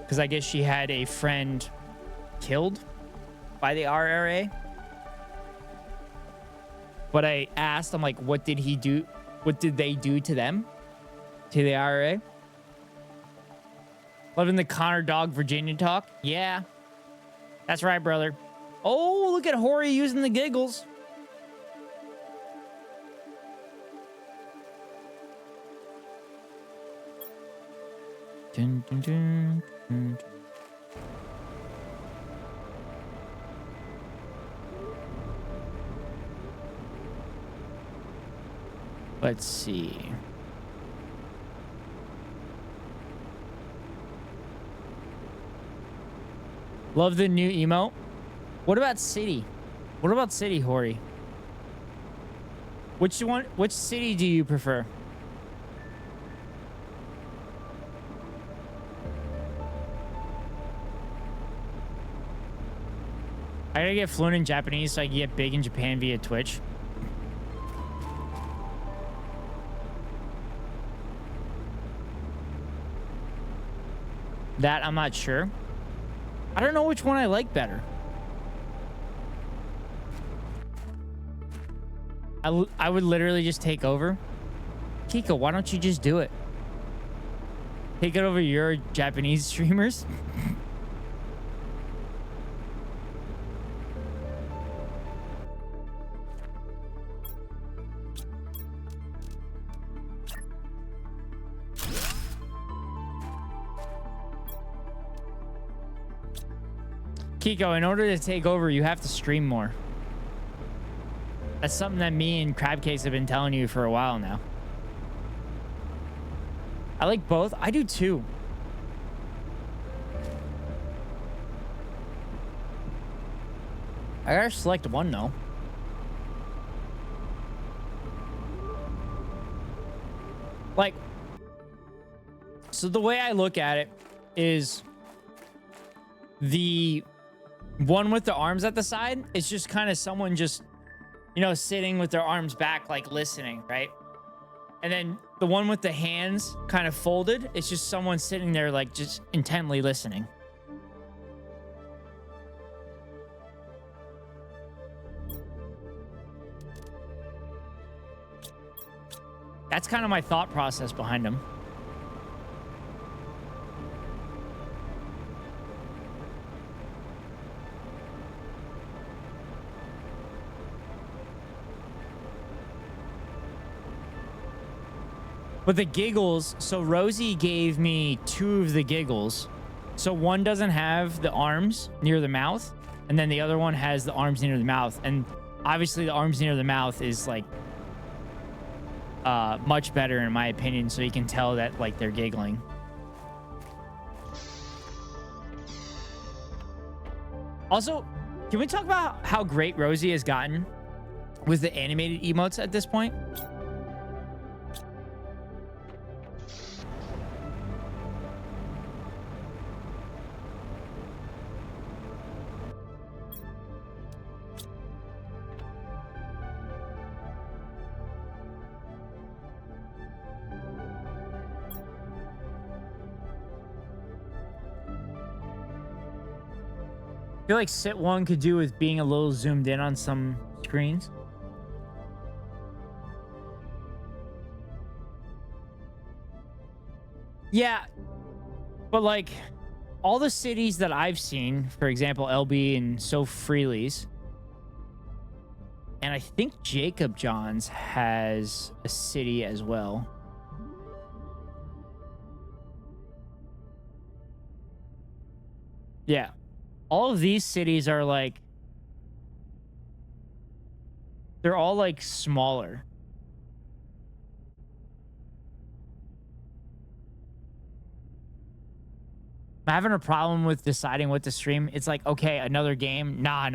Because because I guess she had a friend killed by the RRA. But I asked, I'm like, what did he do? What did they do to them? To the RRA? Loving the Connor Dog Virginia talk? Yeah. That's right, brother. Oh, look at Hori using the giggles. Dun, dun, dun, dun. Let's see. Love the new emote. What about City? What about City, Hori? Which one? Which city do you prefer? I gotta get fluent in Japanese so I can get big in Japan via Twitch. That I'm not sure. I don't know which one I like better. I would literally just take over. Kiko, why don't you just do it? Take it over your Japanese streamers. Kiko, in order to take over, you have to stream more. That's something that me and Crabcase have been telling you for a while now. I like both. I do too. I gotta select one though. Like, so the way I look at it is the one with the arms at the side is just kind of someone just, you know, sitting with their arms back, like listening, right? And then the one with the hands kind of folded, it's just someone sitting there, like just intently listening. That's kind of my thought process behind them. But the giggles, so Rosie gave me 2 of the giggles. So one doesn't have the arms near the mouth, and then the other one has the arms near the mouth. And obviously the arms near the mouth is like much better in my opinion, so you can tell that like they're giggling. Also, can we talk about how great Rosie has gotten with the animated emotes at this point? I feel like Sit 1 could do with being a little zoomed in on some screens. Yeah, but like all the cities that I've seen, for example, LB and So Freely's, and I think Jacob John's has a city as well. Yeah. All of these cities are like, they're all like smaller. I'm having a problem with deciding what to stream. It's like, okay, another game. Nah.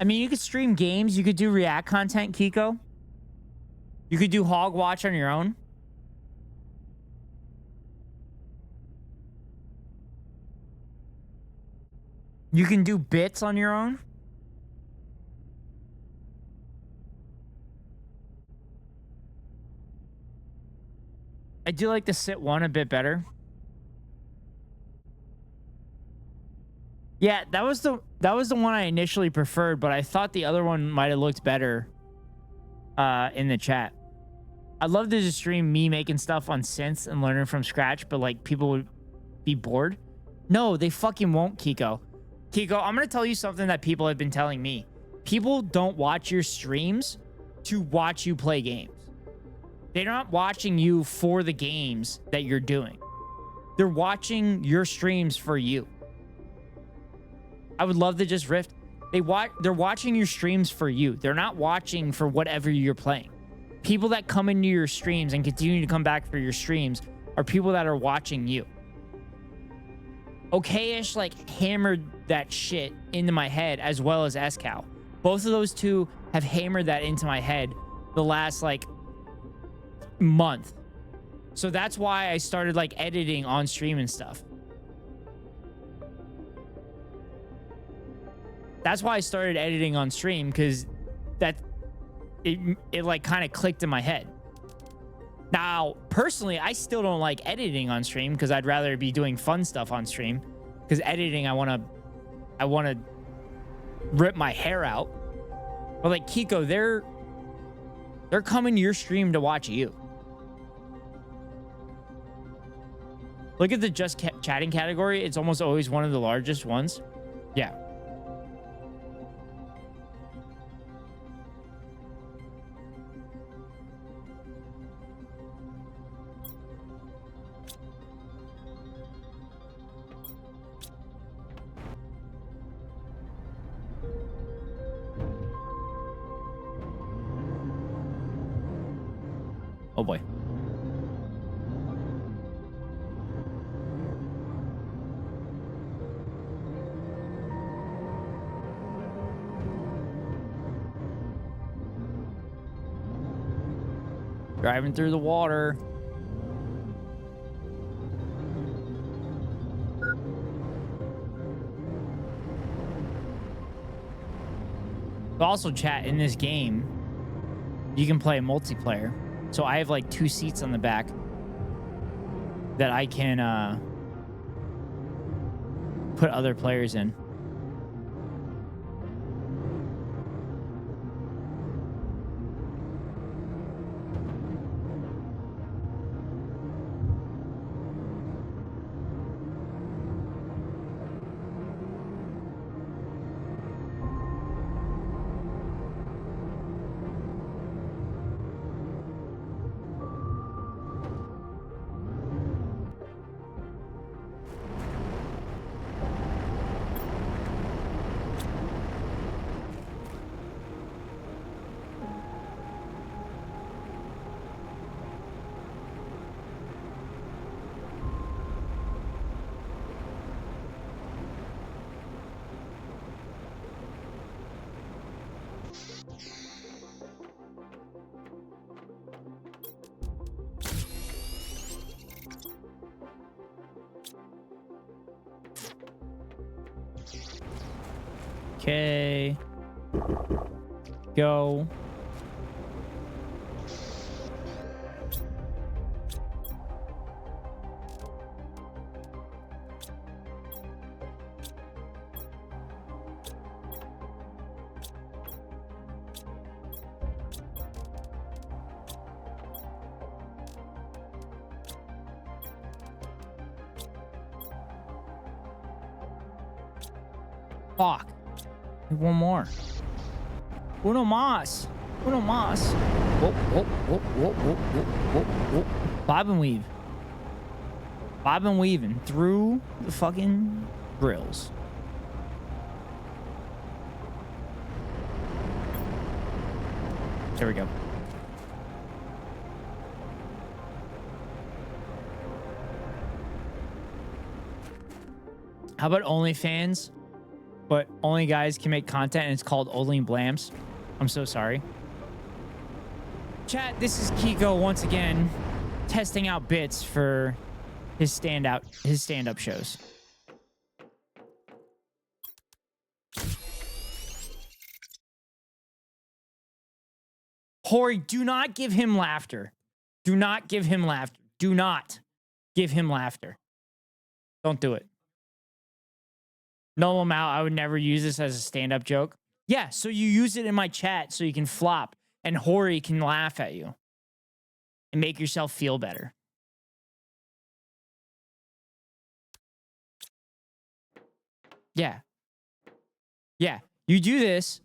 I mean, you could stream games. You could do React content, Kiko. You could do Hog Watch on your own. You can do bits on your own. do like the sit one a bit better. Yeah, that was the one I initially preferred, but I thought the other one might have looked better in the chat. I'd love to just stream me making stuff on synths and learning from scratch, but like people would be bored. No, they fucking won't, Kiko. Kiko, I'm gonna tell you something that people have been telling me. People don't watch your streams to watch you play games. They're not watching you for the games that you're doing. They're watching your streams for you. I would love to just riff. They're watching your streams for you. They're not watching for whatever you're playing. People that come into your streams and continue to come back for your streams are people that are watching you. Okay-ish like hammered that shit into my head, as well as SCal. Both of those two have hammered that into my head the last like month. So that's why I started like editing on stream and stuff. That's why I started editing on stream, because it like kind of clicked in my head. Now, personally, I still don't like editing on stream because I'd rather be doing fun stuff on stream. Because editing, I want to rip my hair out. But like Kiko, they're coming to your stream to watch you. Look at the just chatting category. It's almost always one of the largest ones. Yeah. Oh boy. Driving through the water. Also, chat, in this game, you can play multiplayer. So I have like 2 seats on the back that I can put other players in. Okay. Go. Fuck. One more. Uno más. Uno más. Whoop, whoop, whoop, whoop, whoop, whoop, whoop, whoop. Bob and weave. Bob and weaving through the fucking grills. There we go. How about OnlyFans? But only guys can make content, and it's called Only Blams. I'm so sorry. Chat, this is Kiko once again, testing out bits for his stand-up shows. Hori, do not give him laughter. Do not give him laughter. do not give him laughter. Don't do it. No amount. I would never use this as a stand-up joke. Yeah, so you use it in my chat so you can flop and Hori can laugh at you and make yourself feel better. Yeah. Yeah. You do this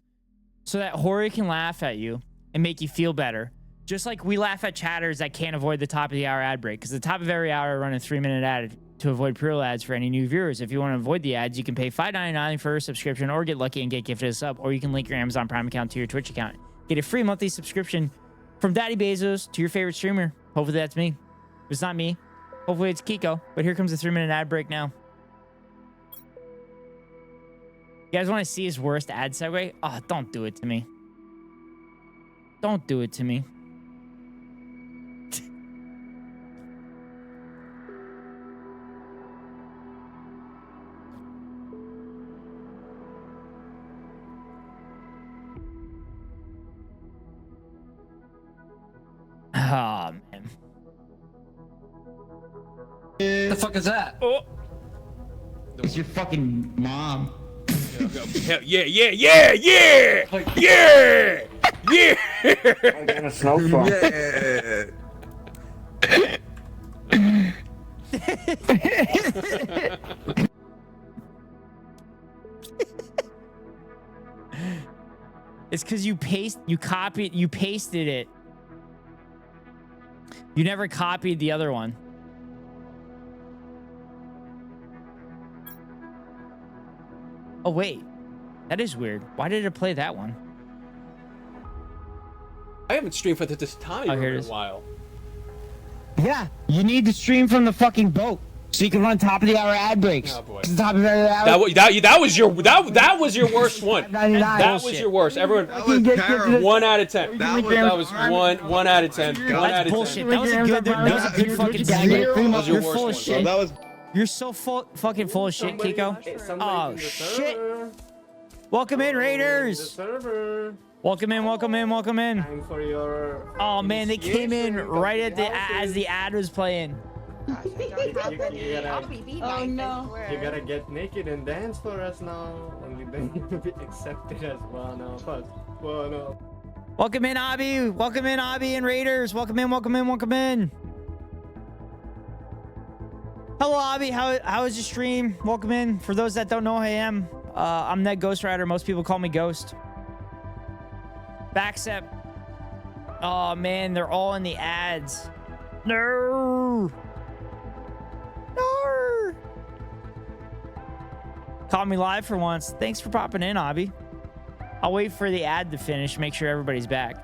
so that Hori can laugh at you and make you feel better. Just like we laugh at chatters that can't avoid the top of the hour ad break. Because the top of every hour, I run a 3-minute ad to avoid pre-roll ads for any new viewers. If you want to avoid the ads, you can pay $5.99 for a subscription or get lucky and get gifted a sub. Or you can link your Amazon Prime account to your Twitch account. Get a free monthly subscription from Daddy Bezos to your favorite streamer. Hopefully that's me. If it's not me, hopefully it's Kiko. But here comes the 3-minute ad break now. You guys want to see his worst ad segue? Oh, don't do it to me. Don't do it to me. Oh, man. The fuck is that? Oh. It's your fucking mom. Hell yeah, yeah, yeah, yeah, yeah, yeah. Like in a snowstorm. Yeah. It's because you pasted it. You never copied the other one. Oh, wait. That is weird. Why did it play that one? I haven't streamed for this time here it in a is. while. Yeah, you need to stream from the fucking boat so you can run top of the hour ad breaks. Oh boy. Top of the hour. That was your worst one. That was your worst. Everyone, That was terrible. 1 out of 10. That was one out of 10. 1 out That's of bullshit. 10. That was a good fucking segment. That was your You're worst full one. of shit. That was You're so fucking full of shit, Kiko. Oh, shit. Welcome in, Raiders. Welcome in, welcome in, welcome in. Oh, man, they came in right at as the ad was playing. Oh no. You gotta get naked and dance for us now, and then you'll be accepted as one of us. One of. Welcome in, Abby. Welcome in, Abby and Raiders. Welcome in, welcome in, welcome in. Hello, Abby. How is your stream? Welcome in. For those that don't know who I am, I'm Ned Ghost Rider. Most people call me Ghost. Backstep. Oh, man, they're all in the ads. No. No. Caught me live for once. Thanks for popping in, Abby. I'll wait for the ad to finish, make sure everybody's back.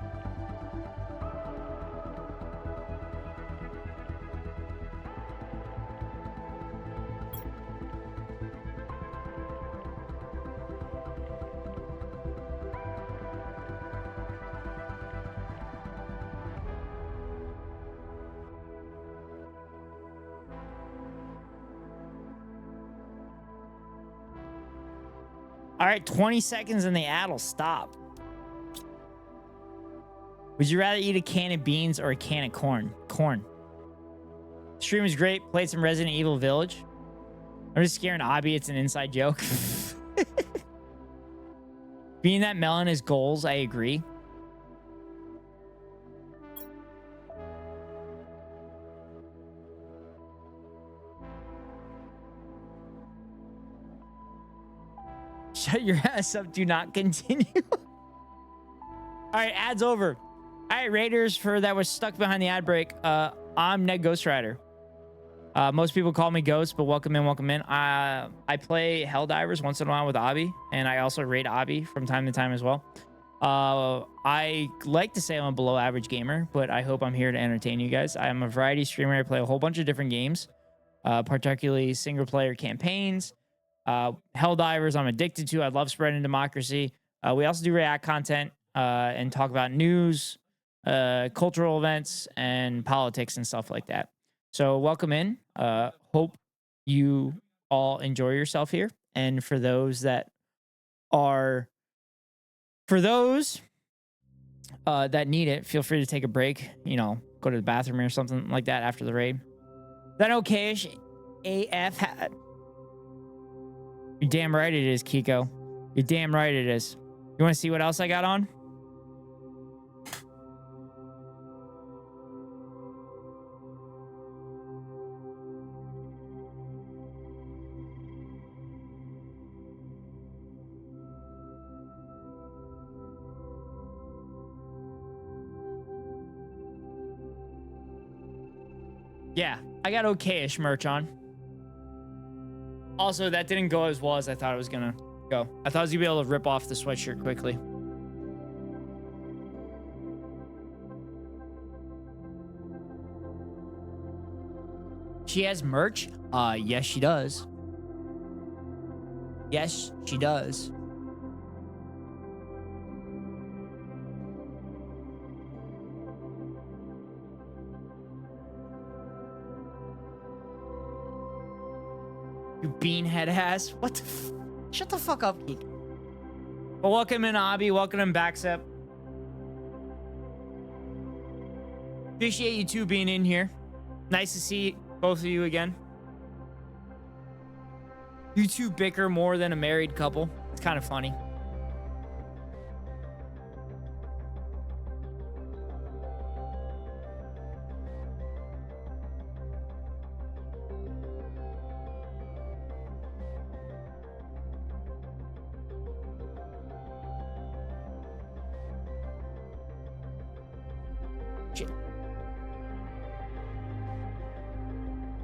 All right, 20 seconds and the ad will stop. Would you rather eat a can of beans or a can of corn? Corn. Stream is great. Played some Resident Evil Village. I'm just scaring Abby. It's an inside joke. Being that melon is goals, I agree. Shut your ass up. Do not continue. All right, ad's over. All right, Raiders, for that was stuck behind the ad break. I'm Ned Ghost Rider. Most people call me Ghost, but welcome in, welcome in. I play Helldivers once in a while with Abby, and I also raid Abby from time to time as well. I like to say I'm a below average gamer, but I hope I'm here to entertain you guys. I'm a variety streamer. I play a whole bunch of different games, particularly single player campaigns. Helldivers I'm addicted to. I love spreading democracy. We also do react content and talk about news, cultural events, and politics and stuff like that. So welcome in. Hope you all enjoy yourself here. And for those that are, that need it, feel free to take a break. You know, go to the bathroom or something like that after the raid. Is that okay-ish? AF hat. You're damn right it is, Kiko. You're damn right it is. You want to see what else I got on? Yeah, I got okay-ish merch on. Also, that didn't go as well as I thought it was gonna go. I thought I was gonna be able to rip off the sweatshirt quickly. She has merch? Yes, she does. Yes, she does. You beanhead ass. What the shut the fuck up, geek. Well, welcome in, Abby. Welcome in, Backsep. Appreciate you two being in here. Nice to see both of you again. You two bicker more than a married couple. It's kind of funny.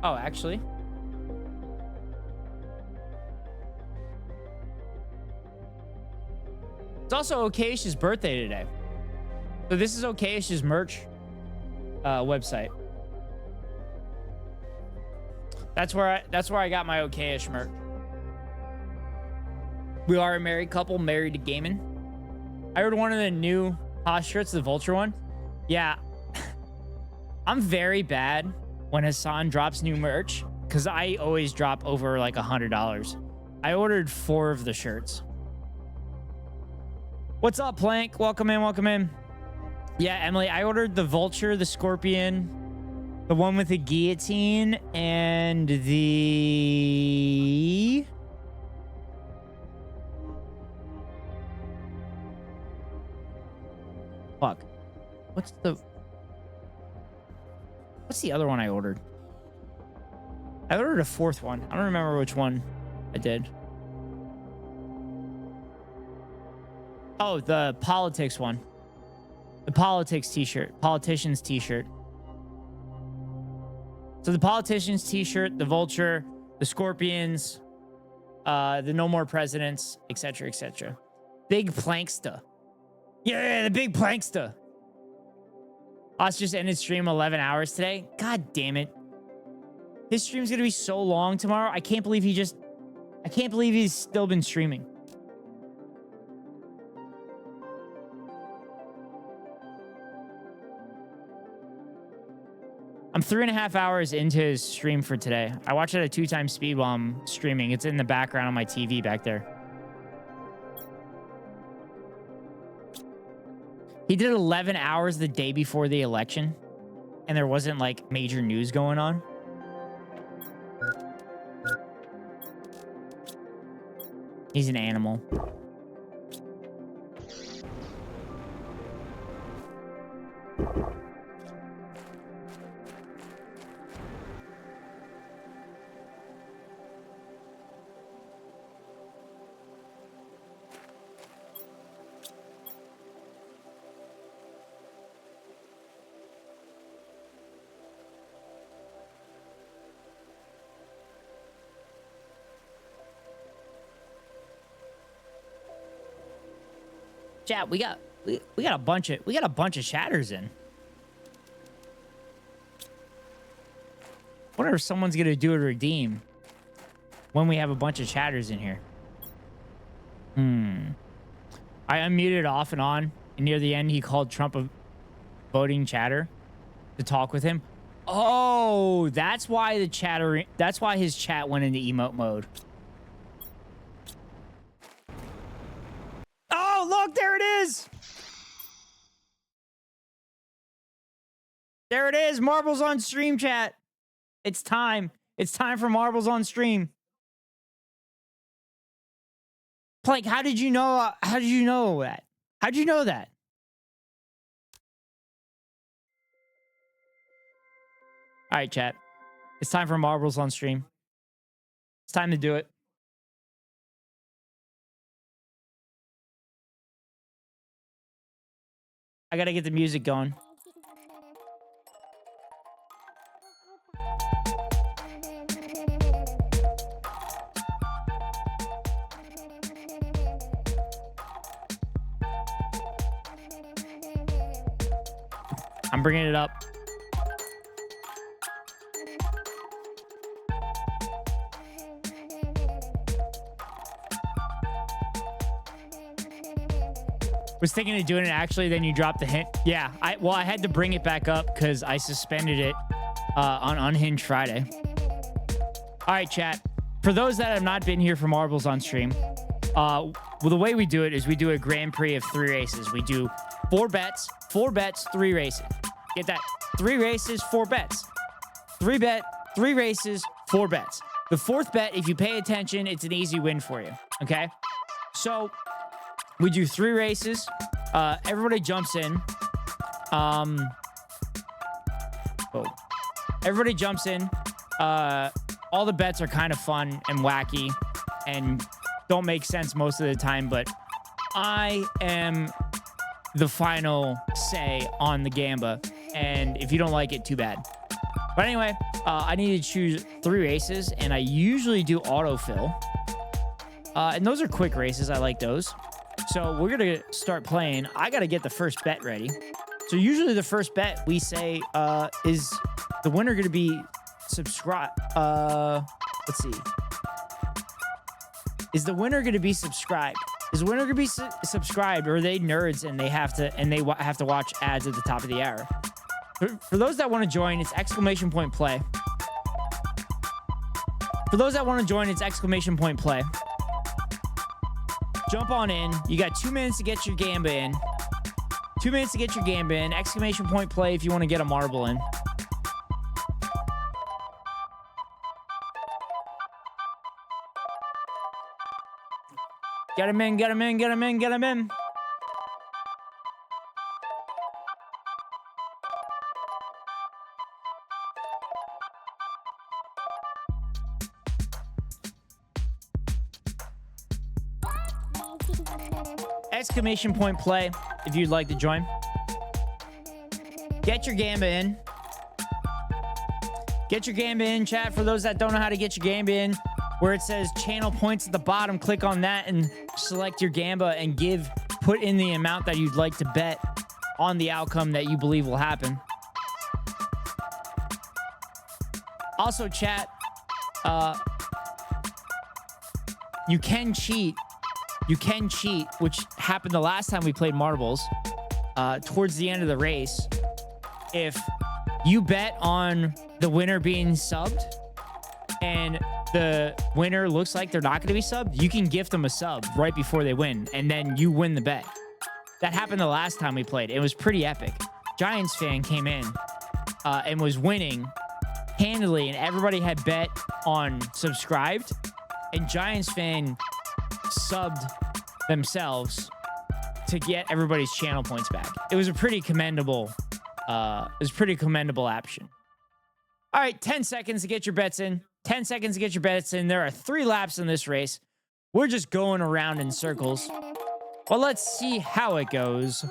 Oh, actually. It's also Okash's birthday today. So this is Okash's merch website. That's where I got my Okayish merch. We are a married couple, married to gaming. I heard one of the new Haas shirts, the Vulture one. Yeah. I'm very bad when Hassan drops new merch because I always drop over like $100. I ordered 4 of the shirts. What's up, Plank? Welcome in, welcome in. Yeah, Emily, I ordered the Vulture, the Scorpion, the one with the guillotine, and the... Fuck. What's the other one I ordered? I ordered a 4th one. I don't remember which one I did. Oh, the politics one. The politics t-shirt. Politicians t-shirt. So the politicians t-shirt, the Vulture, the Scorpions, the No More Presidents, etc., etc. Big Planksta. Yeah, the big Planksta. Us just ended stream 11 hours today. God damn it. His stream's gonna be so long tomorrow. I can't believe he's still been streaming. I'm 3.5 hours into his stream for today. I watch it at 2 times speed while I'm streaming. It's in the background on my TV back there. He did 11 hours the day before the election, and there wasn't like major news going on. He's an animal. Chat, we got a bunch of shatters in. Wonder if someone's gonna do a redeem when we have a bunch of chatters in here. I unmuted off and on, and near the end he called Trump a voting chatter to talk with him. Oh, that's why his chat went into emote mode. Oh, look, there it is. There it is. Marbles on stream, chat. It's time. It's time for marbles on stream. Plank, how did you know? How did you know that? How'd you know that? All right, chat. It's time for marbles on stream. It's time to do it. I gotta get the music going. I'm bringing it up. Was thinking of doing it actually, then you dropped the hint. Yeah, I had to bring it back up because I suspended it on Unhinged Friday. All right, chat. For those that have not been here for marbles on stream, well, the way we do it is we do a Grand Prix of 3 races. We do 4 bets, 3 races. Get that? 3 races, 4 bets. 3 races, 4 bets. The 4th bet, if you pay attention, it's an easy win for you. Okay? So we do 3 races. Everybody jumps in. Everybody jumps in. All the bets are kind of fun and wacky and don't make sense most of the time, but I am the final say on the gamba, and if you don't like it, too bad. But anyway, I need to choose 3 races, and I usually do autofill. And those are quick races. I like those. So we're going to start playing. I got to get the first bet ready. So usually the first bet we say is the winner going to be subscribed. Let's see. Is the winner going to be subscribed? Is the winner going to be subscribed, or are they nerds and they have to watch ads at the top of the hour? For those that want to join, it's !play. For those that want to join, it's !play. Jump on in. You got 2 minutes to get your gamba in. 2 minutes to get your gamba in. !play if you want to get a marble in. Get him in, get him in, get him in, get him in. !play if you'd like to join. Get your gamba in. Get your gamba in, chat. For those that don't know how to get your gamba in, where it says channel points at the bottom, click on that and select your gamba and put in the amount that you'd like to bet on the outcome that you believe will happen. Also, chat, you can cheat. You can cheat, which happened the last time we played marbles, towards the end of the race. If you bet on the winner being subbed and the winner looks like they're not going to be subbed, you can gift them a sub right before they win, and then you win the bet. That happened the last time we played. It was pretty epic. Giants fan came in and was winning handily, and everybody had bet on subscribed, and Giants fan subbed themselves to get everybody's channel points back. It was a pretty commendable action. All right, 10 seconds to get your bets in. 10 seconds to get your bets in. There are 3 laps in this race. We're just going around in circles. Well, let's see how it goes.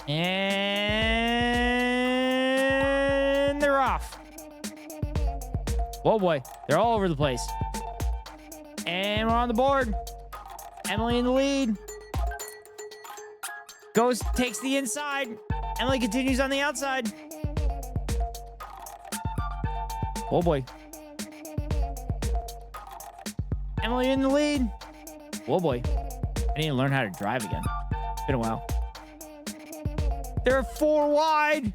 And they're off. Whoa, boy. They're all over the place. And we're on the board. Emily in the lead. Ghost takes the inside. Emily continues on the outside. Oh boy. Emily in the lead. Oh boy. I need to learn how to drive again. It's been a while. They're 4 wide.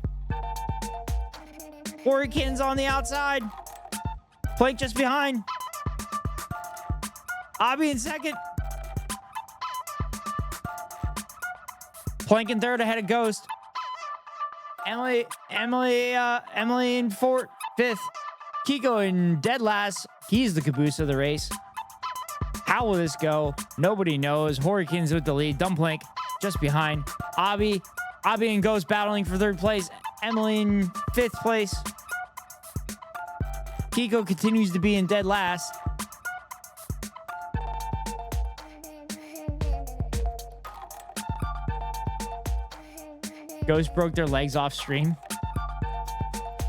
Hurricanes on the outside. Plank just behind. Abby in second. Plank in third ahead of Ghost. Emily in fifth. Kiko in dead last. He's the caboose of the race. How will this go? Nobody knows. Horikins with the lead. Dumplink just behind. Abby and Ghost battling for third place. Emily in fifth place. Kiko continues to be in dead last. Ghost broke their legs off stream.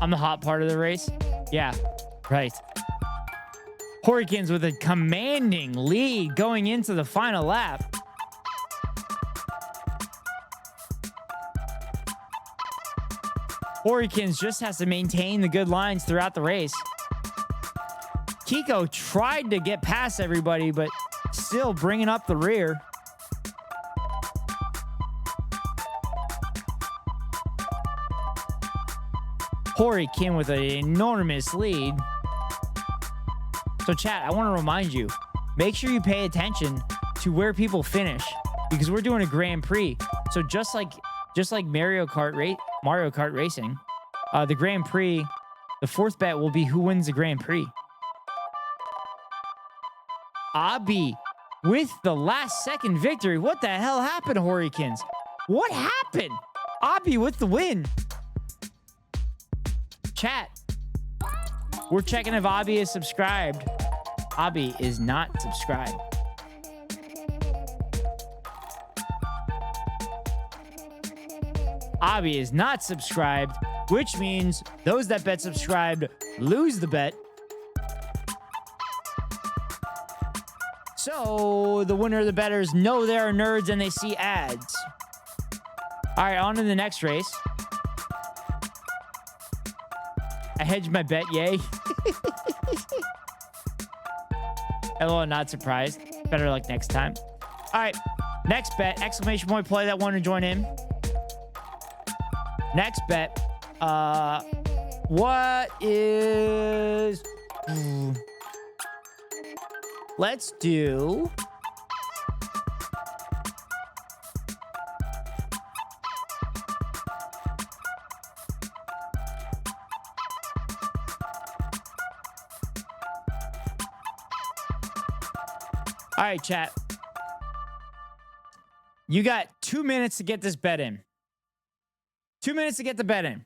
On the hot part of the race. Yeah, right. Horikins with a commanding lead going into the final lap. Horikins just has to maintain the good lines throughout the race. Kiko tried to get past everybody, but still bringing up the rear. Horikin with an enormous lead. So chat, I want to remind you, make sure you pay attention to where people finish because we're doing a Grand Prix. So just like Mario Kart racing, the Grand Prix, the fourth bet will be who wins the Grand Prix. Abi with the last second victory. What the hell happened, Horikins? What happened? Abi with the win. Chat, we're checking if Abi is subscribed. Abi is not subscribed. Abi is not subscribed, which means those that bet subscribed lose the bet. So the winner of the bettors know they are nerds and they see ads. All right, on to the next race. I hedged my bet, yay. Hello, not surprised. Better luck next time. All right, next bet, exclamation point play that want to join in. Next bet, what is... Let's do... All right, chat. You got 2 minutes to get this bet in. 2 minutes to get the bet in.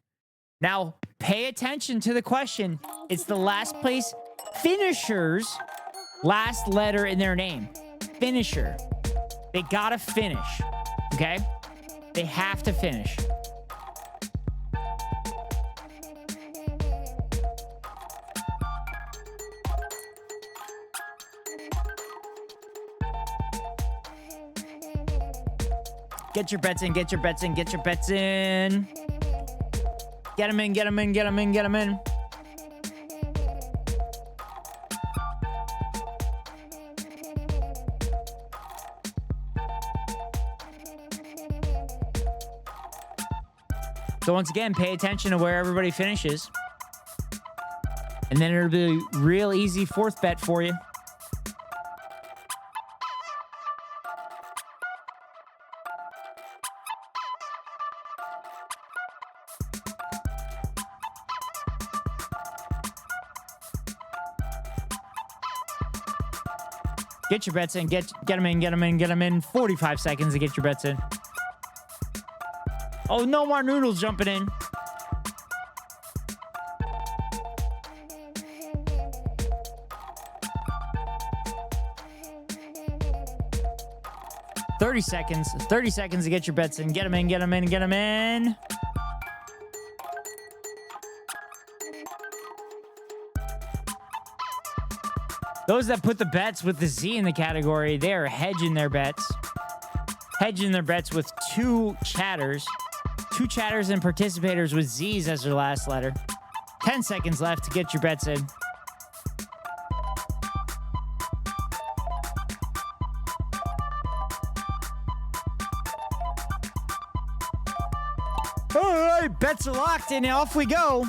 Now, pay attention to the question. It's the last place finisher's last letter in their name. Finisher. They gotta finish. Okay? They have to finish. Get your bets in, get your bets in, get your bets in. Get them in, get them in, get them in, get them in. So once again, pay attention to where everybody finishes. And then it'll be a real easy fourth bet for you. Get your bets in. Get them in. Get them in. Get them in. 45 seconds to get your bets in. Oh, no more noodles jumping in. "30 seconds. 30 seconds to get your bets in. Get them in. Get them in. Get them in. Those that put the bets with the Z in the category, they are hedging their bets. Hedging their bets with two chatters. Two chatters and participators with Z's as their last letter. 10 seconds left to get your bets in. All right, bets are locked in. Off we go.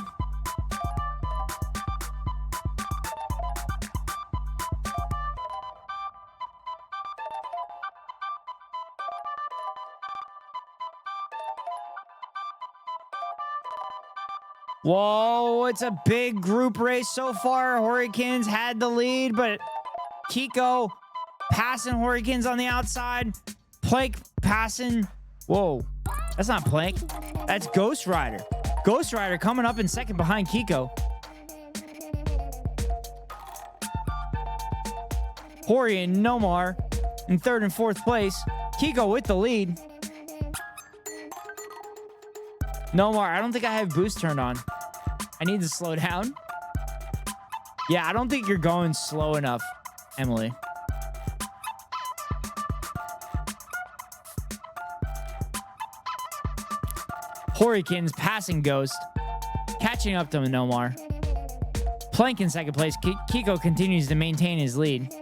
Whoa, it's a big group race so far. Hurricanes had the lead, but Kiko passing Hurricanes on the outside. Plank passing. Whoa, that's not Plank. That's Ghost Rider. Ghost Rider coming up in second behind Kiko. Hori and Nomar in third and fourth place. Kiko with the lead. Nomar, I don't think I have boost turned on. I need to slow down. Yeah, I don't think you're going slow enough, Emily. Hurricanes passing Ghost. Catching up to Nomar. Plank in second place. Kiko continues to maintain his lead.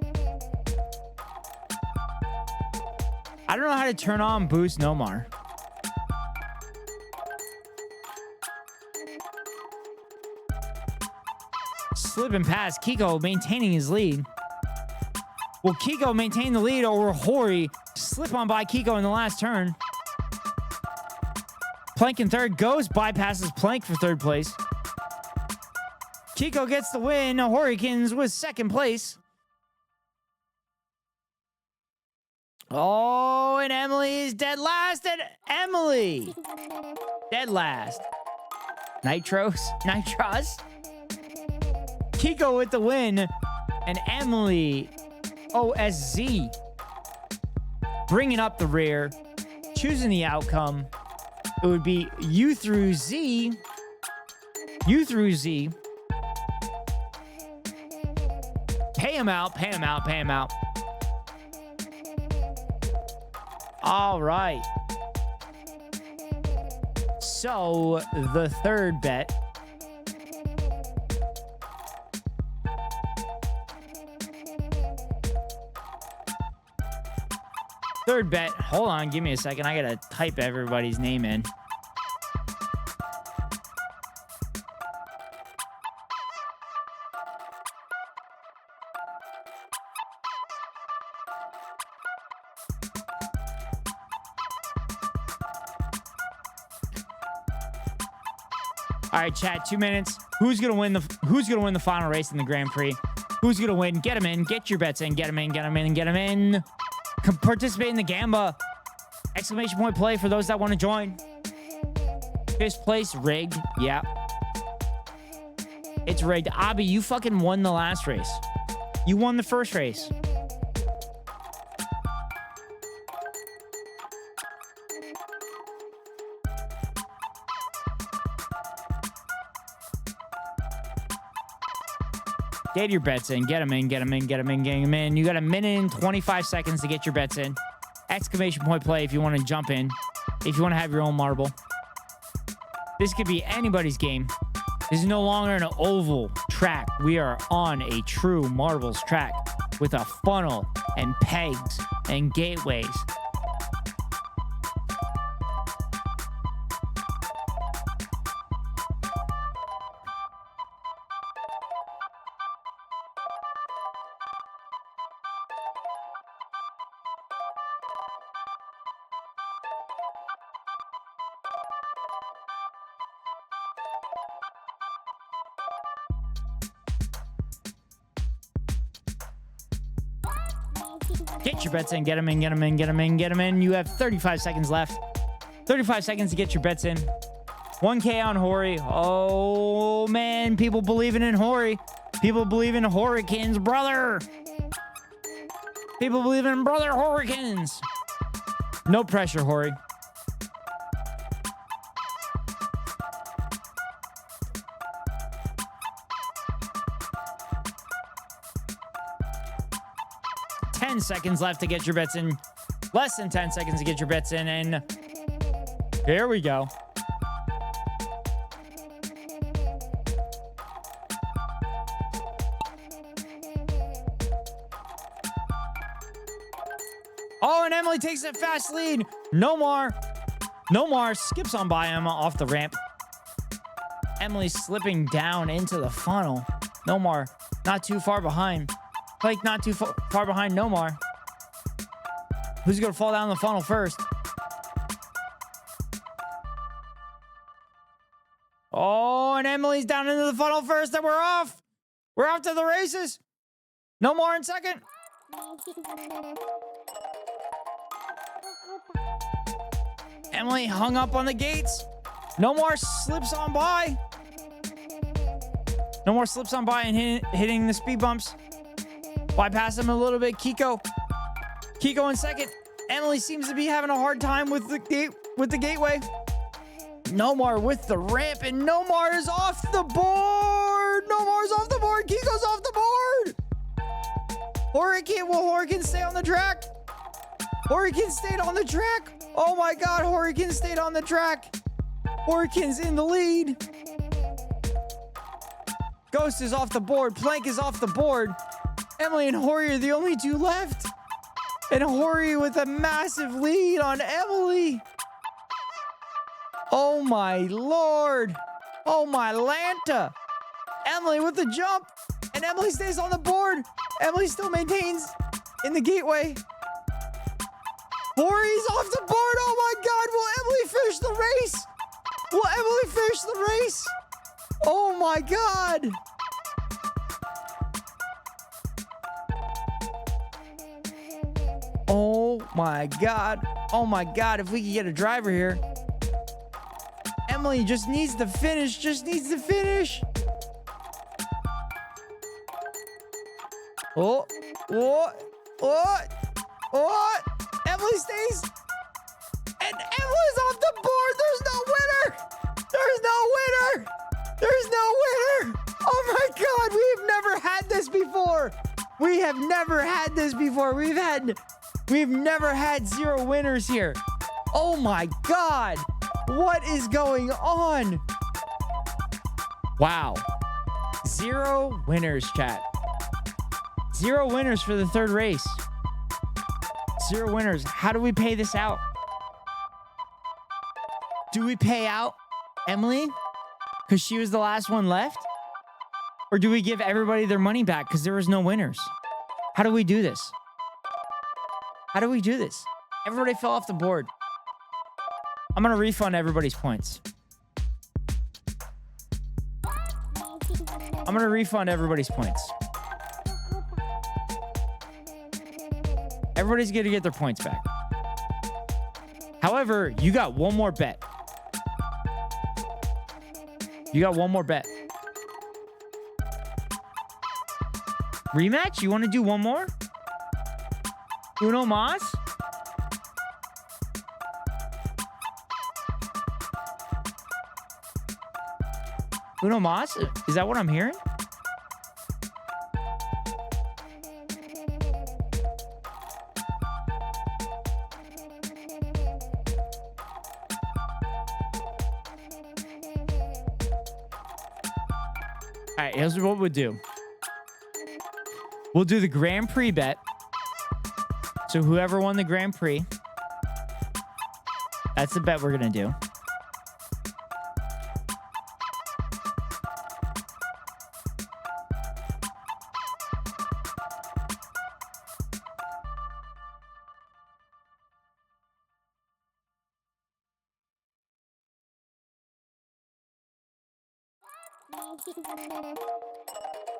I don't know how to turn on boost Nomar. Slipping past Kiko, maintaining his lead. Will Kiko maintain the lead, or will Hori slip on by Kiko in the last turn? Plank in third. Goes, bypasses Plank for third place. Kiko gets the win. Hurricanes with second place. Oh, and Emily is dead last. And Emily dead last. Nitros. Kiko with the win. And Emily, OSZ, bringing up the rear, choosing the outcome. It would be U through Z. U through Z. Pay him out. All right. So the third bet. Hold on, give me a second. I gotta type everybody's name in. All right, chat. 2 minutes. Who's gonna win the final race in the Grand Prix? Who's gonna win? Get him in. Get your bets in. Get him in. Participate in the Gamba. Exclamation point play for those that want to join. Fifth place, rigged. Yeah. It's rigged. Abby, you fucking won the last race. You won the first race. Get your bets in. Get them in. You got a minute and 25 seconds to get your bets in. Exclamation point play if you want to jump in. If you want to have your own marble. This could be anybody's game. This is no longer an oval track. We are on a true marbles track with a funnel and pegs and gateways. Get your bets in. Get them in. You have 35 seconds left. 35 seconds to get your bets in. 1K on Hori. Oh, man. People believing in Hori. People believe in Hurricanes, brother. People believe in brother Hurricanes. No pressure, Hori. Seconds left to get your bets in. Less than 10 seconds to get your bets in. And here we go. Oh, and Emily takes a fast lead. Nomar skips on by him off the ramp. Emily slipping down into the funnel. Nomar not too far behind. Plank not too far behind Nomar. Who's going to fall down the funnel first? Oh, and Emily's down into the funnel first, and we're off. We're off to the races. No more in second. Emily hung up on the gates. No more slips on by. No more slips on by and hitting the speed bumps. Bypass him a little bit. Kiko in second. Emily seems to be having a hard time with the gateway. Nomar with the ramp, and Nomar is off the board. Nomar's off the board. Kiko's off the board. Will Hurricane stay on the track? Hurricane stayed on the track. Oh my God, Hurricane stayed on the track. Hurricane's in the lead. Ghost is off the board. Plank is off the board. Emily and Hori are the only two left. And Hori with a massive lead on Emily. Oh my Lord. Oh my Lanta. Emily with the jump. And Emily stays on the board. Emily still maintains in the gateway. Hori's off the board. Oh my God. Will Emily finish the race? Will Emily finish the race? Oh my God. Oh my God. Oh my God. If we could get a driver here. Emily just needs to finish. Oh. Emily stays. And Emily's off the board. There's no winner. Oh my God. We've never had this before. We've never had 0 winners here. Oh my God. What is going on? Wow. 0 winners, chat. 0 winners for the third race. 0 winners. How do we pay this out? Do we pay out Emily because she was the last one left? Or do we give everybody their money back because there was no winners? How do we do this? Everybody fell off the board. I'm going to refund everybody's points. Everybody's going to get their points back. However, you got one more bet. Rematch? You want to do one more? Uno más? Uno más? Is that what I'm hearing? All right, here's what we'll do. We'll do the Grand Prix bet. So whoever won the Grand Prix, that's the bet we're going to do.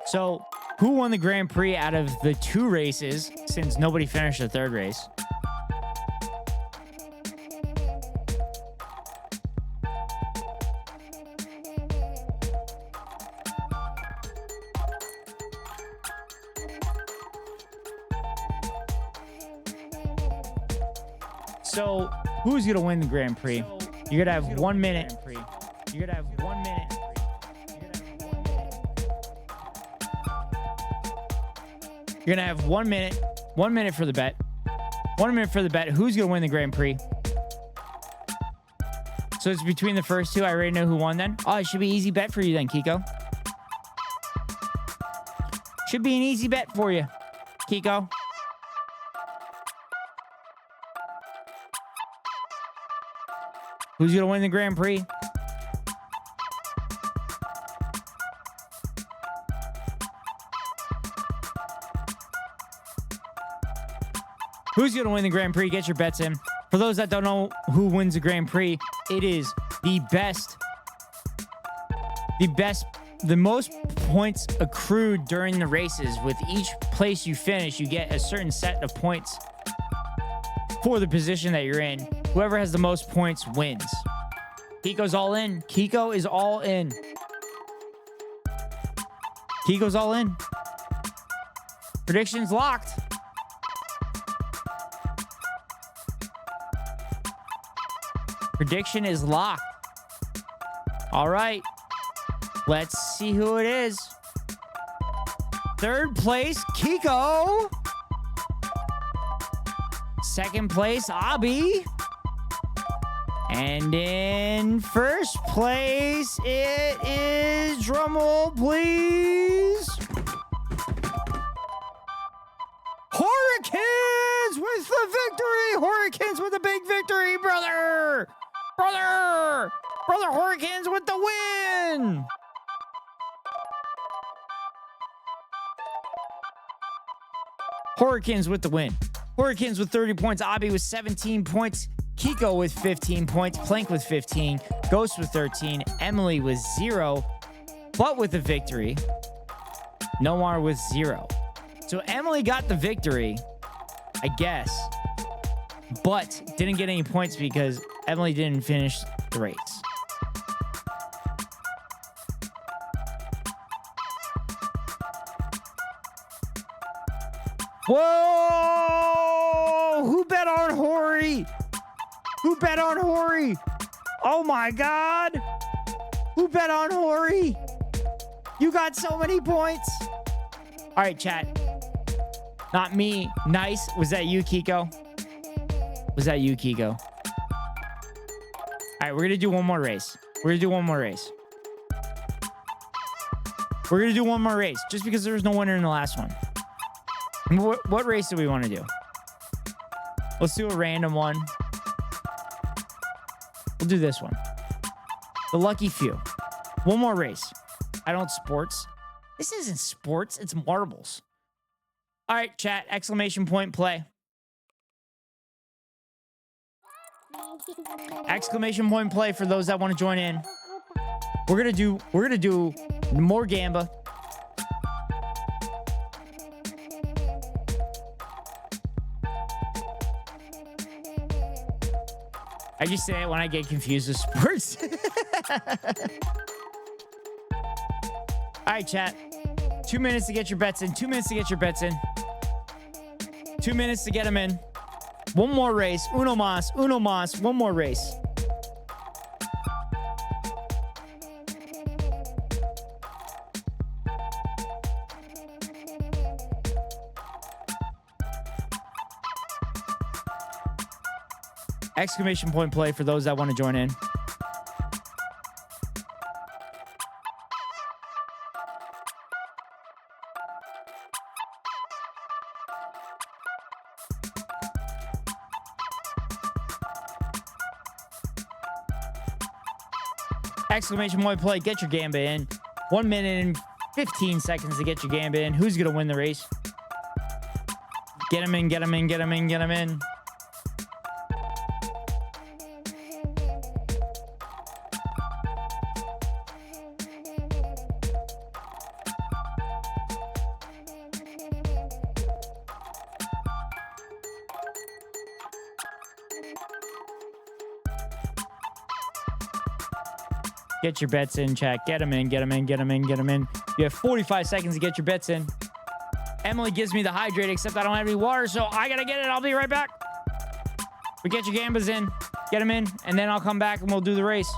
So, who won the Grand Prix out of the 2 races, since nobody finished the third race? So, who's going to win the Grand Prix? You're going to have 1 minute. You're going to have 1 minute. You're going to have 1 minute. 1 minute for the bet. 1 minute for the bet. Who's going to win the Grand Prix? So it's between the first 2. I already know who won then. Oh, it should be an easy bet for you then, Kiko. Should be an easy bet for you, Kiko. Who's going to win the Grand Prix? Who's going to win the Grand Prix? Get your bets in. For those that don't know who wins the Grand Prix, it is the best the most points accrued during the races. With each place you finish, you get a certain set of points for the position that you're in. Whoever has the most points wins. Kiko's all in. Kiko is all in. Kiko's all in. Predictions locked. Prediction is locked. All right. Let's see who it is. Third place, Kiko. Second place, Abby. And in first place, it is, drumroll please, Hurricanes with the victory. Hurricanes with a big victory, brother. Brother Hurricanes with the win. Hurricanes with the win. Hurricanes with 30 points. Abby with 17 points. Kiko with 15 points. Plank with 15. Ghost with 13. Emily with 0, but with a victory. Nomar with 0. So Emily got the victory, I guess, but didn't get any points because Emily didn't finish the race. Whoa! Who bet on Hori? Who bet on Hori? Oh my God! Who bet on Hori? You got so many points. All right, chat. Not me. Nice. Was that you, Kiko? Was that you, Kiko? All right, we're gonna do one more race. We're gonna do one more race. We're gonna do one more race just because there was no winner in the last one. What race do we want to do? Let's do a random one. We'll do this one. The lucky few. One more race. I don't sports. This isn't sports. It's marbles. All right, chat. Exclamation point play. Exclamation point play for those that want to join in. We're gonna do more Gamba. I just say it when I get confused with sports. All right, chat. 2 minutes to get your bets in. 2 minutes to get your bets in. 2 minutes to get them in. One more race. Uno mas. Uno mas. One more race. Exclamation point play for those that want to join in. Exclamation point play. Get your Gamba in. 1 minute and 15 seconds to get your Gamba in. Who's going to win the race? Get him in, get him in, get him in, get him in. Get your bets in, chat. Get them in, get them in, get them in, get them in. You have 45 seconds to get your bets in. Emily gives me the hydrate, except I don't have any water, so I gotta get it. I'll be right back. But get your Gambas in, get them in, and then I'll come back and we'll do the race.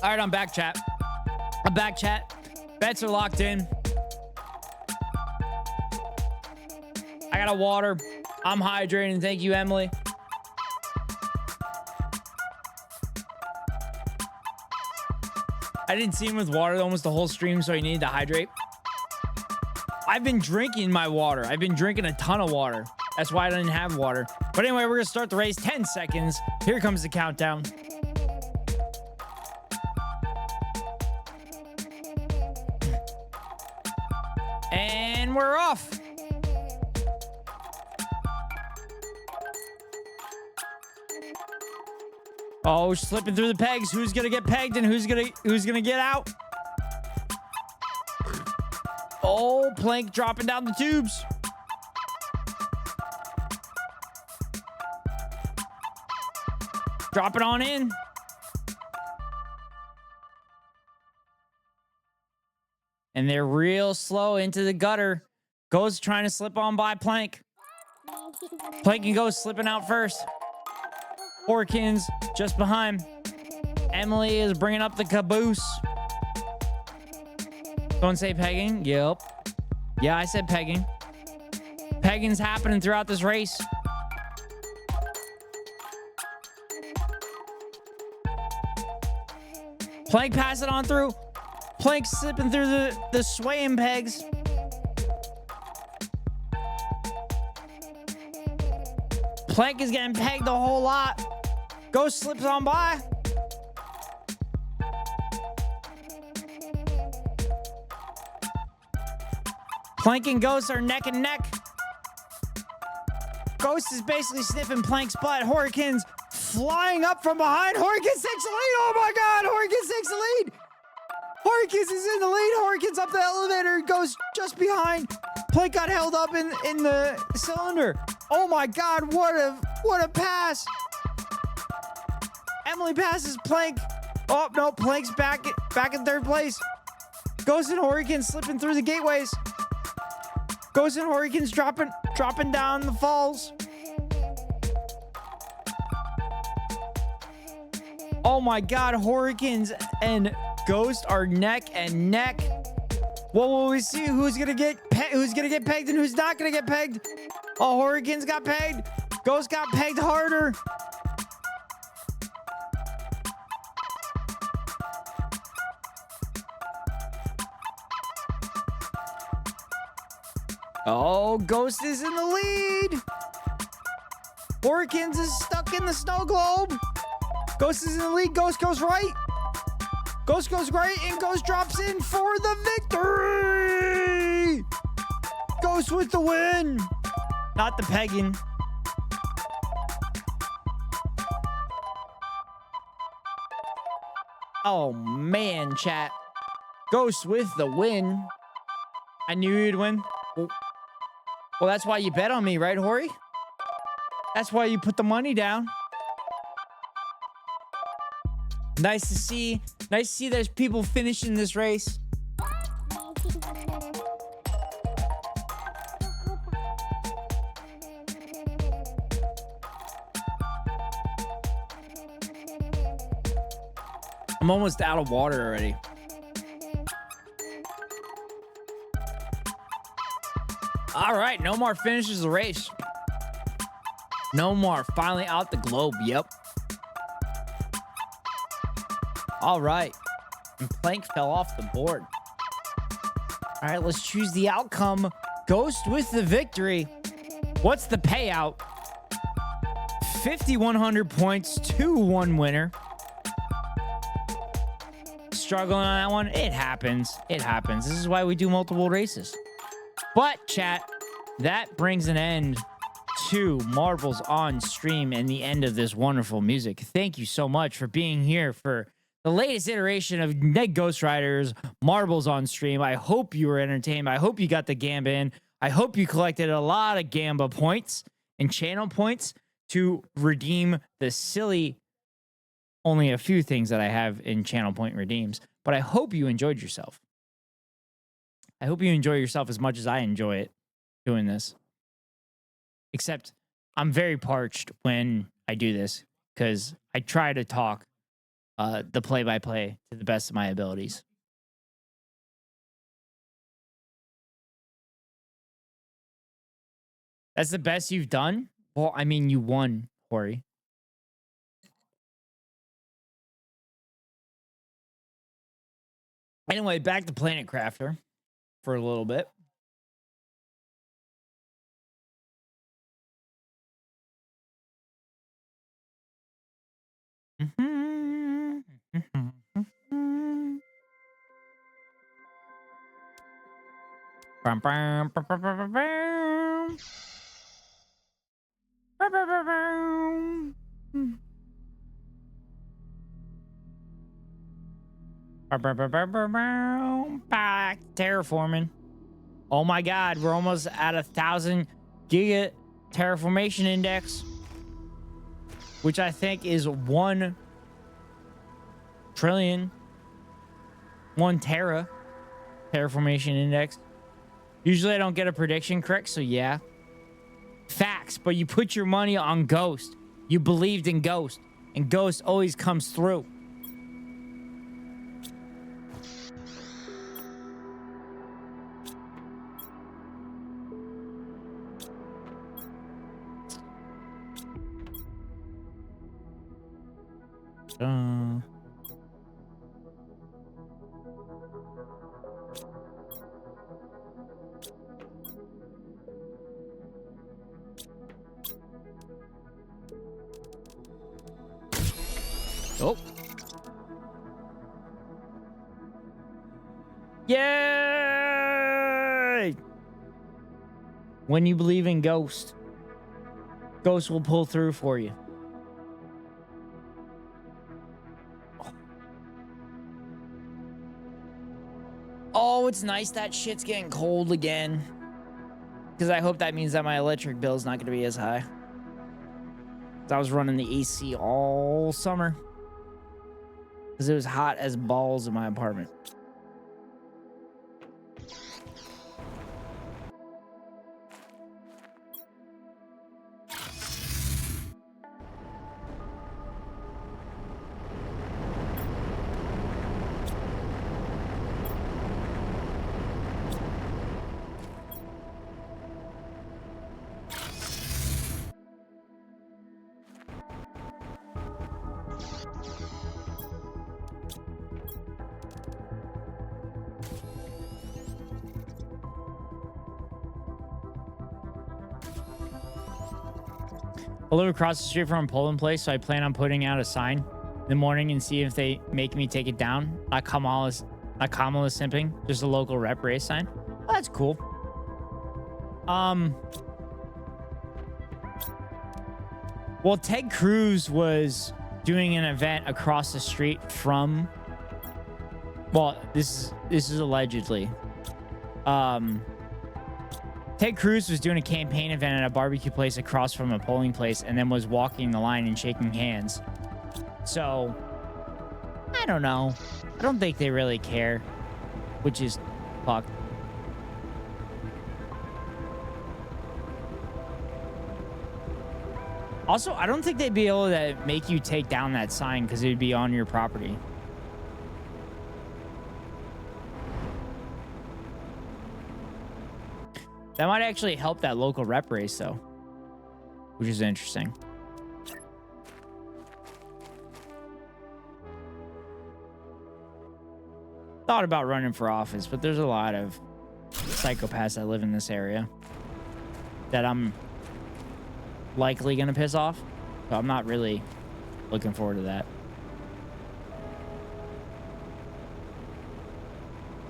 All right, I'm back, chat. I'm back, chat. Bets are locked in. I got a water. I'm hydrating. Thank you, Emily. I didn't see him with water almost the whole stream, so he needed to hydrate. I've been drinking my water. I've been drinking a ton of water. That's why I didn't have water. But anyway, we're going to start the race. 10 seconds. Here comes the countdown. And we're off. Oh, slipping through the pegs. Who's gonna get pegged and who's gonna get out? Oh, Plank dropping down the tubes. Drop it on in. And they're real slow into the gutter. Ghost trying to slip on by Plank. Plank and Ghost slipping out first. Horkins just behind. Emily is bringing up the caboose. Don't say pegging. Yep. Yeah, I said pegging. Pegging's happening throughout this race. Plank pass it on through. Plank slipping through the swaying pegs. Plank is getting pegged a whole lot. Ghost slips on by. Plank and Ghost are neck and neck. Ghost is basically sniffing Plank's butt. Horkins flying up from behind. Horkins takes the lead. Oh my God, Horkins takes the lead. Horkins is in the lead. Horkins up the elevator. Ghost just behind. Plank got held up in the cylinder. Oh my God, what a pass. Emily passes Plank. Oh no, Plank's back in third place. Ghost and Horkins slipping through the gateways. Ghost and Horkins dropping down the falls. Oh my God, Horkins and Ghost are neck and neck. Well, will we see who's gonna get pegged and who's not gonna get pegged? Oh, Horkins got pegged. Ghost got pegged harder. Oh, Ghost is in the lead. Horkins is stuck in the snow globe. Ghost is in the lead. Ghost goes right. Ghost goes right, and Ghost drops in for the victory. Ghost with the win. Not the pegging. Oh, man, chat. Ghost with the win. I knew you'd win. Well, that's why you bet on me, right, Hori? That's why you put the money down. Nice to see. Nice to see there's people finishing this race. I'm almost out of water already. All right, no more finishes the race. No more. Finally out the globe. Yep. All right. And Plank fell off the board. All right, let's choose the outcome. Ghost with the victory. What's the payout? 5,100 points, 2-1 winner. Struggling on that one. It happens. It happens. This is why we do multiple races. But, chat, that brings an end to Marbles on Stream and the end of this wonderful music. Thank you so much for being here for the latest iteration of Ned Ghost Rider's Marbles on Stream. I hope you were entertained. I hope you got the Gamba in. I hope you collected a lot of Gamba points and channel points to redeem the silly, only a few things that I have in channel point redeems. But I hope you enjoyed yourself. I hope you enjoy yourself as much as I enjoy it doing this. Except I'm very parched when I do this because I try to talk the play-by-play to the best of my abilities. That's the best you've done? Well, I mean, you won, Corey. Anyway, back to Planet Crafter for a little bit. Bum, bum, bum, bum, bum, bum, bum. Bum, bum, bum, bum. Bum, bum, bum, bum, bum, bum. Back terraforming. Oh my God, we're almost at 1,000 giga terraformation index, which I think is 1 trillion, 1 tera terraformation index. Usually I don't get a prediction correct, so yeah. Facts, but you put your money on Ghost. You believed in Ghost, and Ghost always comes through. Oh. Yay! When you believe in Ghost, Ghost will pull through for you. Oh, it's nice that shit's getting cold again. Because I hope that means that my electric bill is not going to be as high. 'Cause I was running the AC all summer. Because it was hot as balls in my apartment. I live across the street from a polling place, so I plan on putting out a sign in the morning and see if they make me take it down. Not Kamala simping, just a local rep race sign. Oh, that's cool. Well, Ted Cruz was doing an event across the street from. Well, this is allegedly. Ted Cruz was doing a campaign event at a barbecue place across from a polling place and then was walking the line and shaking hands. So, I don't know. I don't think they really care, which is fucked. Also, I don't think they'd be able to make you take down that sign because it would be on your property. That might actually help that local rep race, though, which is interesting. Thought about running for office, but there's a lot of psychopaths that live in this area that I'm likely going to piss off. So I'm not really looking forward to that.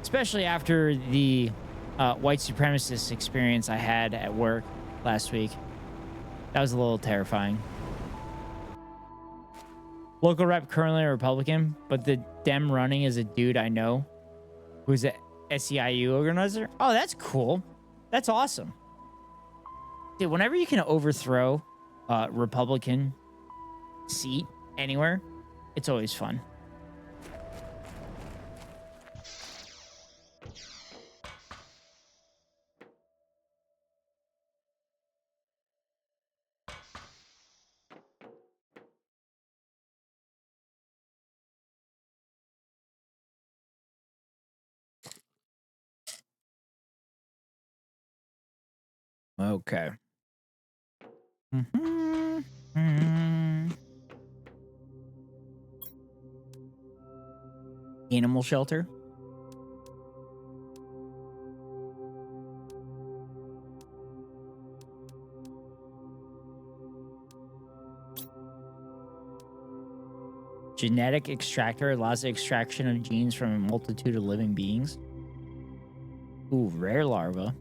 Especially after the white supremacist experience I had at work last week. That was a little terrifying. Local rep currently a Republican, but the Dem running is a dude I know who's a SEIU organizer. Oh, that's cool. That's awesome. Dude, whenever you can overthrow a Republican seat anywhere, it's always fun. Okay. Animal shelter. Genetic extractor allows the extraction of genes from a multitude of living beings. Ooh, rare larva.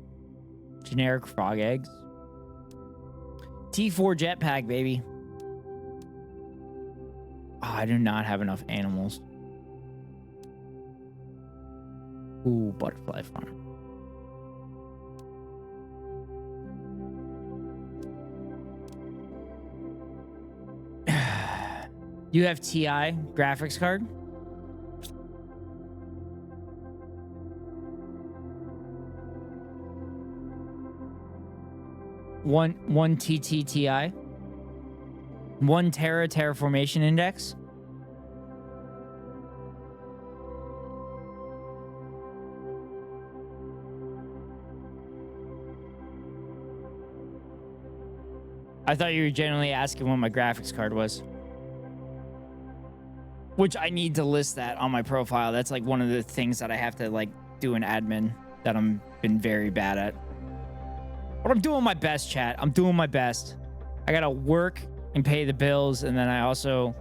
Generic frog eggs. T4 jetpack, baby. Oh, I do not have enough animals. Ooh, butterfly farm. You have TI graphics card? One TTTI? 1 tera terraformation index? I thought you were generally asking what my graphics card was. Which I need to list that on my profile. That's like one of the things that I have to like do an admin that I'm been very bad at. But I'm doing my best, chat. I'm doing my best. I gotta work and pay the bills, and then I also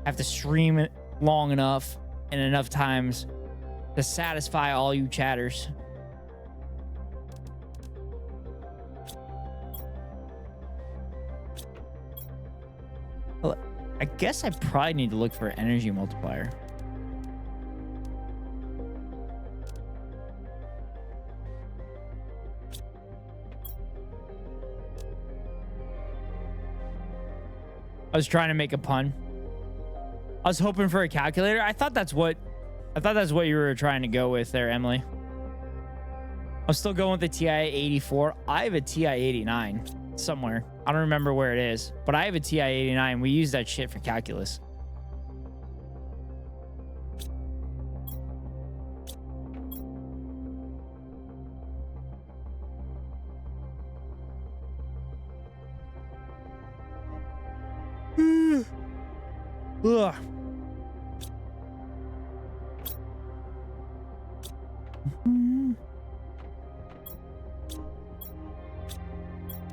have to stream it long enough and enough times to satisfy all you chatters. Well, I guess I probably need to look for an energy multiplier. I was trying to make a pun. I was hoping for a calculator. I thought that's what you were trying to go with there, Emily. I'm still going with the TI 84. I have a TI 89 somewhere. I don't remember where it is, but I have a TI 89. We use that shit for calculus. Ugh.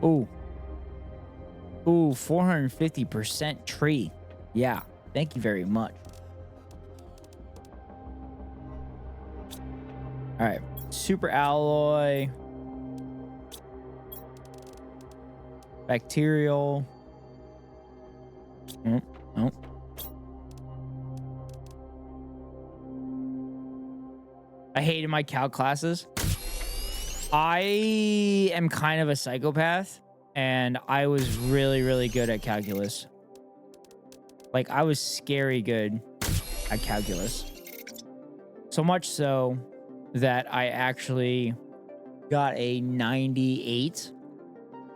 Ooh. Ooh, 450% tree. Yeah. Thank you very much. All right. Super alloy. Bacterial. Oh. I hated my calc classes. I am kind of a psychopath, and I was really, really good at calculus. Like, I was scary good at calculus. So much so that I actually got a 98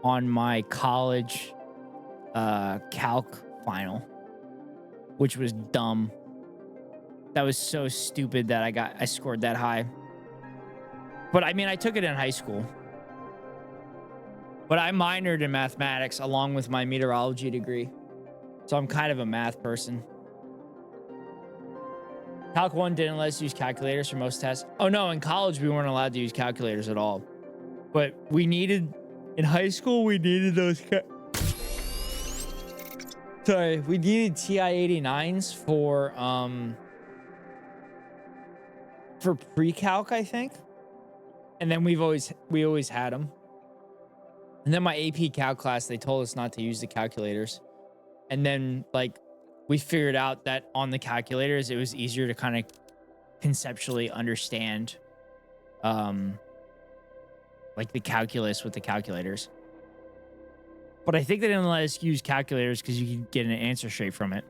on my college calc final, which was dumb. That was so stupid that I scored that high. But I mean, I took it in high school. But I minored in mathematics along with my meteorology degree. So I'm kind of a math person. Calc 1 didn't let us use calculators for most tests. Oh no, in college we weren't allowed to use calculators at all. But we needed, in high school, we needed those. Sorry, we needed TI 89s for pre-calc, I think. And then we always had them. And then my AP Calc class, they told us not to use the calculators. And then like we figured out that on the calculators, it was easier to kind of conceptually understand like the calculus with the calculators. But I think they didn't let us use calculators because you could get an answer straight from it.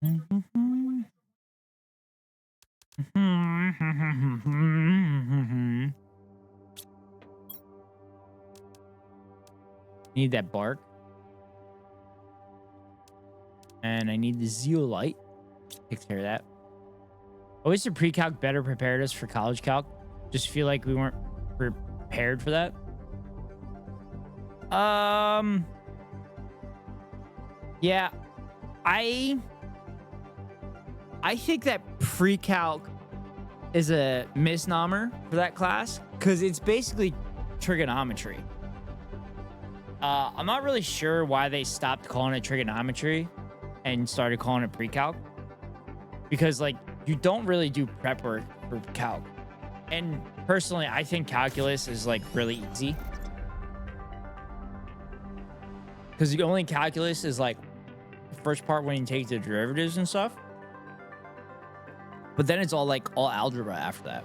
Need that bark. And I need the zeolite. Take care of that. Always the pre-calc better prepared us for college calc. Just feel like we weren't prepared for that. Yeah. I think that pre-calc is a misnomer for that class because it's basically trigonometry. I'm not really sure why they stopped calling it trigonometry and started calling it pre-calc, because like you don't really do prep work for calc. And personally, I think calculus is like really easy because the only calculus is like the first part when you take the derivatives and stuff, but then it's all like all algebra after that.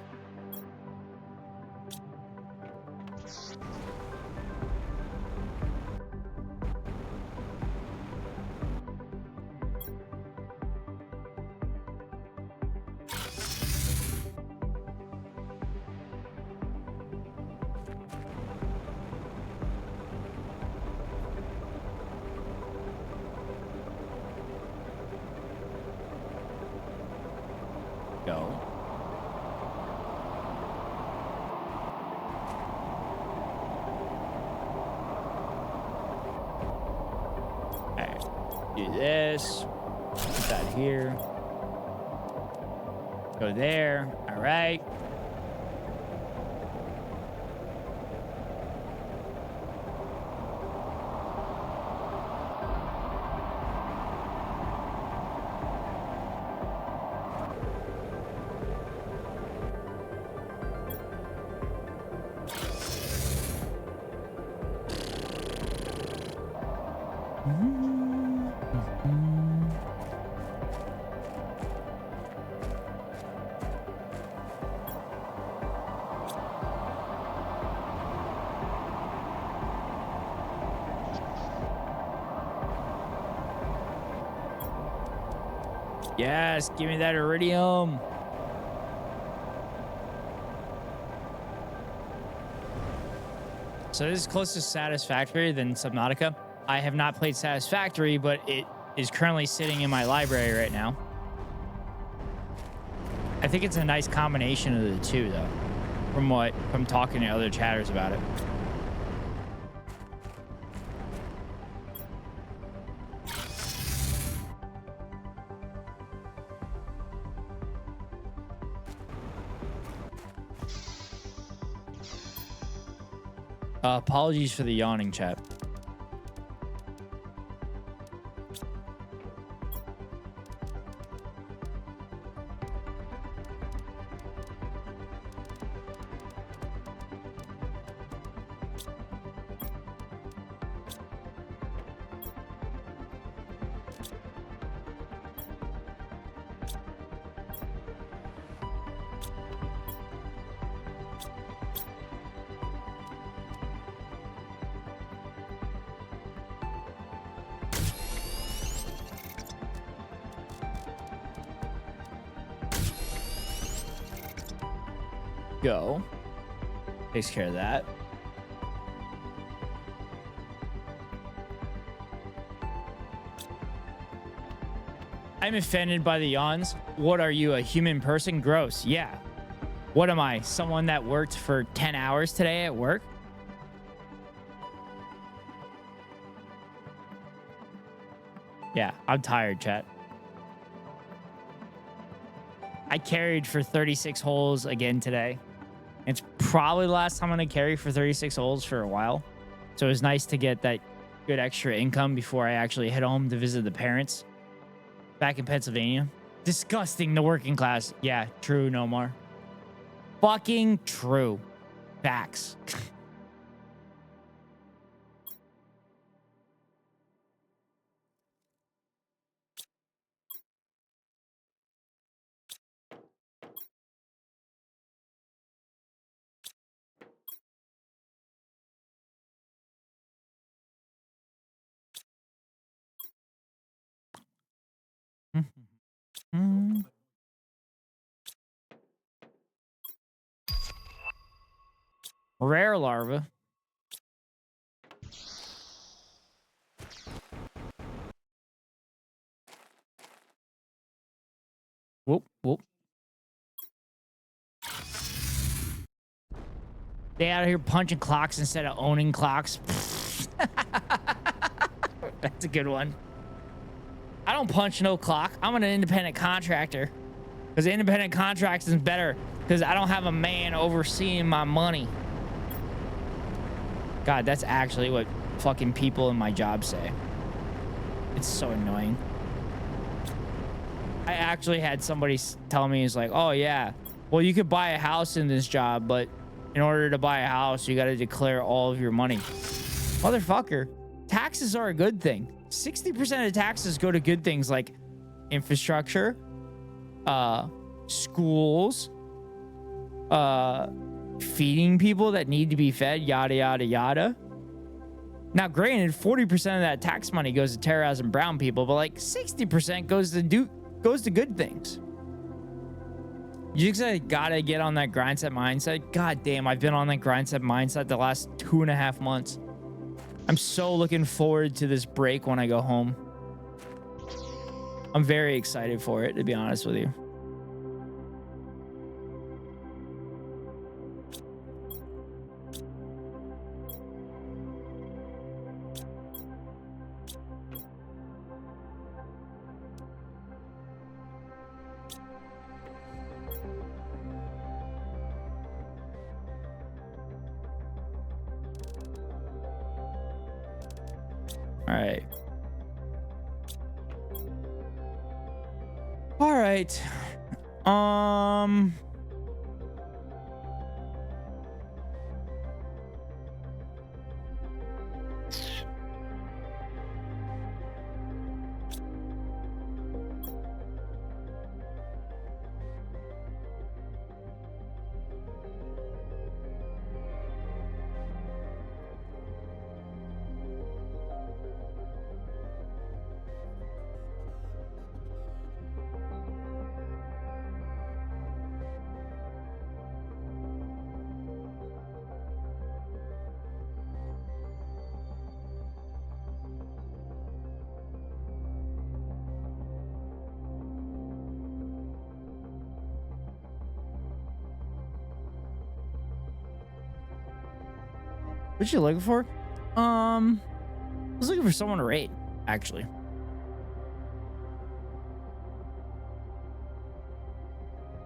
Go. Alright, do this. Put that here. Go there. All right. Yes, give me that iridium. So this is close to Satisfactory than Subnautica. I have not played Satisfactory, but it is currently sitting in my library right now. I think it's a nice combination of the two, though, from talking to other chatters about it. Apologies for the yawning, chat. Go. Takes care of that. I'm offended by the yawns. What are you, a human person? Gross. Yeah. What am I? Someone that worked for 10 hours today at work? Yeah, I'm tired, chat. I carried for 36 holes again today. It's probably the last time I'm going to carry for 36 holes for a while. So it was nice to get that good extra income before I actually head home to visit the parents back in Pennsylvania. Disgusting, the working class. Yeah, true, Nomar. Fucking true. Facts. Mm. Rare larva. Whoop, whoop. They out here punching clocks instead of owning clocks. That's a good one. I don't punch no clock. I'm an independent contractor. Because independent contracting is better. Because I don't have a man overseeing my money. God, that's actually what fucking people in my job say. It's so annoying. I actually had somebody tell me, he's like, oh yeah, well, you could buy a house in this job, but in order to buy a house, you got to declare all of your money. Motherfucker, taxes are a good thing. 60% of taxes go to good things like infrastructure, schools, feeding people that need to be fed, yada, yada, yada. Now, granted, 40% of that tax money goes to terrorizing brown people, but like 60% goes to good things. You just gotta get on that grind set mindset. God damn, I've been on that grind set mindset the last 2.5 months. I'm so looking forward to this break when I go home. I'm very excited for it, to be honest with you. All right. All right. What you looking for? I was looking for someone to raid, actually.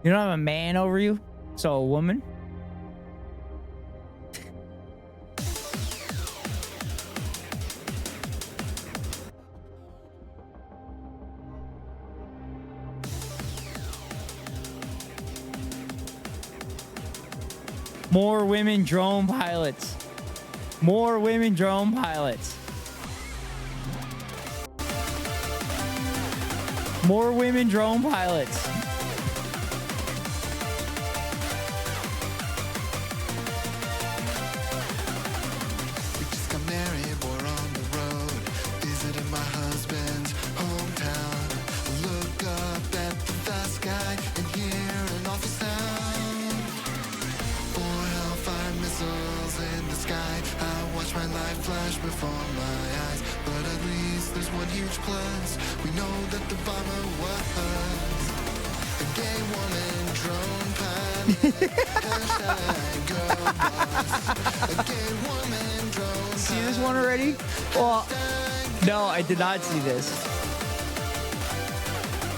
You don't have a man over you, so a woman. More women drone pilots. More women drone pilots. More women drone pilots. We just got married, we're on the road, visiting my husband's hometown. Look up at the sky and hear an awful sound. 4 Hellfire missiles in the sky. I watch my life flash before my eyes, but at least there's one huge plus. We know that the bomber was a gay woman drone pilot. Hashtag girl boss. A gay woman drone pilot. See this one already? Well, no, I did not see this.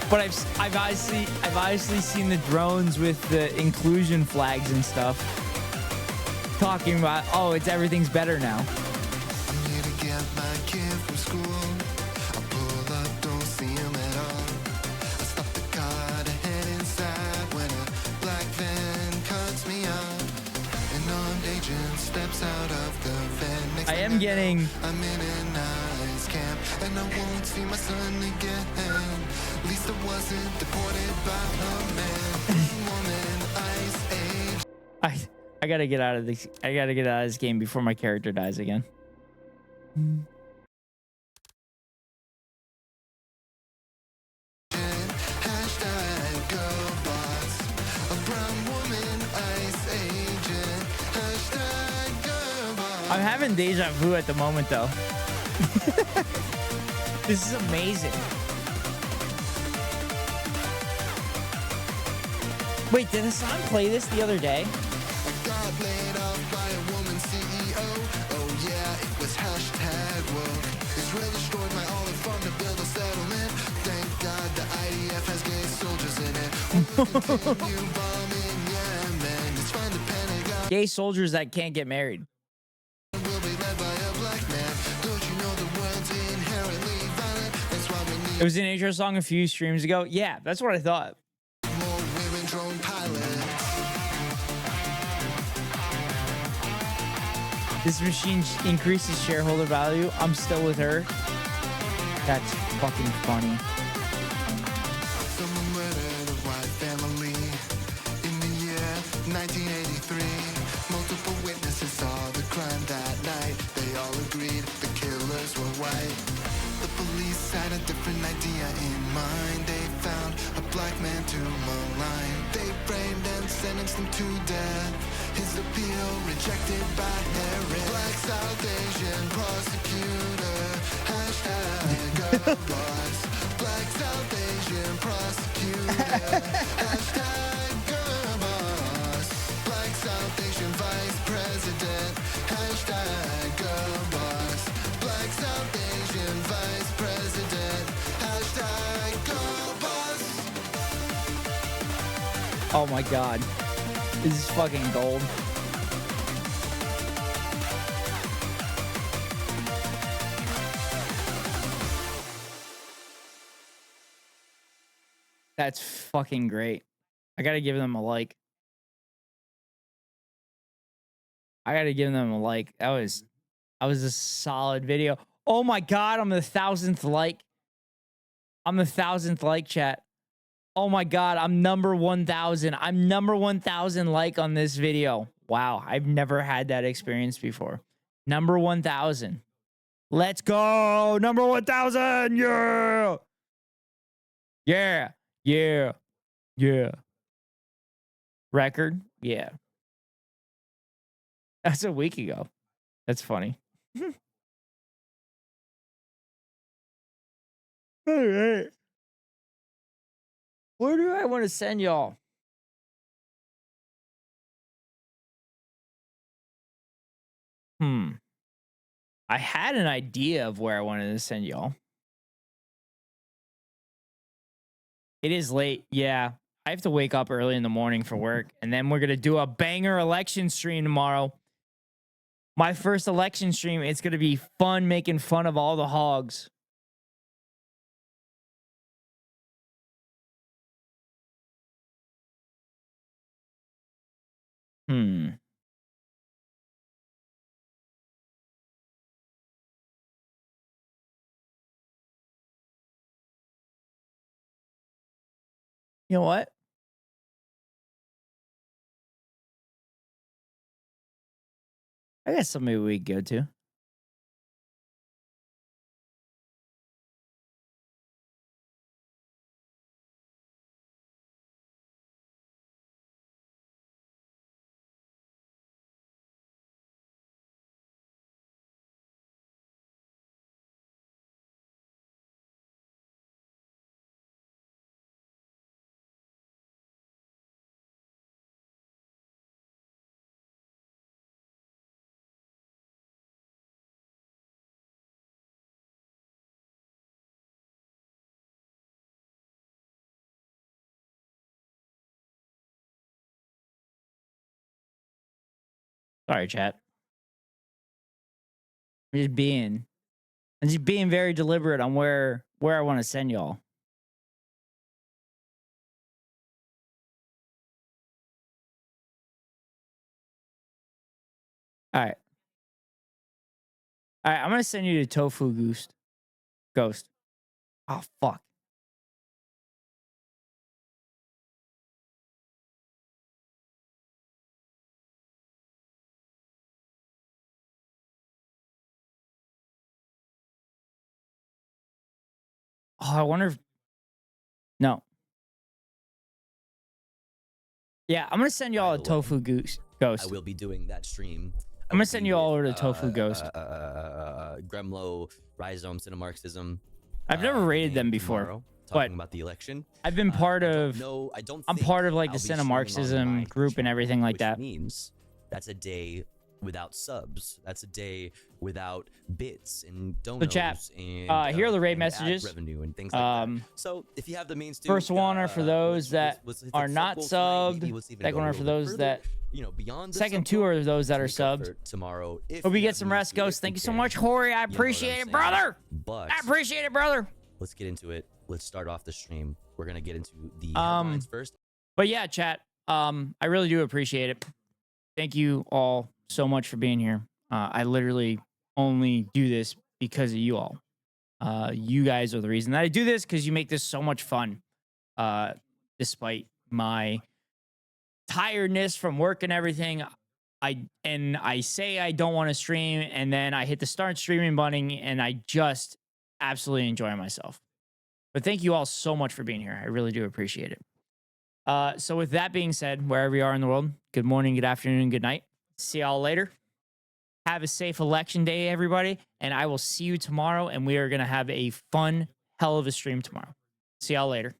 But I've obviously seen the drones with the inclusion flags and stuff. Talking about, oh, everything's better now. I'm here to get my kid from school. I pull up, don't see him at all. I stop the car to head inside when a black van cuts me off. An armed agent steps out of the van. Next I am getting. I'm in an ice camp and I won't see my son again. At least I wasn't deported by a man. Woman, ice age. I gotta get out of this. I gotta get out of this game before my character dies again. Hashtag I'm having deja vu at the moment, though. This is amazing. Wait, did Hassan play this the other day? Got laid off by a woman CEO. Oh yeah, it was hashtag woke. Israel destroyed my olive farm to build a settlement. Thank God the IDF has gay soldiers in it. We'll continue bombing Yemen. It's fine the Pentagon Gay soldiers that can't get married. will be led by a black man. Don't you know the world's inherently violent? That's why we need It was an intro song a few streams ago. Yeah, that's what I thought. more women drone pilots. This machine increases shareholder value. I'm still with her. That's fucking funny. Someone murdered a white family in the year 1983. Multiple witnesses saw the crime that night. They all agreed the killers were white. The police had a different idea in mind. They found a black man to malign. They framed and sentenced him to death. His appeal rejected by Harris. Black South Asian prosecutor. Hashtag girl boss. Black South Asian prosecutor. Hashtag girl boss. Black South Asian vice president. Hashtag girl boss. Black South Asian vice president. Hashtag girl boss. Oh my god. This is fucking gold. That's fucking great. I gotta give them a like. I gotta give them a like. That was a solid video. Oh my god, I'm the 1,000th like. I'm the 1,000th like, chat. Oh my god, I'm number 1,000. I'm number 1,000 like on this video. Wow, I've never had that experience before. Number 1,000. Let's go. Number 1,000. Yeah. Yeah. Yeah. Yeah. Record? Yeah. That's a week ago. That's funny. All right. Where do I want to send y'all? I had an idea of where I wanted to send y'all. It is late. Yeah. I have to wake up early in the morning for work. And then we're going to do a banger election stream tomorrow. My first election stream. It's going to be fun making fun of all the hogs. You know what? I got somebody we could go to. Sorry, chat. I'm just being very deliberate on where I want to send y'all. All right. All right, I'm going to send you to Tofu Ghost. Oh, fuck. Oh, I wonder if... No. Yeah, I'm going to send y'all a Tofu Ghost. I will be doing that stream I'm gonna send you all over to Tofu Ghost. Gremlo, Rhizome, Cinemarxism. I've never rated them before, tomorrow, but talking about the election. I've been part of. No, I don't. I'm think part of like the I'll be streaming on my Cinemarxism group and everything like which that. means that's a day without subs. That's a day without bits and donos chat, and here are the raid and ad messages. revenue and things like that. So if you have the means to, First one are for those that let's hit are the not sub goal tonight. subbed. Maybe let's even Second go one a are for little those further, that. you know, beyond the Second sub two goal are those that are to make up subbed. for tomorrow. If Hope we you get have some the means rest, to do it, Ghost. Thank who you so cares? much, Hori. I You know what I'm appreciate it, saying? brother. But I appreciate it, brother. let's get into it. Let's start off the stream. We're gonna get into the Um, headlines first. But yeah, chat. I really do appreciate it. Thank you all so much for being here. I literally only do this because of you all. You guys are the reason that I do this because you make this so much fun. Despite my tiredness from work and everything, I say I don't want to stream, and then I hit the start streaming button, and I just absolutely enjoy myself. But thank you all so much for being here. I really do appreciate it. So with that being said, wherever you are in the world, good morning, good afternoon, good night. See y'all later. Have a safe election day, everybody. And I will see you tomorrow. And we are going to have a fun hell of a stream tomorrow. See y'all later.